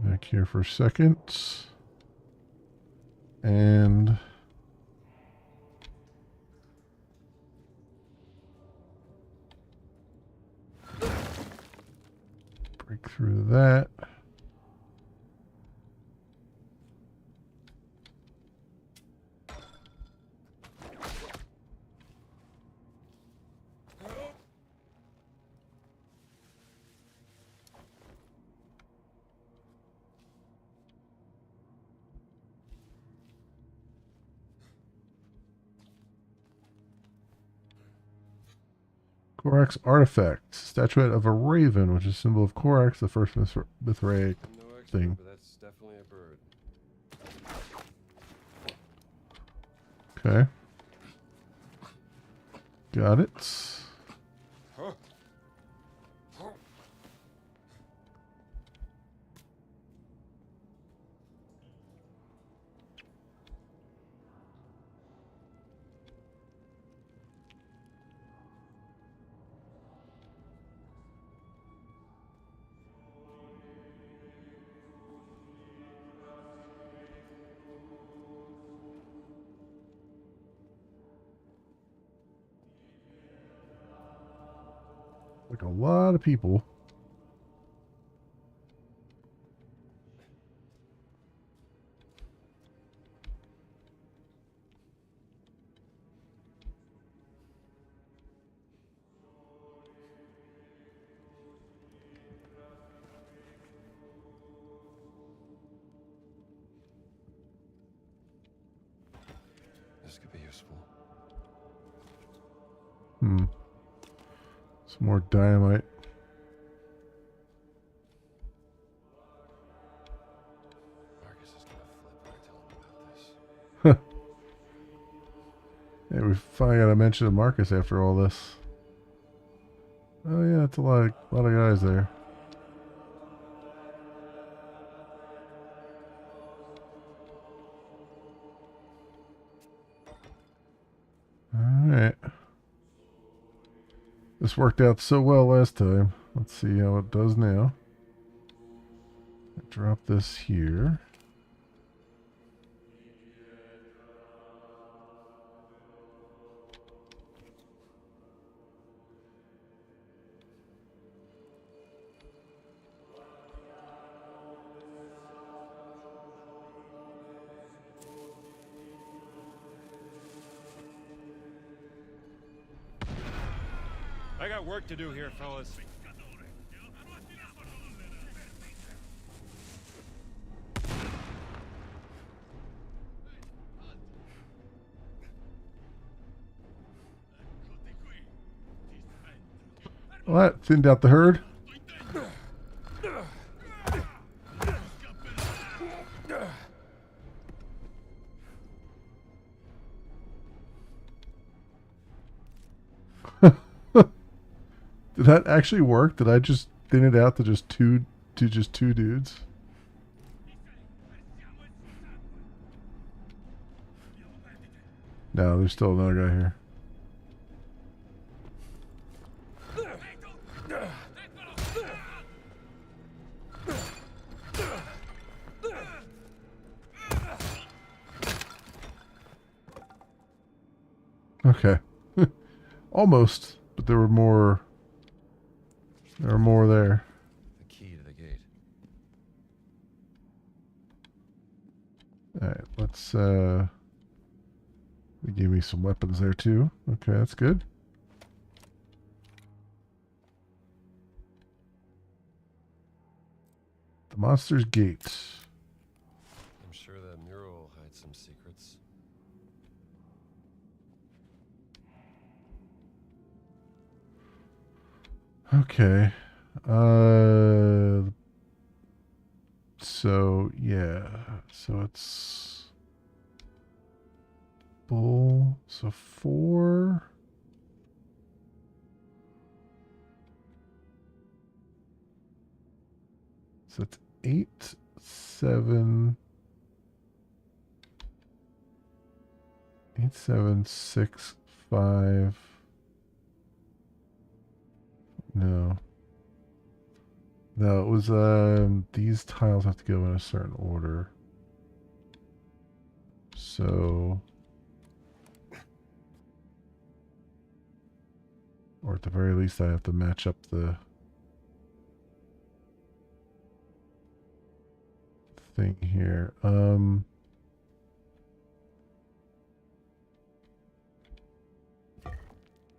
Back here for a second. And... break through that. Korax artifact. Statuette of a raven, which is a symbol of Korax, the first Mithraic No expert, thing. but that's definitely a bird. Okay. Got it. Like a lot of people. This could be useful. Hmm. Some more dynamite. Marcus is gonna flip when I tell him about this. Yeah, we finally got a mention of Marcus after all this. Oh yeah, it's a lot of guys there. Alright. This worked out so well last time. Let's see how it does now. Drop this here. I got work to do here, fellas. Well, that thinned out the herd. Did that actually work? Did I just thin it out to just two dudes? No, there's still another guy here. Okay. Almost, but there were more. There were more there. The key to the gate. Alright, let's they gave me some weapons there too. Okay, that's good. The Monster's Gate. I'm sure that mural will hide some secrets. Okay. So yeah. So it's bull. So 4. So it's 8, 7, 8, 7, 6, 5. No. No, it was these tiles have to go in a certain order. So or at the very least I have to match up the thing here.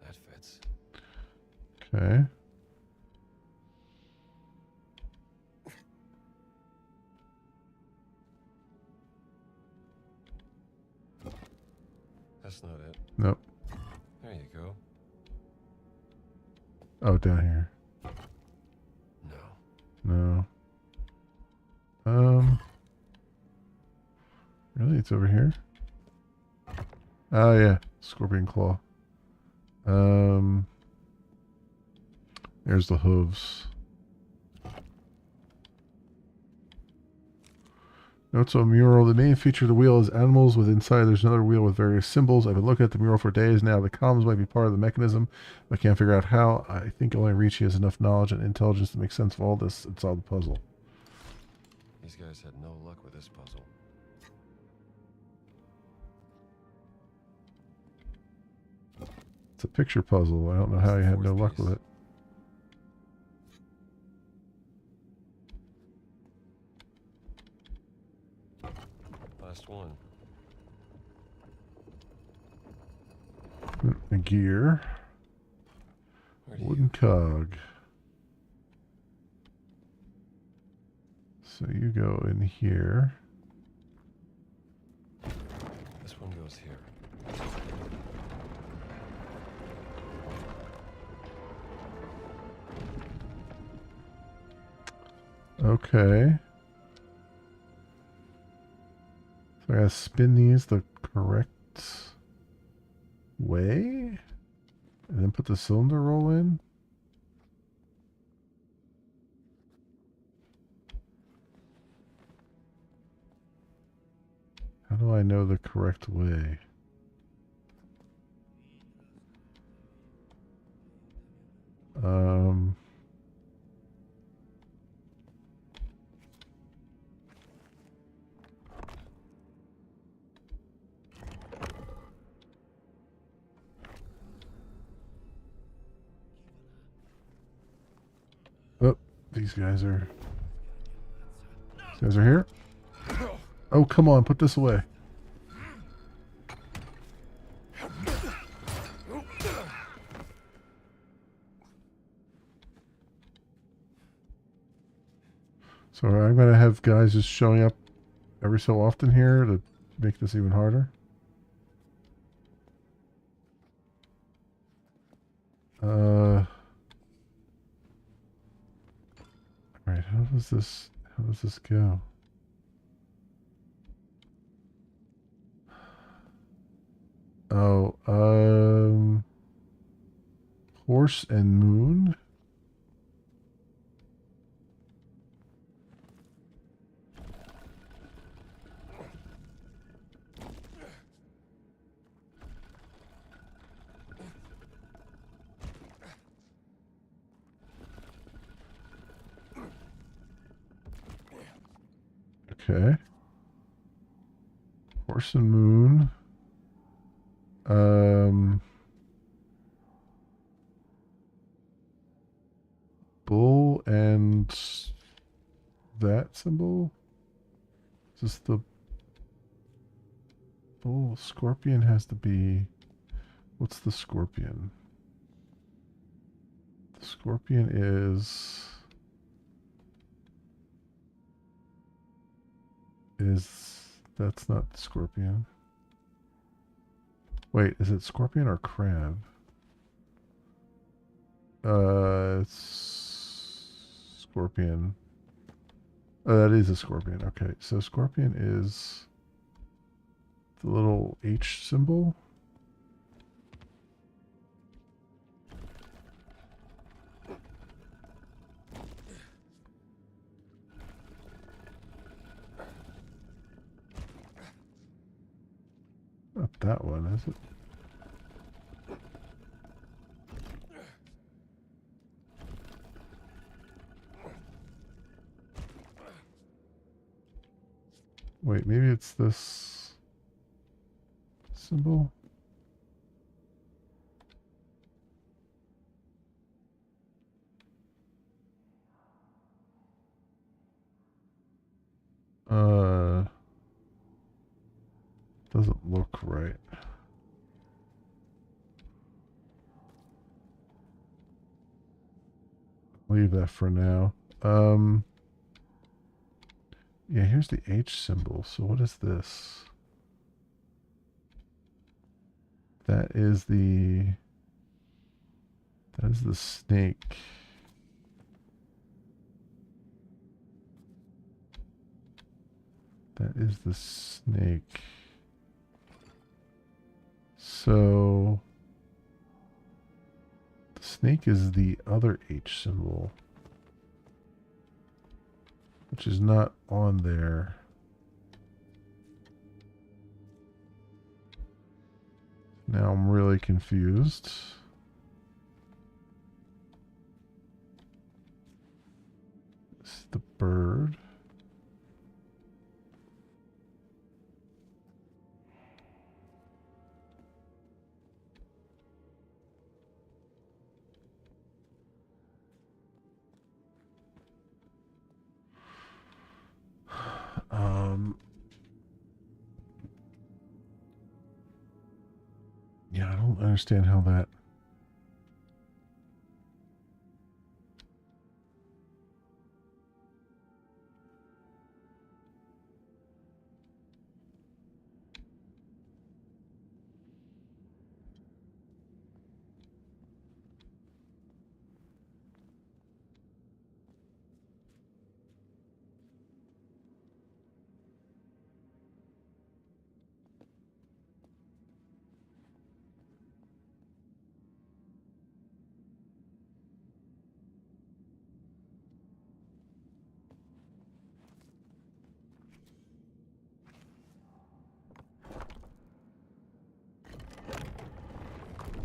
That fits. Okay. That's not it. Nope. There you go. Oh, down here. No. No. Really? It's over here? Oh, yeah. Scorpion claw. There's the hooves. Notes on mural. The main feature of the wheel is animals. With inside, there's another wheel with various symbols. I've been looking at the mural for days now. The columns might be part of the mechanism. I can't figure out how. I think only Ricci has enough knowledge and intelligence to make sense of all this and solve the puzzle. These guys had no luck with this puzzle. It's a picture puzzle. I don't know how you had no luck with it. gear. Where do Wooden cog. So you go in here. This one goes here. Okay. So I gotta spin these the correct way? And then put the cylinder roll in? How do I know the correct way? Um... Oh, these guys are here. Oh, come on, put this away. So I'm gonna have guys just showing up every so often here to make this even harder. Alright, how does this go? Oh, horse and moon? Okay. Horse and moon. Bull and that symbol? Is this the bull? Scorpion has to be... What's the scorpion? The scorpion is... That's not scorpion. Wait, is it scorpion or crab? It's scorpion. Oh, that is a scorpion. Okay, so scorpion is the little H symbol. Not that one, is it? Wait, maybe it's this symbol? Doesn't look right. Leave that for now. Yeah, here's the H symbol. So what is this? That is the snake. That is the snake. So the snake is the other H symbol, which is not on there. Now I'm really confused. This is the bird. Yeah, I understand how that.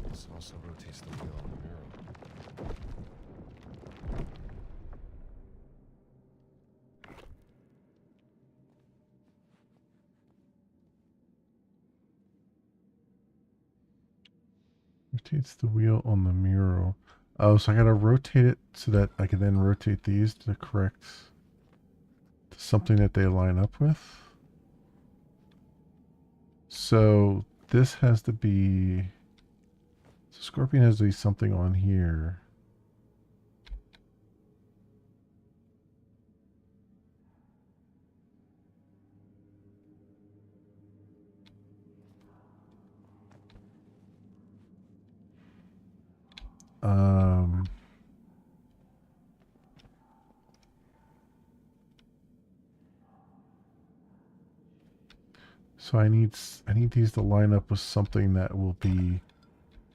This also rotates the wheel on the mirror. Rotates the wheel on the mirror. Oh, so I gotta rotate it so that I can then rotate these to correct to something that they line up with. So this has to be. So Scorpion has to be something on here. So I need these to line up with something that will be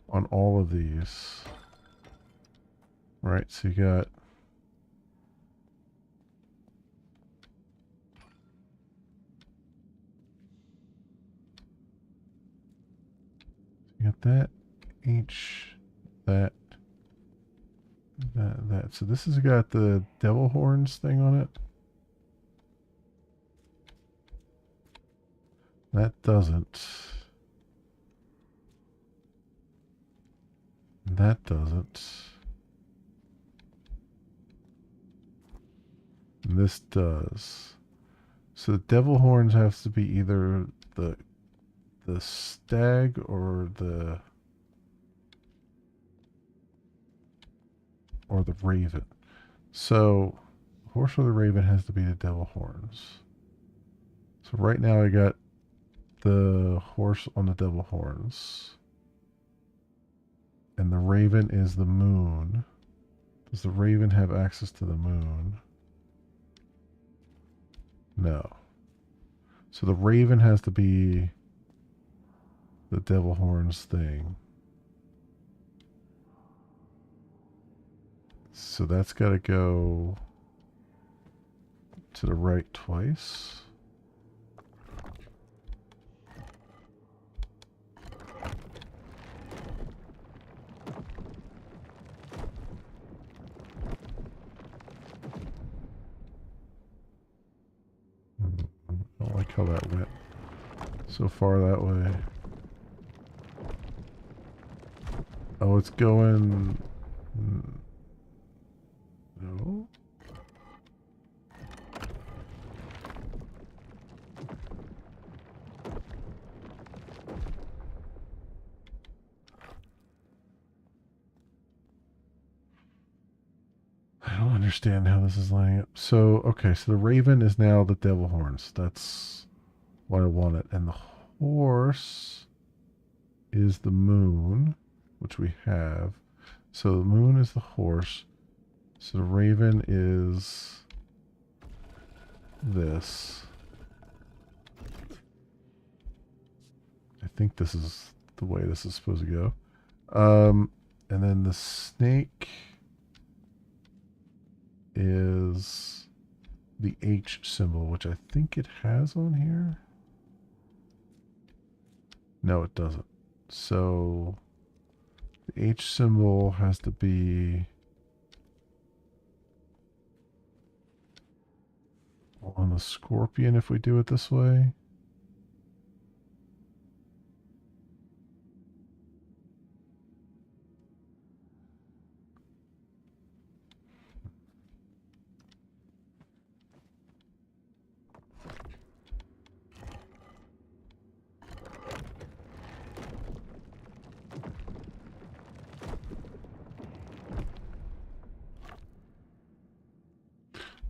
on all of these. Right, so you got that H, that. So this has got the devil horns thing on it. That doesn't. That doesn't. And this does. So the devil horns have to be either the stag or the raven. So horse or the raven has to be the devil horns. So right now I got the horse on the devil horns. And the raven is the moon. Does the raven have access to the moon? No. So the raven has to be the devil horns thing. So that's got to go to the right twice. I don't like how that went so far that way. Oh, it's going... No. I don't understand how this is lining up. So, okay, so the raven is now the devil horns. That's what I wanted. And the horse is the moon, which we have. So the moon is the horse. So the raven is this. I think this is the way this is supposed to go. And then the snake is the H symbol, which I think it has on here. No, it doesn't. So the H symbol has to be on the scorpion if we do it this way.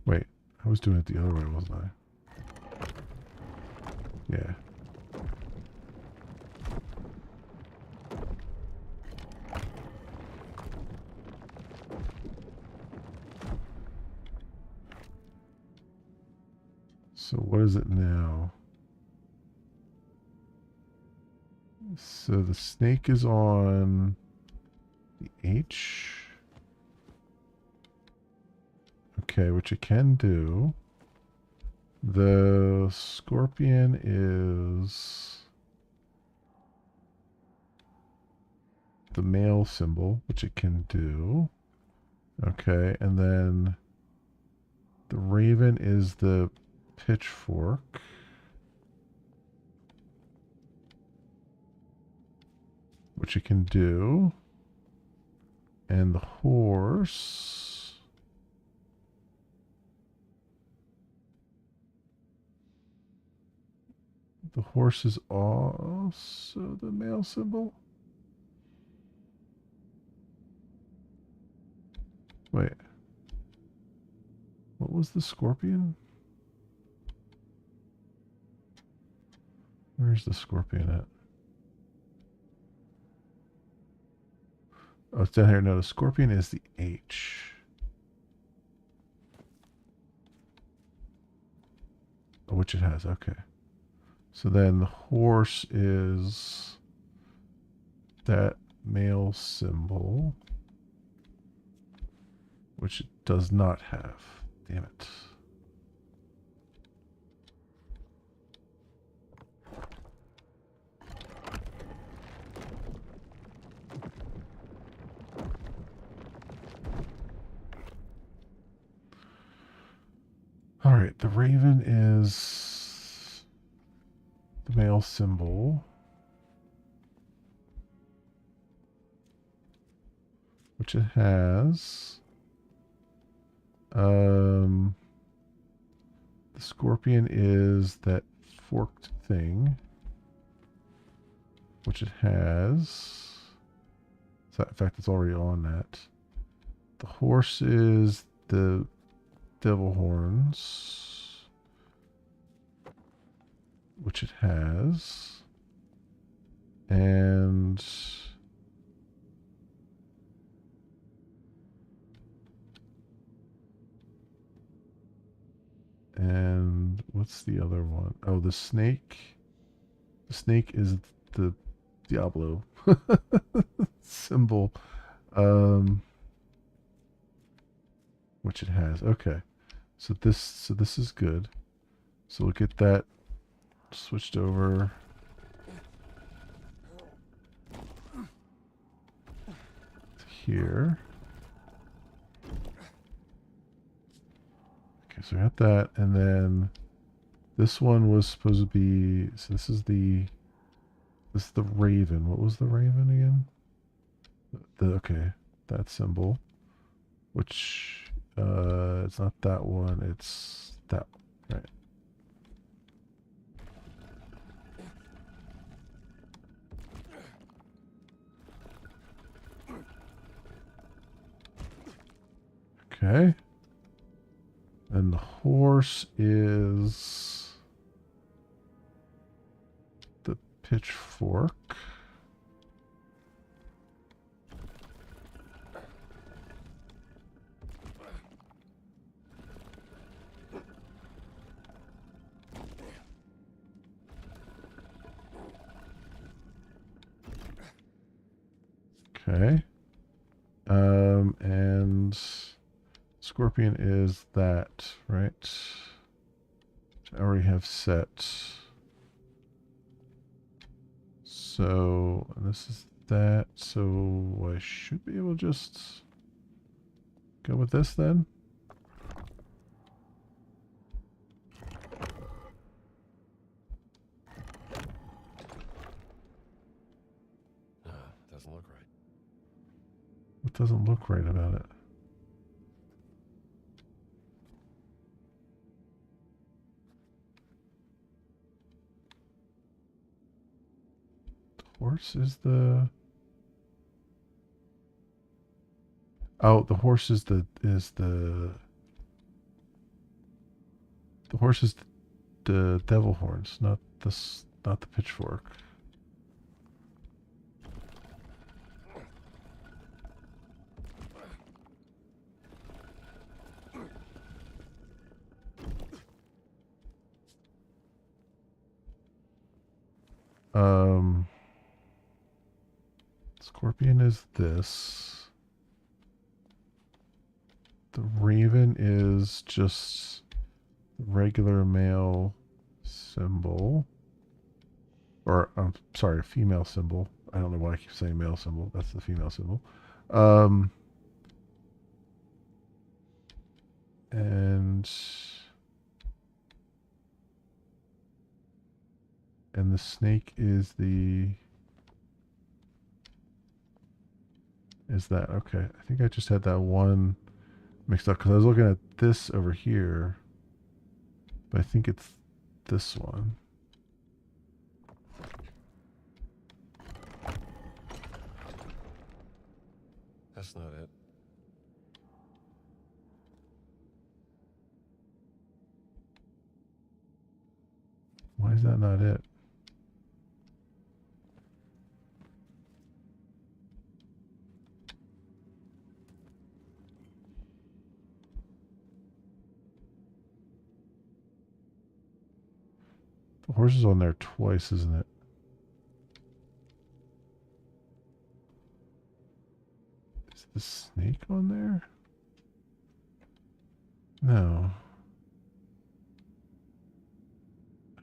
Wait, I was doing it the other way, wasn't I? Yeah. So what is it now? So the snake is on the H. Okay, which it can do. The scorpion is the male symbol, which it can do. Okay, and then the raven is the pitchfork, which it can do. And the horse. The horse is also the male symbol. Wait. What was the scorpion? Where's the scorpion at? Oh, it's down here. No, the scorpion is the H. Oh, which it has. Okay. So then the horse is that male symbol, which it does not have. Damn it. All right, the raven is the male symbol, which it has. The scorpion is that forked thing, which it has. So in fact, it's already on that. The horse is the devil horns, which it has. And what's the other one? Oh, the snake. The snake is the Diablo symbol, which it has. Okay, so this is good. So we'll get that switched over. To here. Okay, so we got that, and then this one was supposed to be. So this is the raven. What was the raven again? Okay, that symbol, which it's not that one. It's that one, right? Okay. And the horse is the pitchfork. Okay. And scorpion is that, right? I already have set. So this is that. So I should be able to just go with this then. Doesn't look right. What doesn't look right about it? Horse is the... Oh, the horse is the horse is the devil horns, not this, not the pitchfork. Scorpion is this. The raven is just regular male symbol. Or, I'm sorry, female symbol. I don't know why I keep saying male symbol. That's the female symbol. And the snake is that. Okay. I think I just had that one mixed up because I was looking at this over here, but I think it's this one. That's not it. Why is that not it? The horse is on there twice, isn't it? Is the snake on there? No.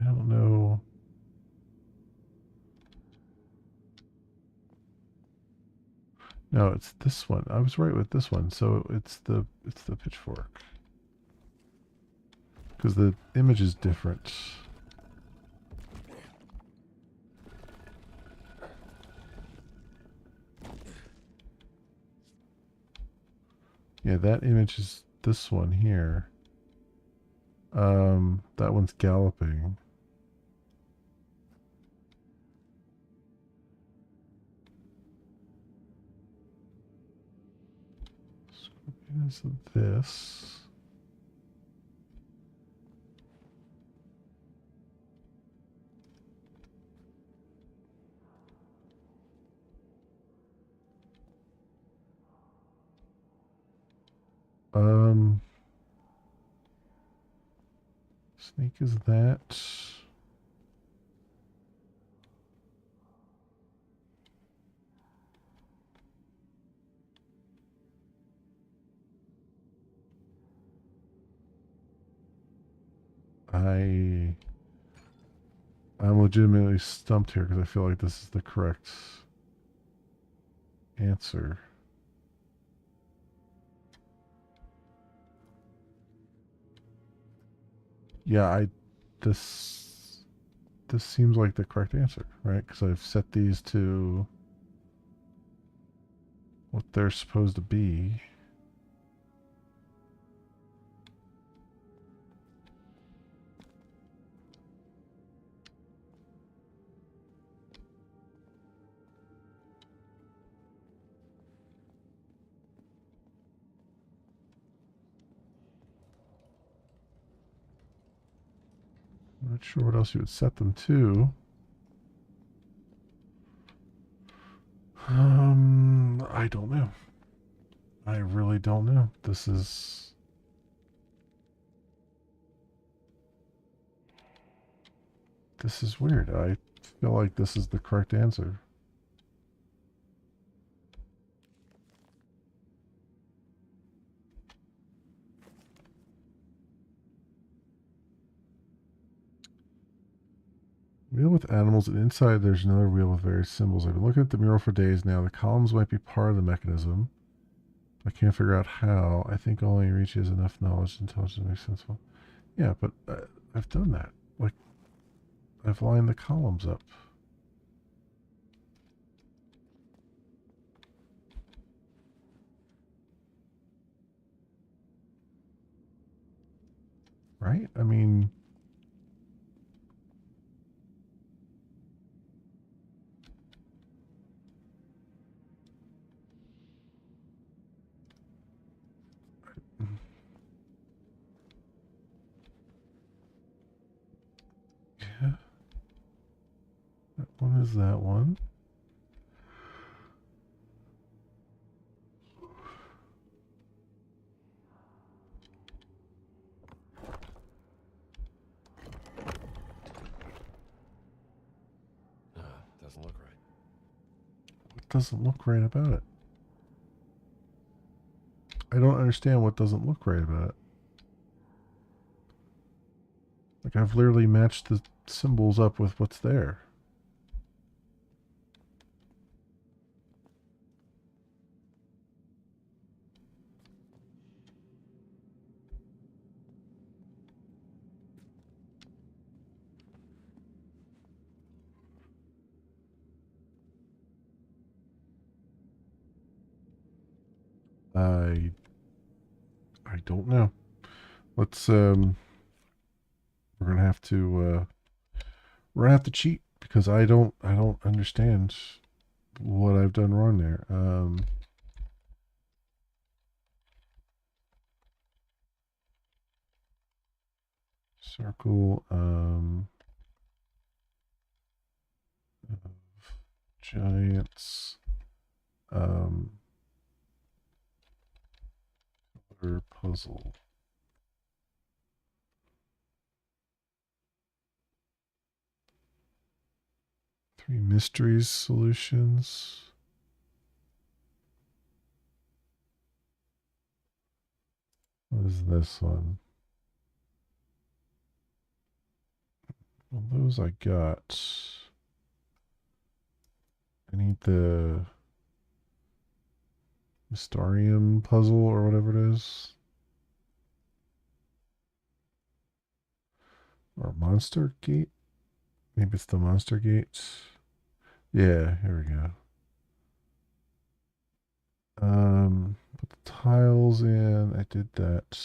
I don't know. No, it's this one. I was right with this one. So it's the pitchfork. Because the image is different. Yeah, that image is this one here. That one's galloping. Scorpion is this. Snake is that. I'm legitimately stumped here because I feel like this is the correct answer. Yeah, this seems like the correct answer, right? Because I've set these to what they're supposed to be. I'm not sure what else you would set them to. I don't know. I really don't know. This is weird. I feel like this is the correct answer. Wheel with animals, and inside there's another wheel with various symbols. I've been looking at the mural for days now. The columns might be part of the mechanism. I can't figure out how. I think only reaches enough knowledge and intelligence to make sense. Well, yeah, but I've done that. Like, I've lined the columns up. Right? I mean... is that one. Doesn't look right. What doesn't look right about it? I don't understand what doesn't look right about it. Like, I've literally matched the symbols up with what's there. I don't know. Let's we're gonna have to cheat because I don't understand what I've done wrong there. Circle of giants color puzzle. Three mysteries solutions. What is this one? Well, those I got. I need the Mysterium puzzle or whatever it is. Or Monster Gate? Maybe it's the Monster Gate. Yeah, here we go. Put the tiles in. I did that.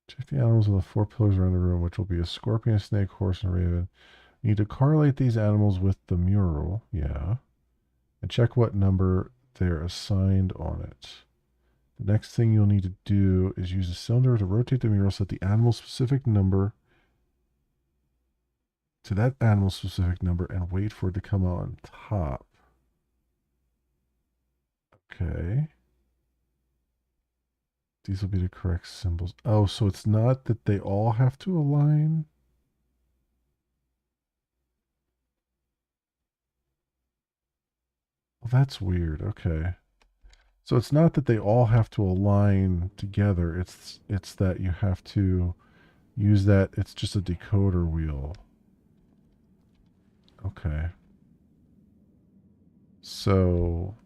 Check the animals on the 4 pillars around the room, which will be a scorpion, a snake, horse, and raven. You need to correlate these animals with the mural. Yeah. And check what number they're assigned on it. The next thing you'll need to do is use a cylinder to rotate the mural so that the animal specific number to that animal specific number and wait for it to come on top. Okay. These will be the correct symbols. Oh, so it's not that they all have to align? Well, that's weird. Okay. So it's not that they all have to align together. It's that you have to use that. It's just a decoder wheel. Okay. So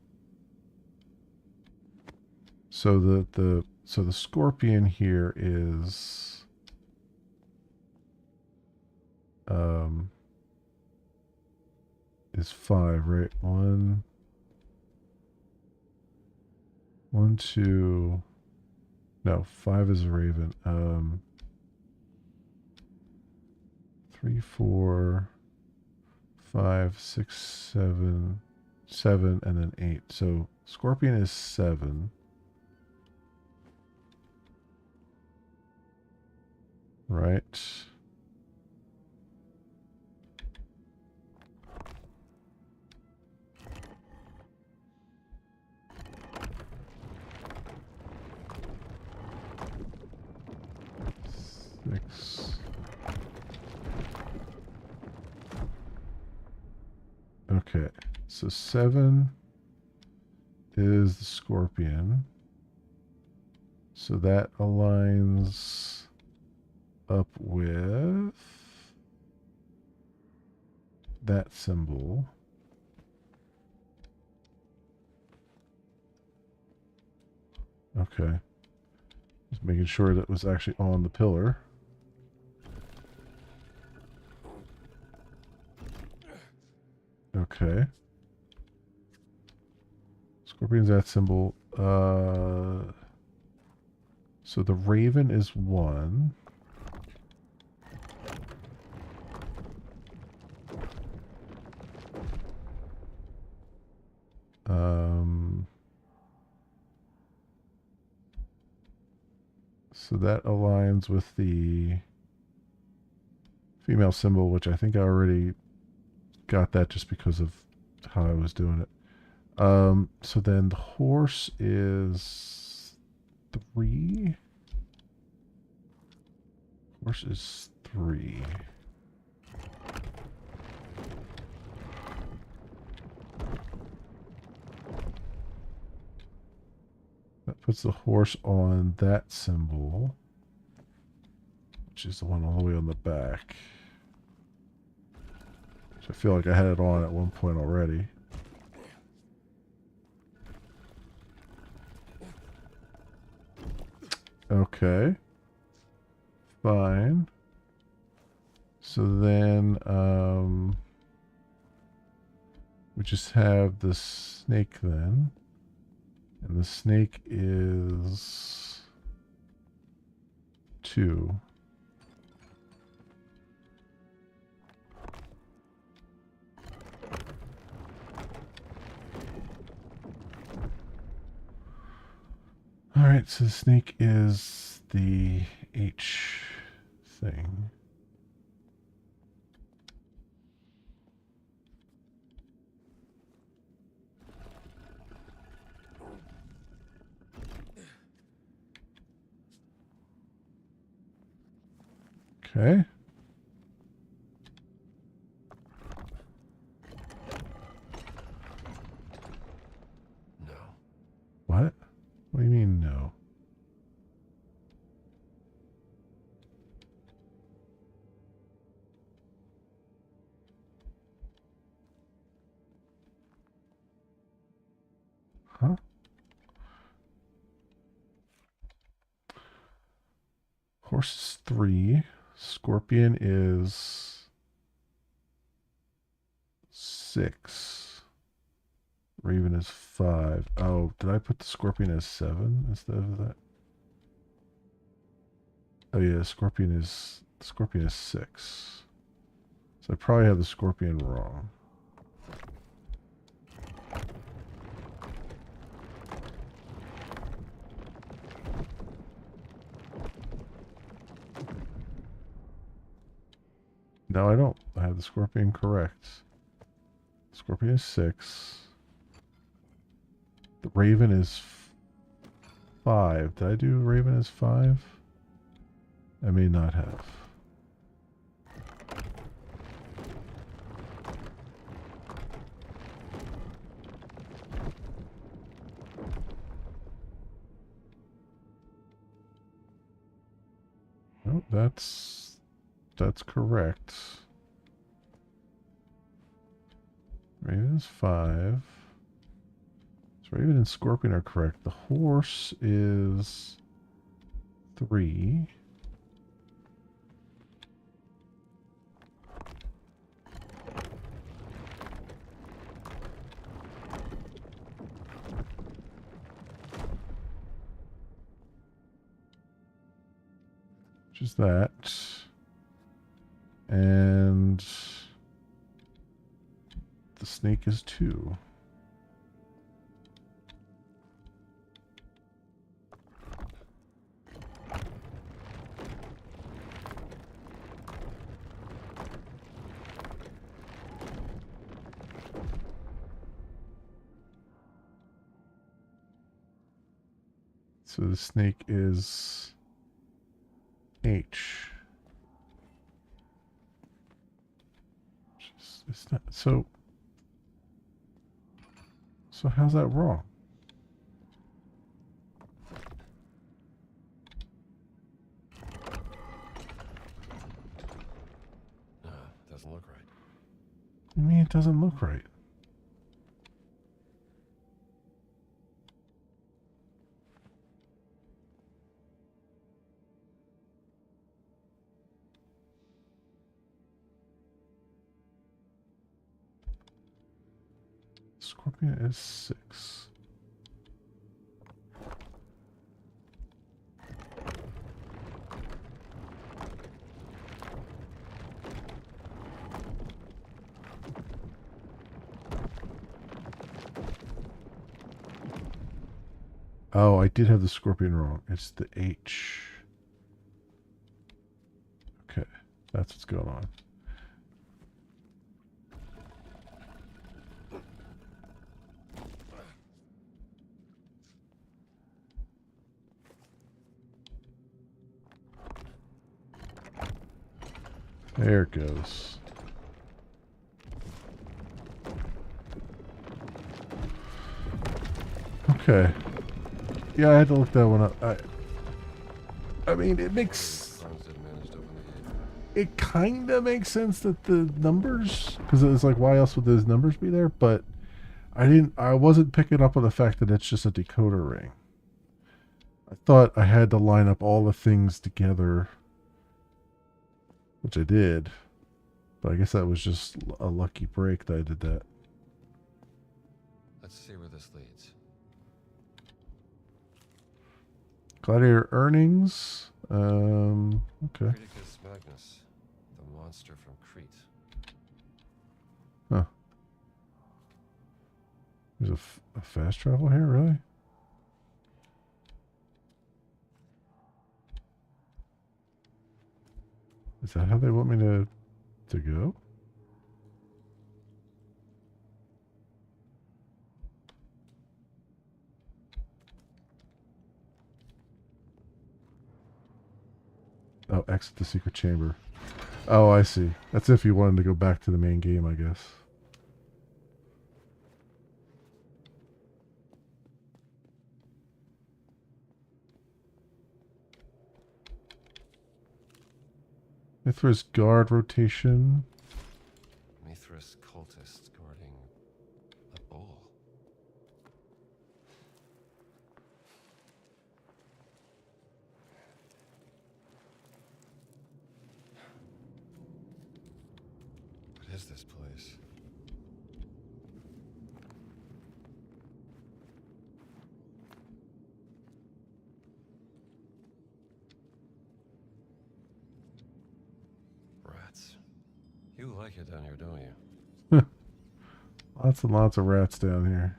the scorpion here is 5, right? One, two. No, 5 is a raven. 3, 4, 5, 6, 7, 7, and then 8. So scorpion is 7. Right. Six. Okay, so 7 is the scorpion. So that aligns up with that symbol. Okay. Just making sure that was actually on the pillar. Okay. Scorpion's that symbol. So the raven is 1. So that aligns with the female symbol, which I think I already got that just because of how I was doing it. So then the horse is 3. Horse is 3. That puts the horse on that symbol, which is the one all the way on the back. So I feel like I had it on at one point already. Okay. Fine. So then, we just have the snake then. And the snake is 2. Alright, so the snake is the H thing. Okay. No. What? What do you mean, no? Huh? Horse is 3. Scorpion is 6. Raven is 5. Oh, did I put the scorpion as 7 instead of that? Oh yeah, scorpion is 6. So I probably have the scorpion wrong. No, I don't. I have the scorpion correct. Scorpion is 6. The raven is 5. Did I do raven as 5? I may not have. No, that's correct. Raven is 5. So Raven and Scorpion are correct. The horse is 3. Which is that. And the snake is 2. So the snake is H. It's not so. So how's that wrong? Doesn't look right. I mean, it doesn't look right. Scorpion is 6. Oh, I did have the scorpion wrong. It's the H. Okay. That's what's going on. There it goes. Okay. Yeah, I had to look that one up. I mean, it makes... Farms didn't manage to open the gate. It kind of makes sense that the numbers... Because it's like, why else would those numbers be there? But I wasn't picking up on the fact that it's just a decoder ring. I thought I had to line up all the things together, which I did. But I guess that was just a lucky break that I did that. Let's see where this leads. Gladiator earnings. Okay. Criticus Magnus, the monster from Crete. Huh. There's a fast travel here, really? Is that how they want me to go? Oh, exit the secret chamber. Oh, I see. That's if you wanted to go back to the main game, I guess. Mithras guard rotation. Mithras cultist guarding a bull. What is this place? Rats. You like it down here, don't you? Lots and lots of rats down here.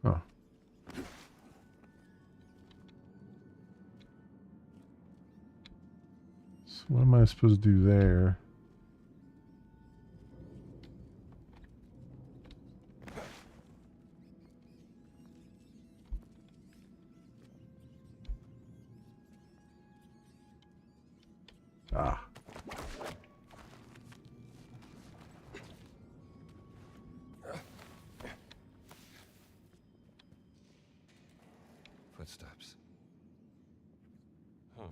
Huh. So what am I supposed to do there? Ah. Footsteps. Huh.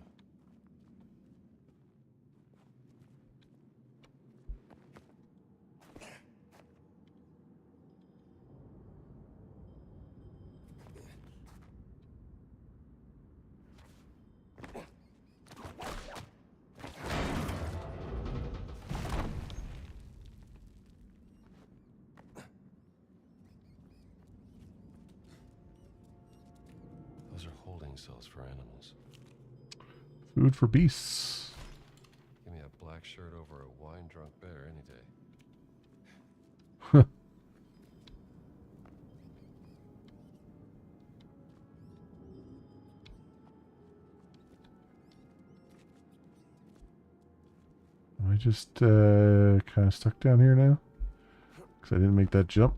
Those are holding cells for animals. Food for beasts. Give me a black shirt over a wine-drunk bear any day. Am I just kind of stuck down here now? Because I didn't make that jump.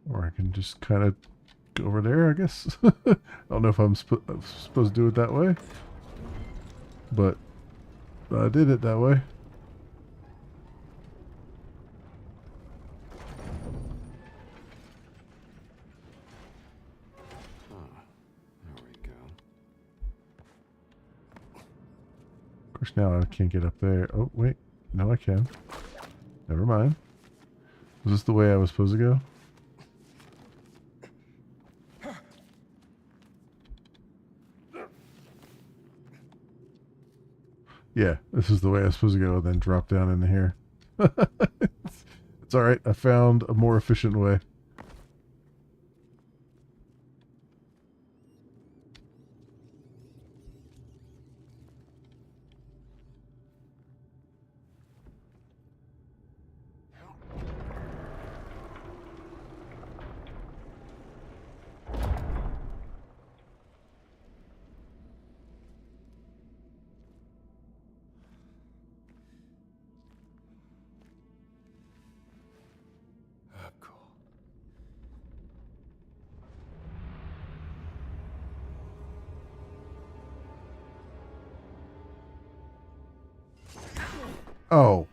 Or I can just kind of go over there, I guess. I don't know if I'm supposed to do it that way. But I did it that way. course, now I can't get up there. Oh, wait. No, I can. Never mind. Was this the way I was supposed to go? Yeah, this is the way I was supposed to go, and then drop down into here. It's alright. I found a more efficient way. Oh,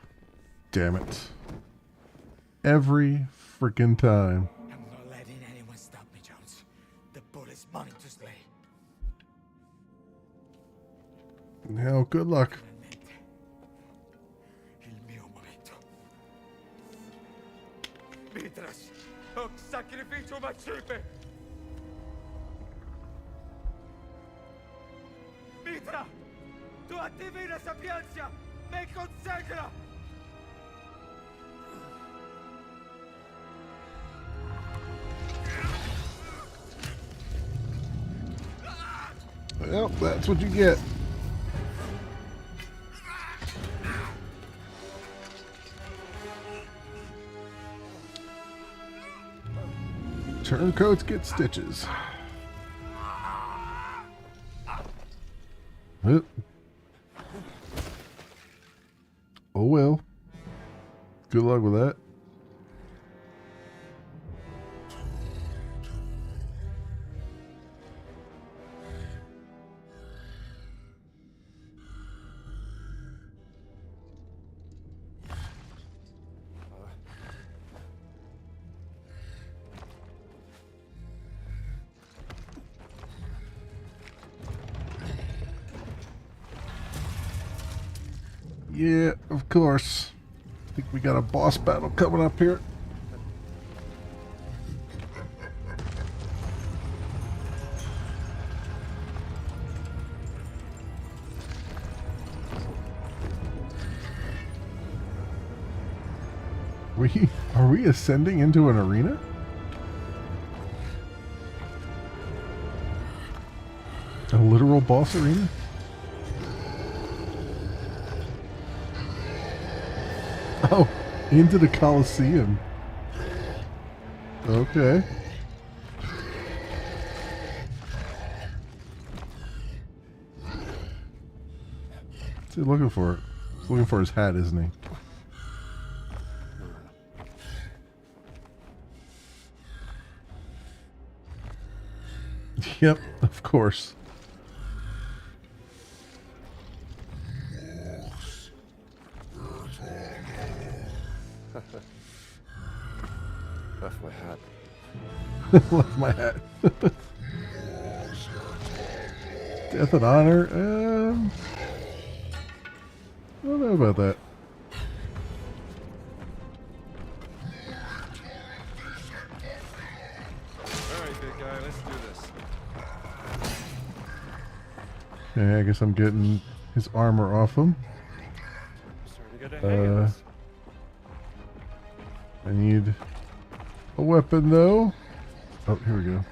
damn it. Every freaking time. I'm not letting anyone stop me, Jones. The bull is mine to slay. Now, good luck. Il mio momento. Mitras, hoc sacrificium accipe. Mitra, tua divina sapienza me consacra. Well, that's what you get. Turncoats get stitches. Oop. Oh well. Good luck with that. Yeah, of course. I think we got a boss battle coming up here. Are we ascending into an arena? A literal boss arena? Oh, into the Colosseum. Okay. What's he looking for? He's looking for his hat, isn't he? Yep, of course. Left my hat. Left my hat. Death and honor. I don't know about that. Alright, big guy, let's do this. Okay, I guess I'm getting his armor off him. Starting to get a hang of this. I need a weapon though. Oh, here we go.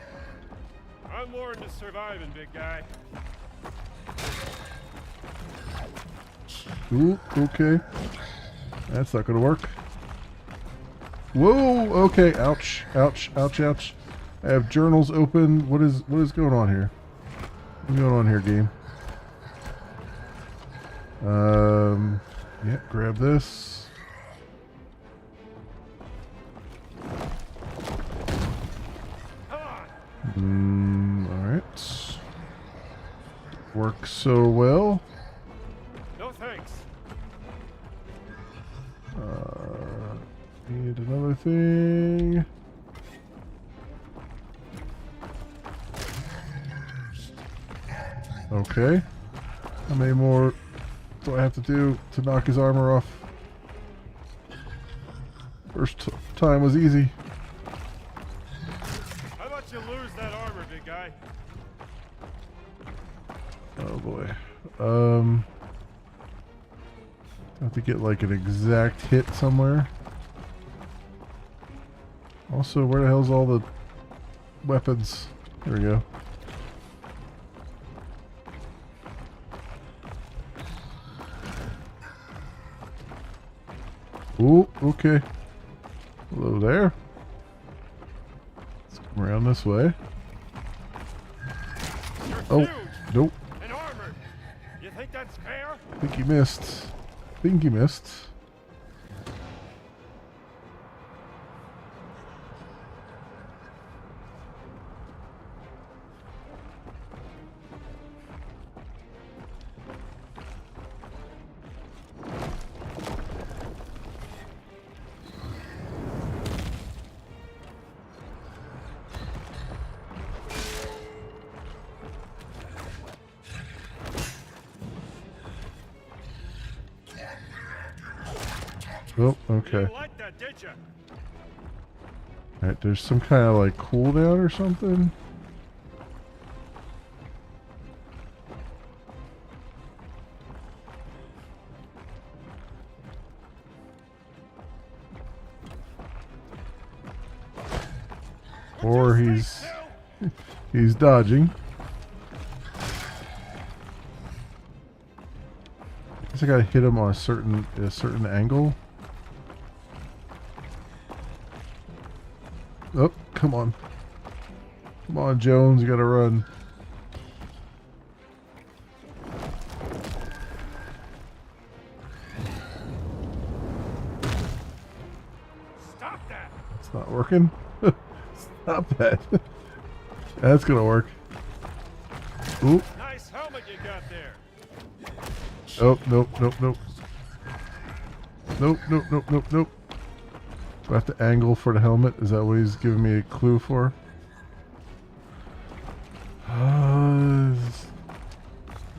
I'm more into surviving, big guy. Ooh, okay. That's not gonna work. Whoa, okay, ouch, ouch, ouch, ouch. I have journals open. What is going on here? What's going on here, game? Yeah, grab this. Alright. Works so well. No thanks. Need another thing. Okay. How many more do I have to do to knock his armor off? First time was easy. How about you lose that armor, big guy? Oh boy. Have to get like an exact hit somewhere. Also, where the hell's all the weapons? Here we go. Ooh, okay. Hello there. Let's come around this way. You're Oh, huge nope. and armored. You think that's fair? I think he missed. I think he missed. Oh, You okay. didn't like that, did you? Alright, there's some kind of like cooldown or something. Or he's dodging. I guess I gotta hit him on a certain angle. Oh, come on. Come on, Jones, you gotta run. Stop that! It's not working. Stop that. That's gonna work. Ooh. Nice helmet you got there. Oh, nope, nope, nope. Nope, nope, nope, nope, nope. Do I have to angle for the helmet? Is that what he's giving me a clue for?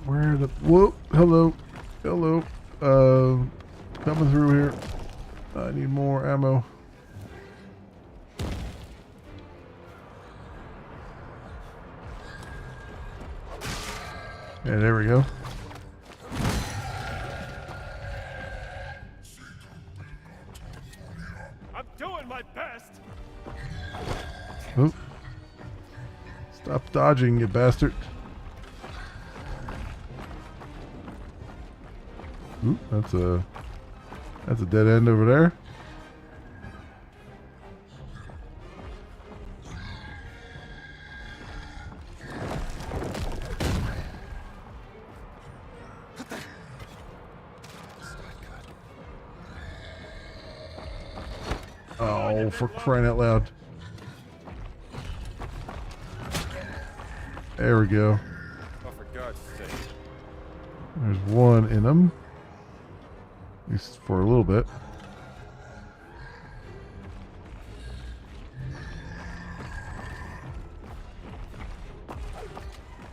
Where the... Whoa, hello. Hello. Coming through here. I need more ammo. Yeah, there we go. I'm doing my best. Oop. Stop dodging, you bastard. Oop, that's a dead end over there. Oh, for crying out loud. There we go. Oh, for God's sake. There's one in them. At least for a little bit.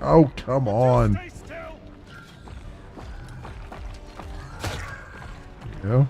Oh, come on. Stay still. There you go.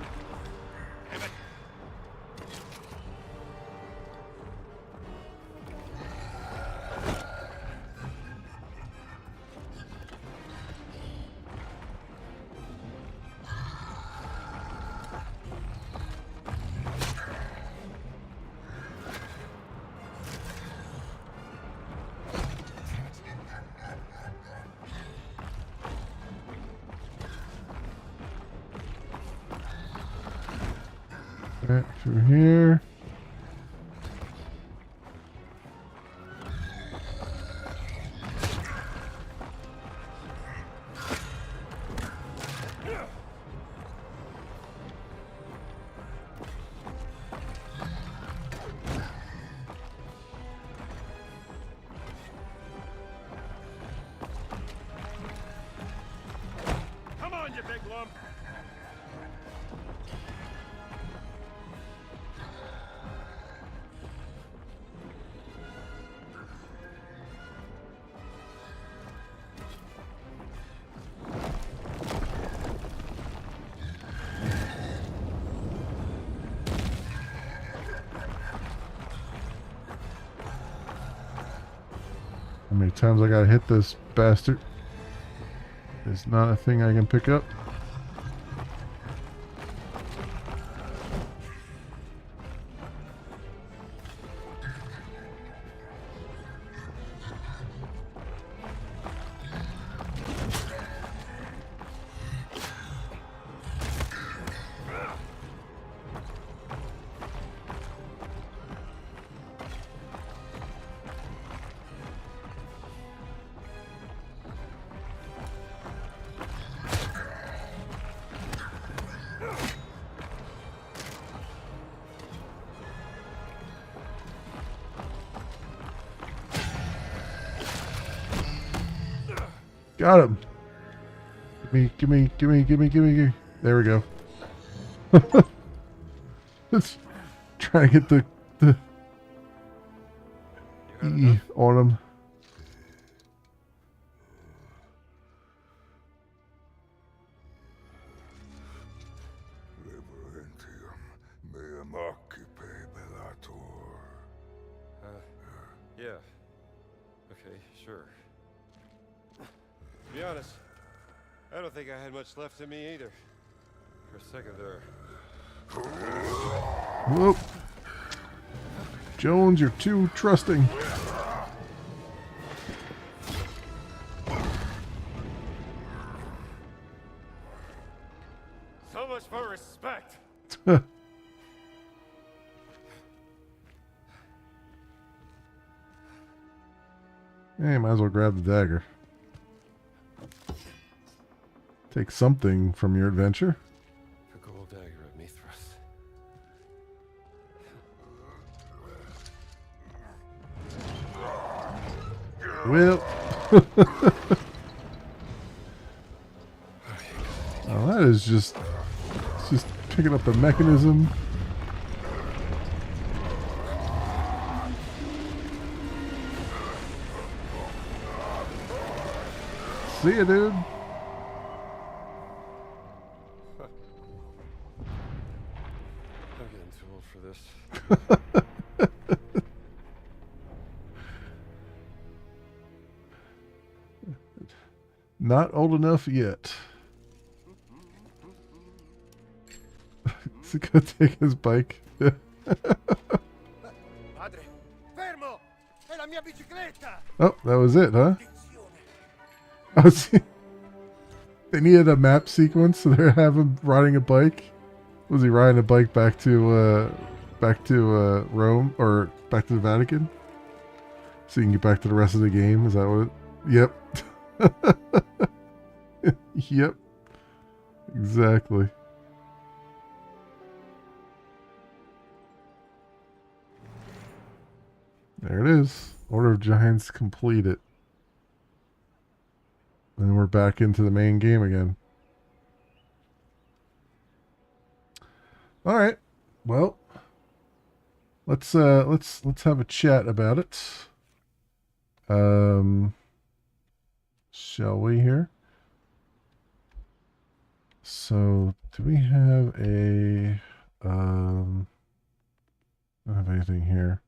Right through here. Come on, you big lump. How many times I gotta hit this bastard? It's not a thing I can pick up. Got him. Gimme. There we go. Let's try to get the E on him. Labyrintium meum occipe bellator. Yeah. Okay, sure. To be honest, I don't think I had much left in me either. For a second there. Whoop. Jones, you're too trusting. So much for respect. Hey, might as well grab the dagger. Take something from your adventure. A gold dagger of Mithras. Well. Oh, that is just... It's just picking up the mechanism. See ya, dude. I'm getting too old for this. Not old enough yet. Is he gonna take his bike? Padre, fermo! È la mia bicicletta! Oh, that was it, huh? Oh, see, they needed a map sequence, so they're having riding a bike. Was he riding a bike back to Rome or back to the Vatican? So you can get back to the rest of the game. Is that what? Yep. Yep. Exactly. There it is. Order of Giants completed. And we're back into the main game again. All right. Well, let's have a chat about it. Shall we here? So, do we have a I don't have anything here.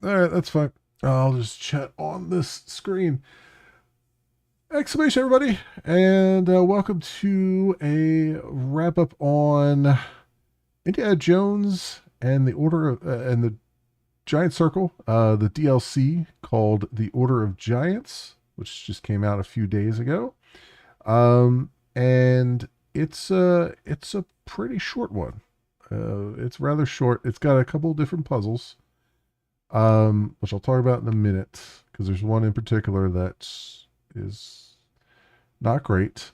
All right, that's fine. I'll just chat on this screen. Exclamation, everybody, and welcome to a wrap up on Indiana Jones and the Order of and the Giant Circle, the DLC called The Order of Giants, which just came out a few days ago. And it's a pretty short one. It's rather short. It's got a couple different puzzles, which I'll talk about in a minute, because there's one in particular that is not great.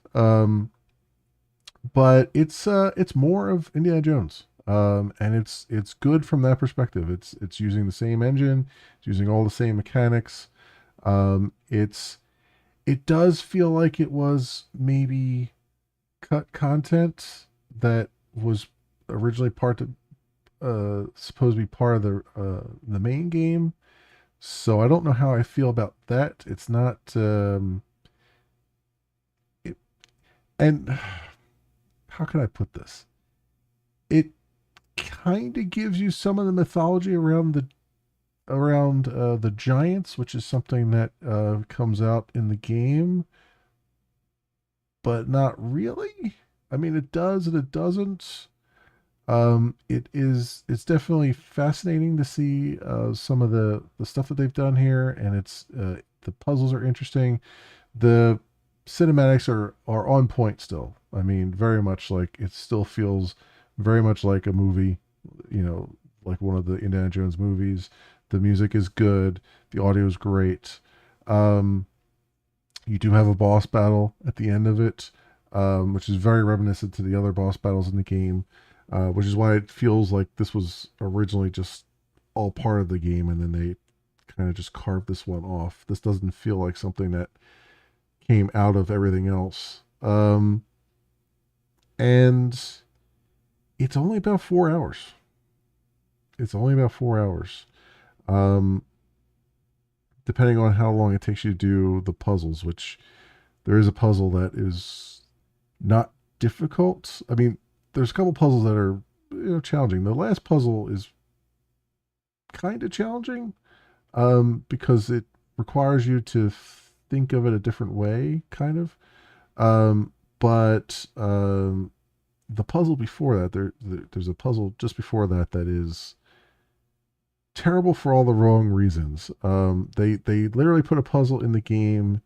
But it's more of Indiana Jones. And it's good from that perspective. It's using the same engine, it's using all the same mechanics. It does feel like it was maybe cut content that was originally supposed to be part of the main game. So I don't know how I feel about that. It's not and how can I put this? It kind of gives you some of the mythology around around the giants, which is something that comes out in the game, but not really. I mean, it does and it doesn't. It's definitely fascinating to see some of the stuff that they've done here, and it's the puzzles are interesting. The cinematics are on point still. I mean, very much like it still feels very much like a movie, you know, like one of the Indiana Jones movies. The music is good, the audio is great. Um, you do have a boss battle at the end of it, which is very reminiscent to the other boss battles in the game, which is why it feels like this was originally just all part of the game, and then they kind of just carved this one off. This doesn't feel like something that came out of everything else. And it's only about 4 hours. It's only about 4 hours. Um, Depending on how long it takes you to do the puzzles, which there is a puzzle that is not difficult. I mean, there's a couple puzzles that are challenging. The last puzzle is kind of challenging because it requires you to think of it a different way, kind of. But the puzzle before that, there's a puzzle just before that that is terrible for all the wrong reasons. They literally put a puzzle in the game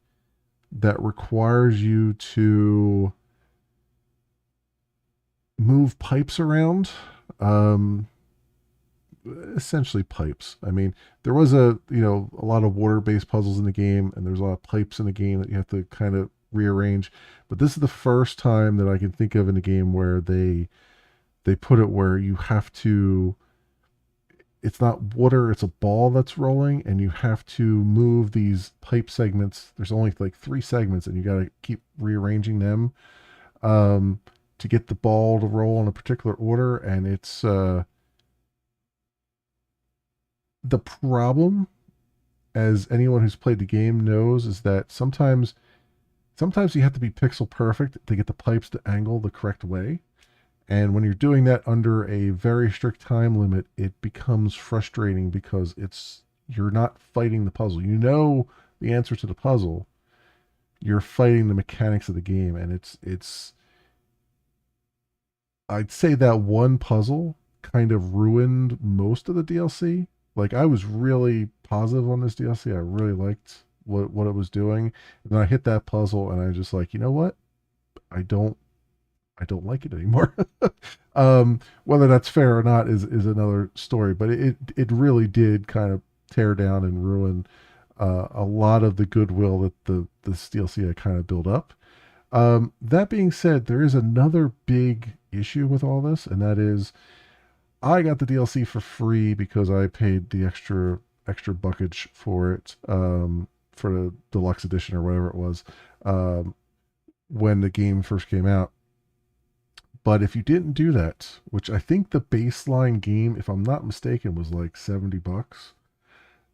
that requires you to move pipes around. Um, Essentially pipes. I mean, there was a lot of water-based puzzles in the game, and there's a lot of pipes in the game that you have to kind of rearrange. But this is the first time that I can think of in a game where they put it where you have to. It's not water; it's a ball that's rolling, and you have to move these pipe segments. There's only like 3 segments, and you got to keep rearranging them um, to get the ball to roll in a particular order. And it's the problem, as anyone who's played the game knows, is that sometimes you have to be pixel perfect to get the pipes to angle the correct way. And when you're doing that under a very strict time limit, it becomes frustrating because you're not fighting the puzzle. You know the answer to the puzzle. You're fighting the mechanics of the game, and it's I'd say that one puzzle kind of ruined most of the DLC. Like I was really positive on this DLC. I really liked what it was doing. And then I hit that puzzle and I was just like, you know what? I don't I don't like it anymore. Whether that's fair or not is another story. But it really did kind of tear down and ruin a lot of the goodwill that this DLC had kind of built up. That being said, there is another big issue with all this, and that is I got the DLC for free because I paid the extra buckage for it for the deluxe edition or whatever it was when the game first came out. But if you didn't do that, which I think the baseline game, if I'm not mistaken, was like $70,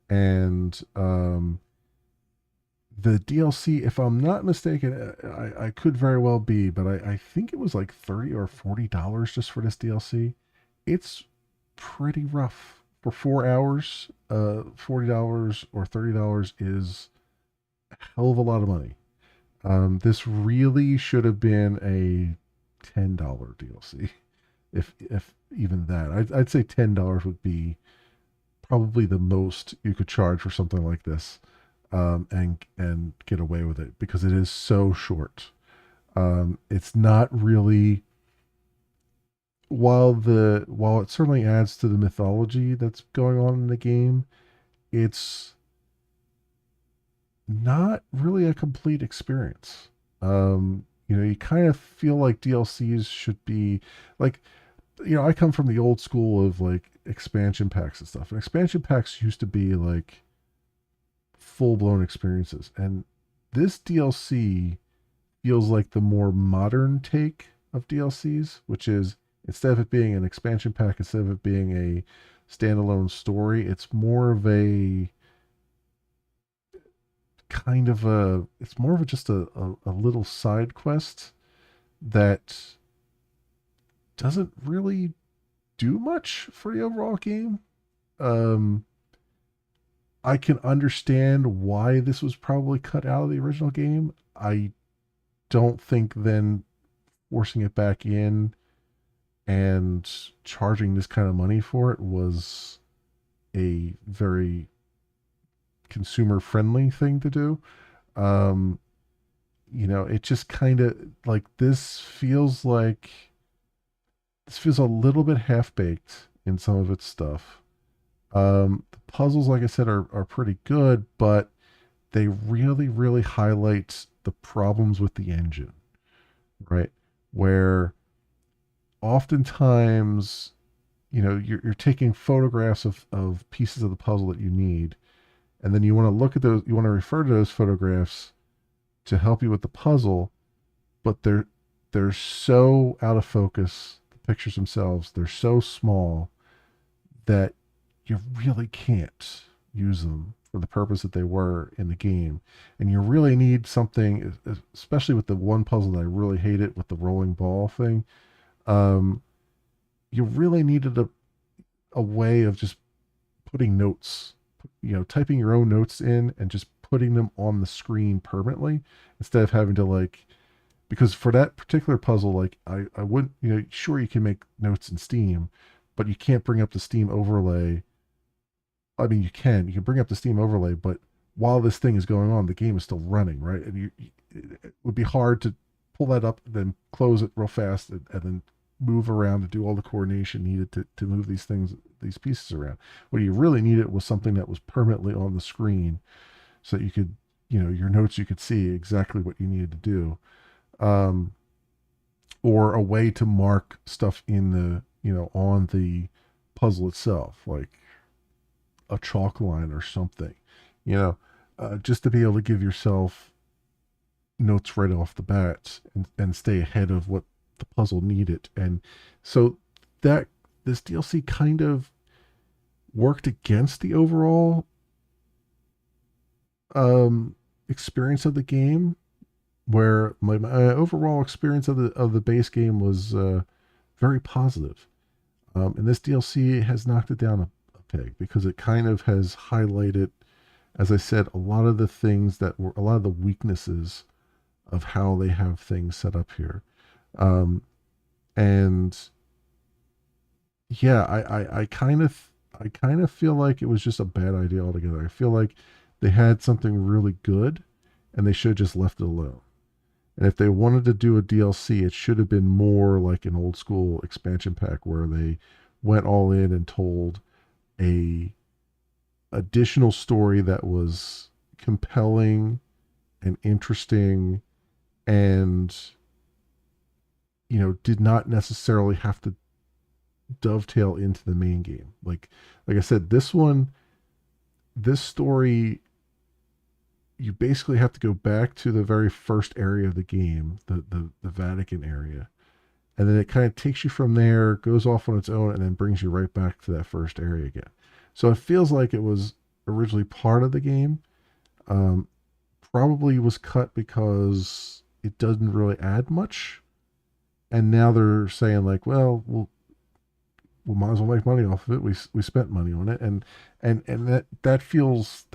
and the DLC, if I'm not mistaken, I could very well be, but I think it was like $30 or $40 just for this DLC. It's pretty rough for 4 hours. $40 or $30 is a hell of a lot of money. This really should have been a $10 DLC, if even that. I'd say $10 would be probably the most you could charge for something like this, and get away with it because it is so short. It's not really while it certainly adds to the mythology that's going on in the game, it's not really a complete experience. You kind of feel like DLCs should be like, I come from the old school of like expansion packs and stuff. And expansion packs used to be like full blown experiences. And this DLC feels like the more modern take of DLCs, which is instead of it being an expansion pack, instead of it being a standalone story, it's more of a it's more of just a little side quest that doesn't really do much for the overall game. Um, I can understand why this was probably cut out of the original game. I don't think then forcing it back in and charging this kind of money for it was a very consumer friendly thing to do. Um, it just kind of like this feels a little bit half baked in some of its stuff. The puzzles, like I said, are pretty good, but they really, really highlight the problems with the engine, right? Where oftentimes, you're taking photographs of pieces of the puzzle that you need, and then you want to look at those, you want to refer to those photographs to help you with the puzzle, but they're so out of focus, the pictures themselves, they're so small that you really can't use them for the purpose that they were in the game. And you really need something, especially with the one puzzle that I really hated with the rolling ball thing. Um, you really needed a way of just putting notes, typing your own notes in and just putting them on the screen permanently instead of having to like, because for that particular puzzle, like I wouldn't, sure you can make notes in Steam, but you can't bring up the Steam overlay. I mean, you can bring up the Steam overlay, but while this thing is going on, the game is still running, right? And it would be hard to pull that up, then close it real fast, and then move around to do all the coordination needed to move these pieces around. What you really needed was something that was permanently on the screen, so that you could, your notes, you could see exactly what you needed to do, um, or a way to mark stuff in on the puzzle itself, like a chalk line or something, you know, just to be able to give yourself notes right off the bat and stay ahead of what the puzzle needed. And so that this DLC kind of worked against the overall experience of the game, where my overall experience of the base game was very positive. And this DLC has knocked it down a peg because it kind of has highlighted, as I said, a lot of the things that were a lot of the weaknesses of how they have things set up here. And yeah, I kind of feel like it was just a bad idea altogether. I feel like they had something really good and they should have just left it alone. And if they wanted to do a DLC, it should have been more like an old school expansion pack where they went all in and told a additional story that was compelling and interesting and did not necessarily have to dovetail into the main game. Like I said, this story, you basically have to go back to the very first area of the game, the Vatican area. And then it kind of takes you from there, goes off on its own, and then brings you right back to that first area again. So it feels like it was originally part of the game. Probably was cut because it doesn't really add much. And now they're saying like, well, we might as well make money off of it. We spent money on it, and that feels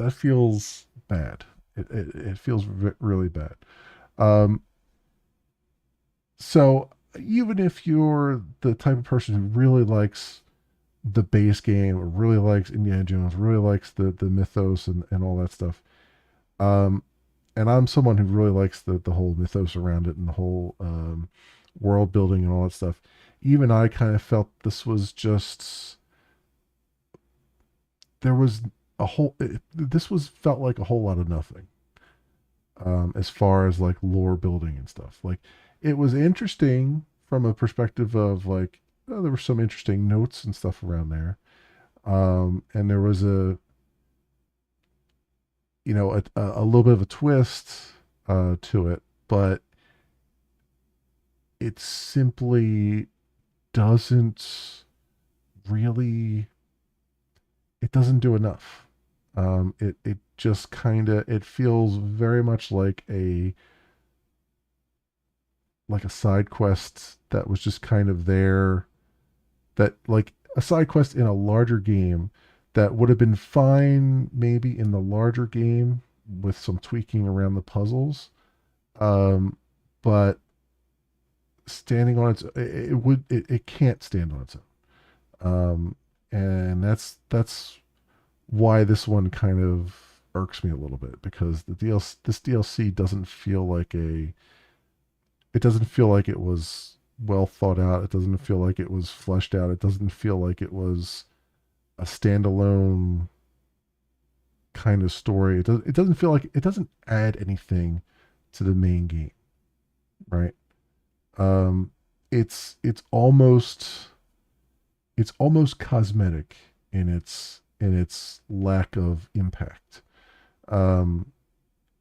bad. It feels really bad. Um, so even if you're the type of person who really likes the base game, or really likes Indiana Jones, really likes the mythos and all that stuff, um, and I'm someone who really likes the whole mythos around it and the whole world building and all that stuff. Even I kind of felt this was just there was this was felt like a whole lot of nothing, as far as like lore building and stuff. Like it was interesting from a perspective of like, oh, there were some interesting notes and stuff around there, and there was a little bit of a twist to it, but it simply doesn't really it doesn't do enough. It just kind of it feels very much like a side quest that was just kind of there, that like a side quest in a larger game that would have been fine maybe in the larger game with some tweaking around the puzzles. Um, but standing on its it can't stand on its own. And that's why this one kind of irks me a little bit because this DLC doesn't feel like it doesn't feel like it was well thought out. It doesn't feel like it was fleshed out. It doesn't feel like it was a standalone kind of story. It doesn't feel like it doesn't add anything to the main game, right? Um, it's almost cosmetic in its lack of impact. Um,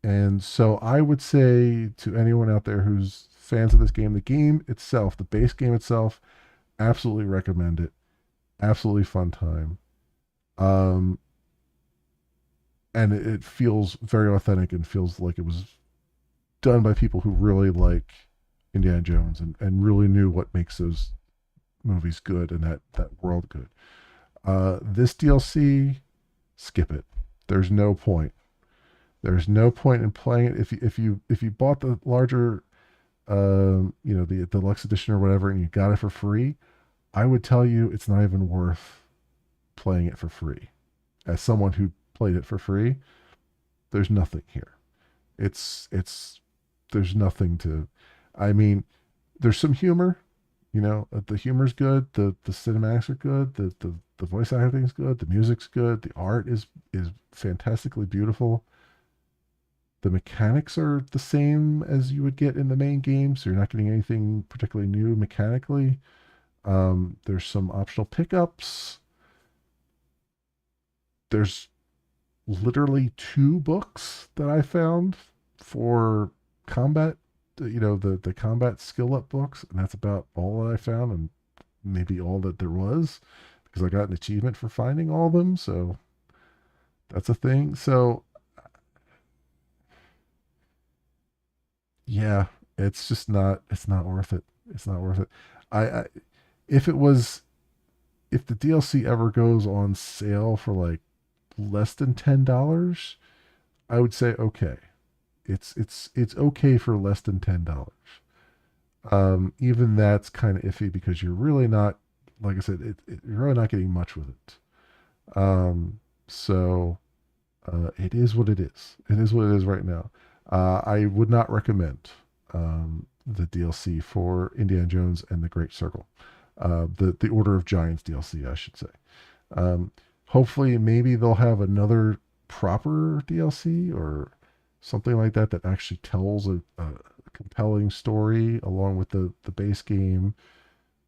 and so I would say to anyone out there who's fans of this game, the game itself, the base game itself, absolutely recommend it. Absolutely fun time. Um, and it feels very authentic and feels like it was done by people who really like Indiana Jones and really knew what makes those movies good and that world good. This DLC, skip it. There's no point. There's no point in playing it if you bought the larger, the deluxe edition or whatever, and you got it for free. I would tell you it's not even worth playing it for free. As someone who played it for free, there's nothing here. It's there's nothing to. I mean, there's some humor. The humor's good. The cinematics are good. The voice acting's good. The music's good. The art is fantastically beautiful. The mechanics are the same as you would get in the main game, so you're not getting anything particularly new mechanically. There's some optional pickups. There's literally 2 books that I found for combat, the combat skill up books, and that's about all that I found, and maybe all that there was, because I got an achievement for finding all of them, so that's a thing. So yeah, it's not worth it. It's not worth it. I if it was if the DLC ever goes on sale for like less than $10, I would say okay. It's okay for less than $10. Even that's kind of iffy because you're really not, like I said, you're really not getting much with it. So it is what it is. It is what it is right now. I would not recommend the DLC for Indiana Jones and the Great Circle, the Order of Giants DLC, I should say. Hopefully, maybe they'll have another proper DLC or something like that that actually tells a compelling story along with the base game.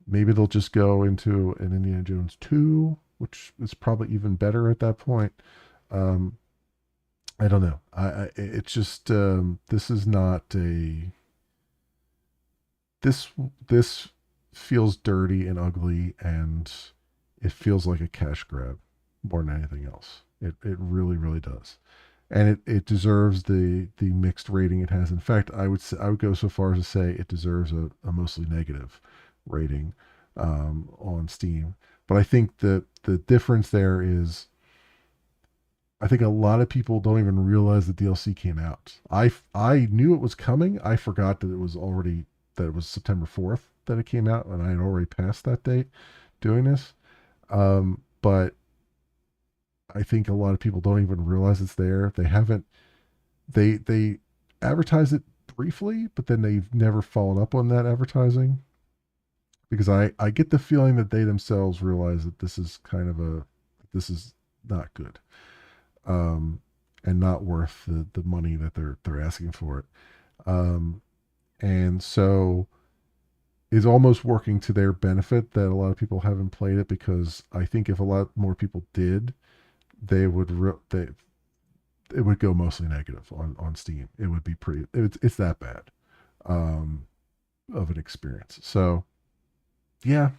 Maybe they'll just go into an Indiana Jones 2, which is probably even better at that point. I don't know. It's just this is not a this feels dirty and ugly, and it feels like a cash grab more than anything else. It really really does, and it deserves the mixed rating it has. In fact, I would go so far as to say it deserves a mostly negative rating on Steam. But I think the difference there is, I think a lot of people don't even realize the DLC came out. I knew it was coming. I forgot that it was September 4th that it came out, and I had already passed that date doing this. But I think a lot of people don't even realize it's there. They haven't they advertise it briefly, but then they've never followed up on that advertising, because I get the feeling that they themselves realize that this is not good, and not worth the money that they're asking for it. And so is almost working to their benefit that a lot of people haven't played it, because I think if a lot more people did, they would it would go mostly negative on Steam. It would be it's that bad of an experience. So yeah,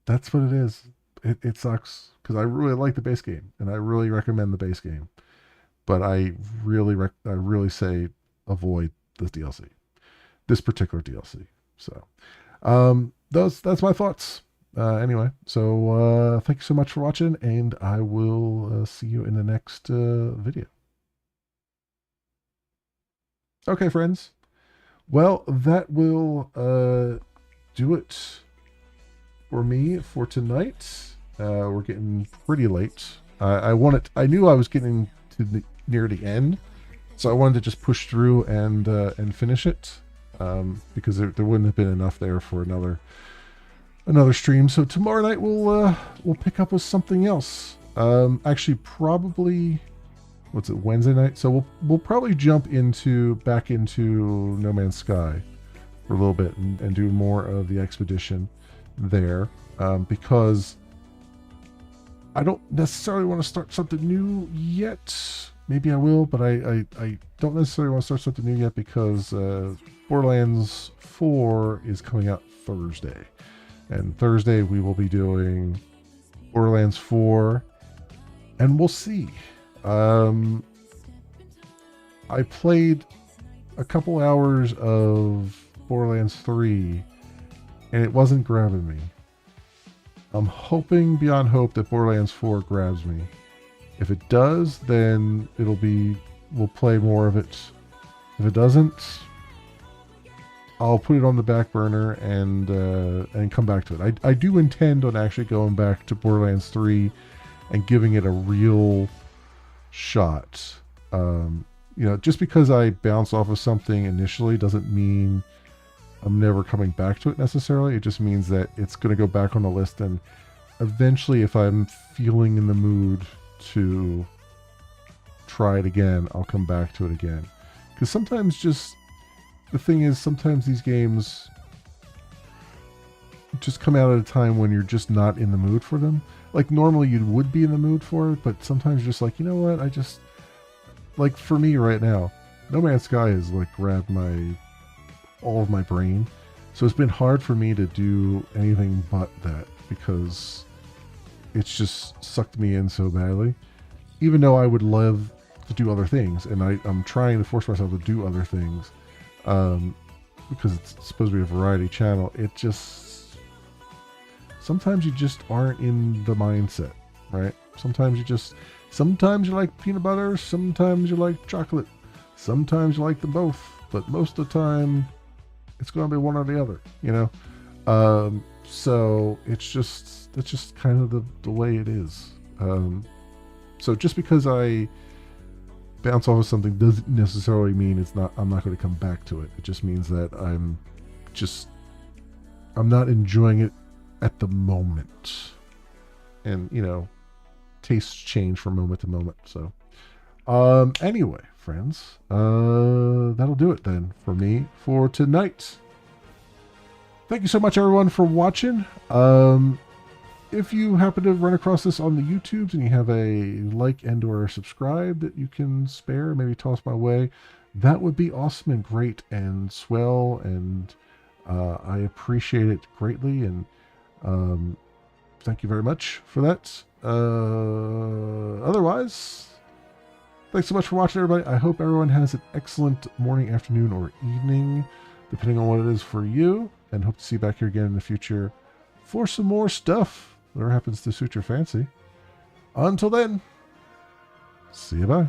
that's what it is. It sucks because I really like the base game and I really recommend the base game, but I really say avoid this DLC, this particular DLC. So that's my thoughts. Anyway, so thank you so much for watching, and I will see you in the next video. Okay, friends. Well, that will do it for me for tonight. We're getting pretty late. I knew I was getting to near the end, so I wanted to just push through and finish it, because there wouldn't have been enough there for another stream. So tomorrow night we'll pick up with something else. Actually, probably, what's it, Wednesday night? So we'll probably jump back into No Man's Sky for a little bit and do more of the expedition there, because I don't necessarily want to start something new yet. Maybe I will, but I don't necessarily want to start something new yet because Borderlands 4 is coming out Thursday. And Thursday we will be doing Borderlands 4, and we'll see. I played a couple hours of Borderlands 3, and it wasn't grabbing me. I'm hoping beyond hope that Borderlands 4 grabs me. If it does, then we'll play more of it. If it doesn't, I'll put it on the back burner and come back to it. I do intend on actually going back to Borderlands 3 and giving it a real shot. Just because I bounce off of something initially doesn't mean I'm never coming back to it necessarily. It just means that it's going to go back on the list, and eventually, if I'm feeling in the mood to try it again, I'll come back to it again. Because sometimes the thing is, sometimes these games just come out at a time when you're just not in the mood for them. Like, normally you would be in the mood for it, but sometimes you're just like, you know what, like, for me right now, No Man's Sky has, like, grabbed all of my brain. So it's been hard for me to do anything but that, because it's just sucked me in so badly. Even though I would love to do other things, and I'm trying to force myself to do other things, because it's supposed to be a variety channel, sometimes you just aren't in the mindset, right? Sometimes you like peanut butter, sometimes you like chocolate, sometimes you like them both, but most of the time it's going to be one or the other, so it's just kind of the way it is. So just because I bounce off of something doesn't necessarily mean I'm not going to come back to it. It just means that I'm not enjoying it at the moment. And, tastes change from moment to moment. So, anyway, friends, that'll do it then for me for tonight. Thank you so much, everyone, for watching. If you happen to run across this on the YouTubes and you have a like and or subscribe that you can spare, maybe toss my way, that would be awesome and great and swell, and I appreciate it greatly, and thank you very much for that. Otherwise, thanks so much for watching, everybody. I hope everyone has an excellent morning, afternoon, or evening, depending on what it is for you, and hope to see you back here again in the future for some more stuff. Whatever happens to suit your fancy. Until then, see you, bye.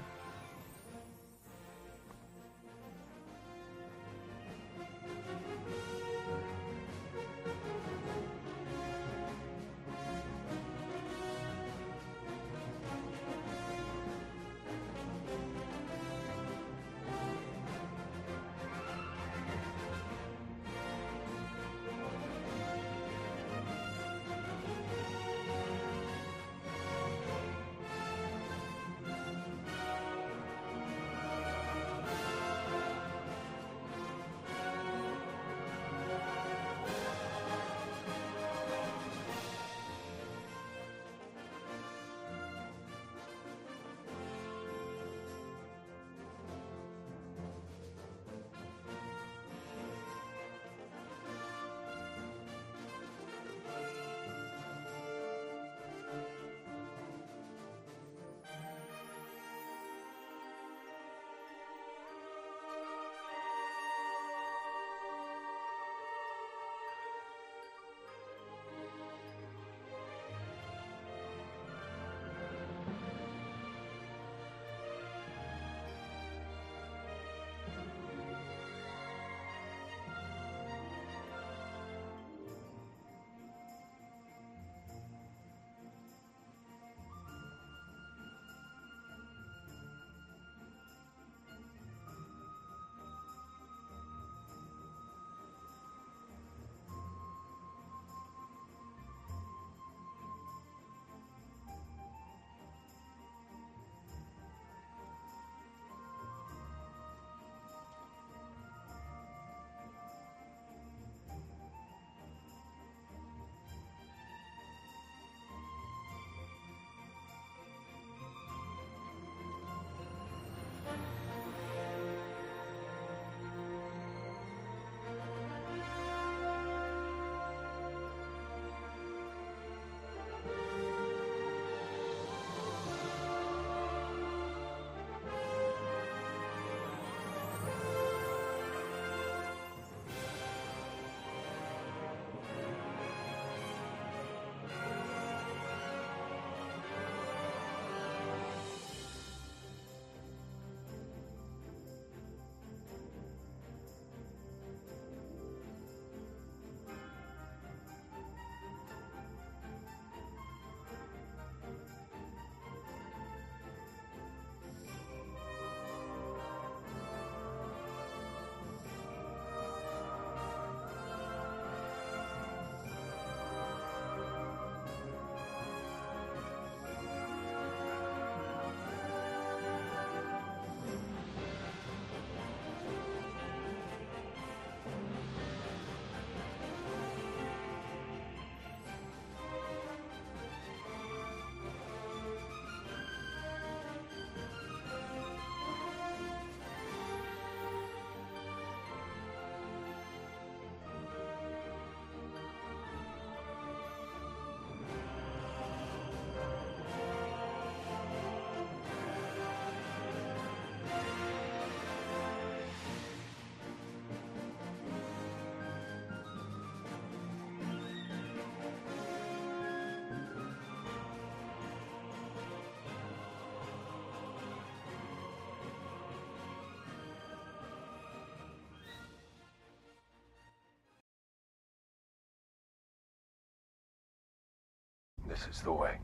This is the way.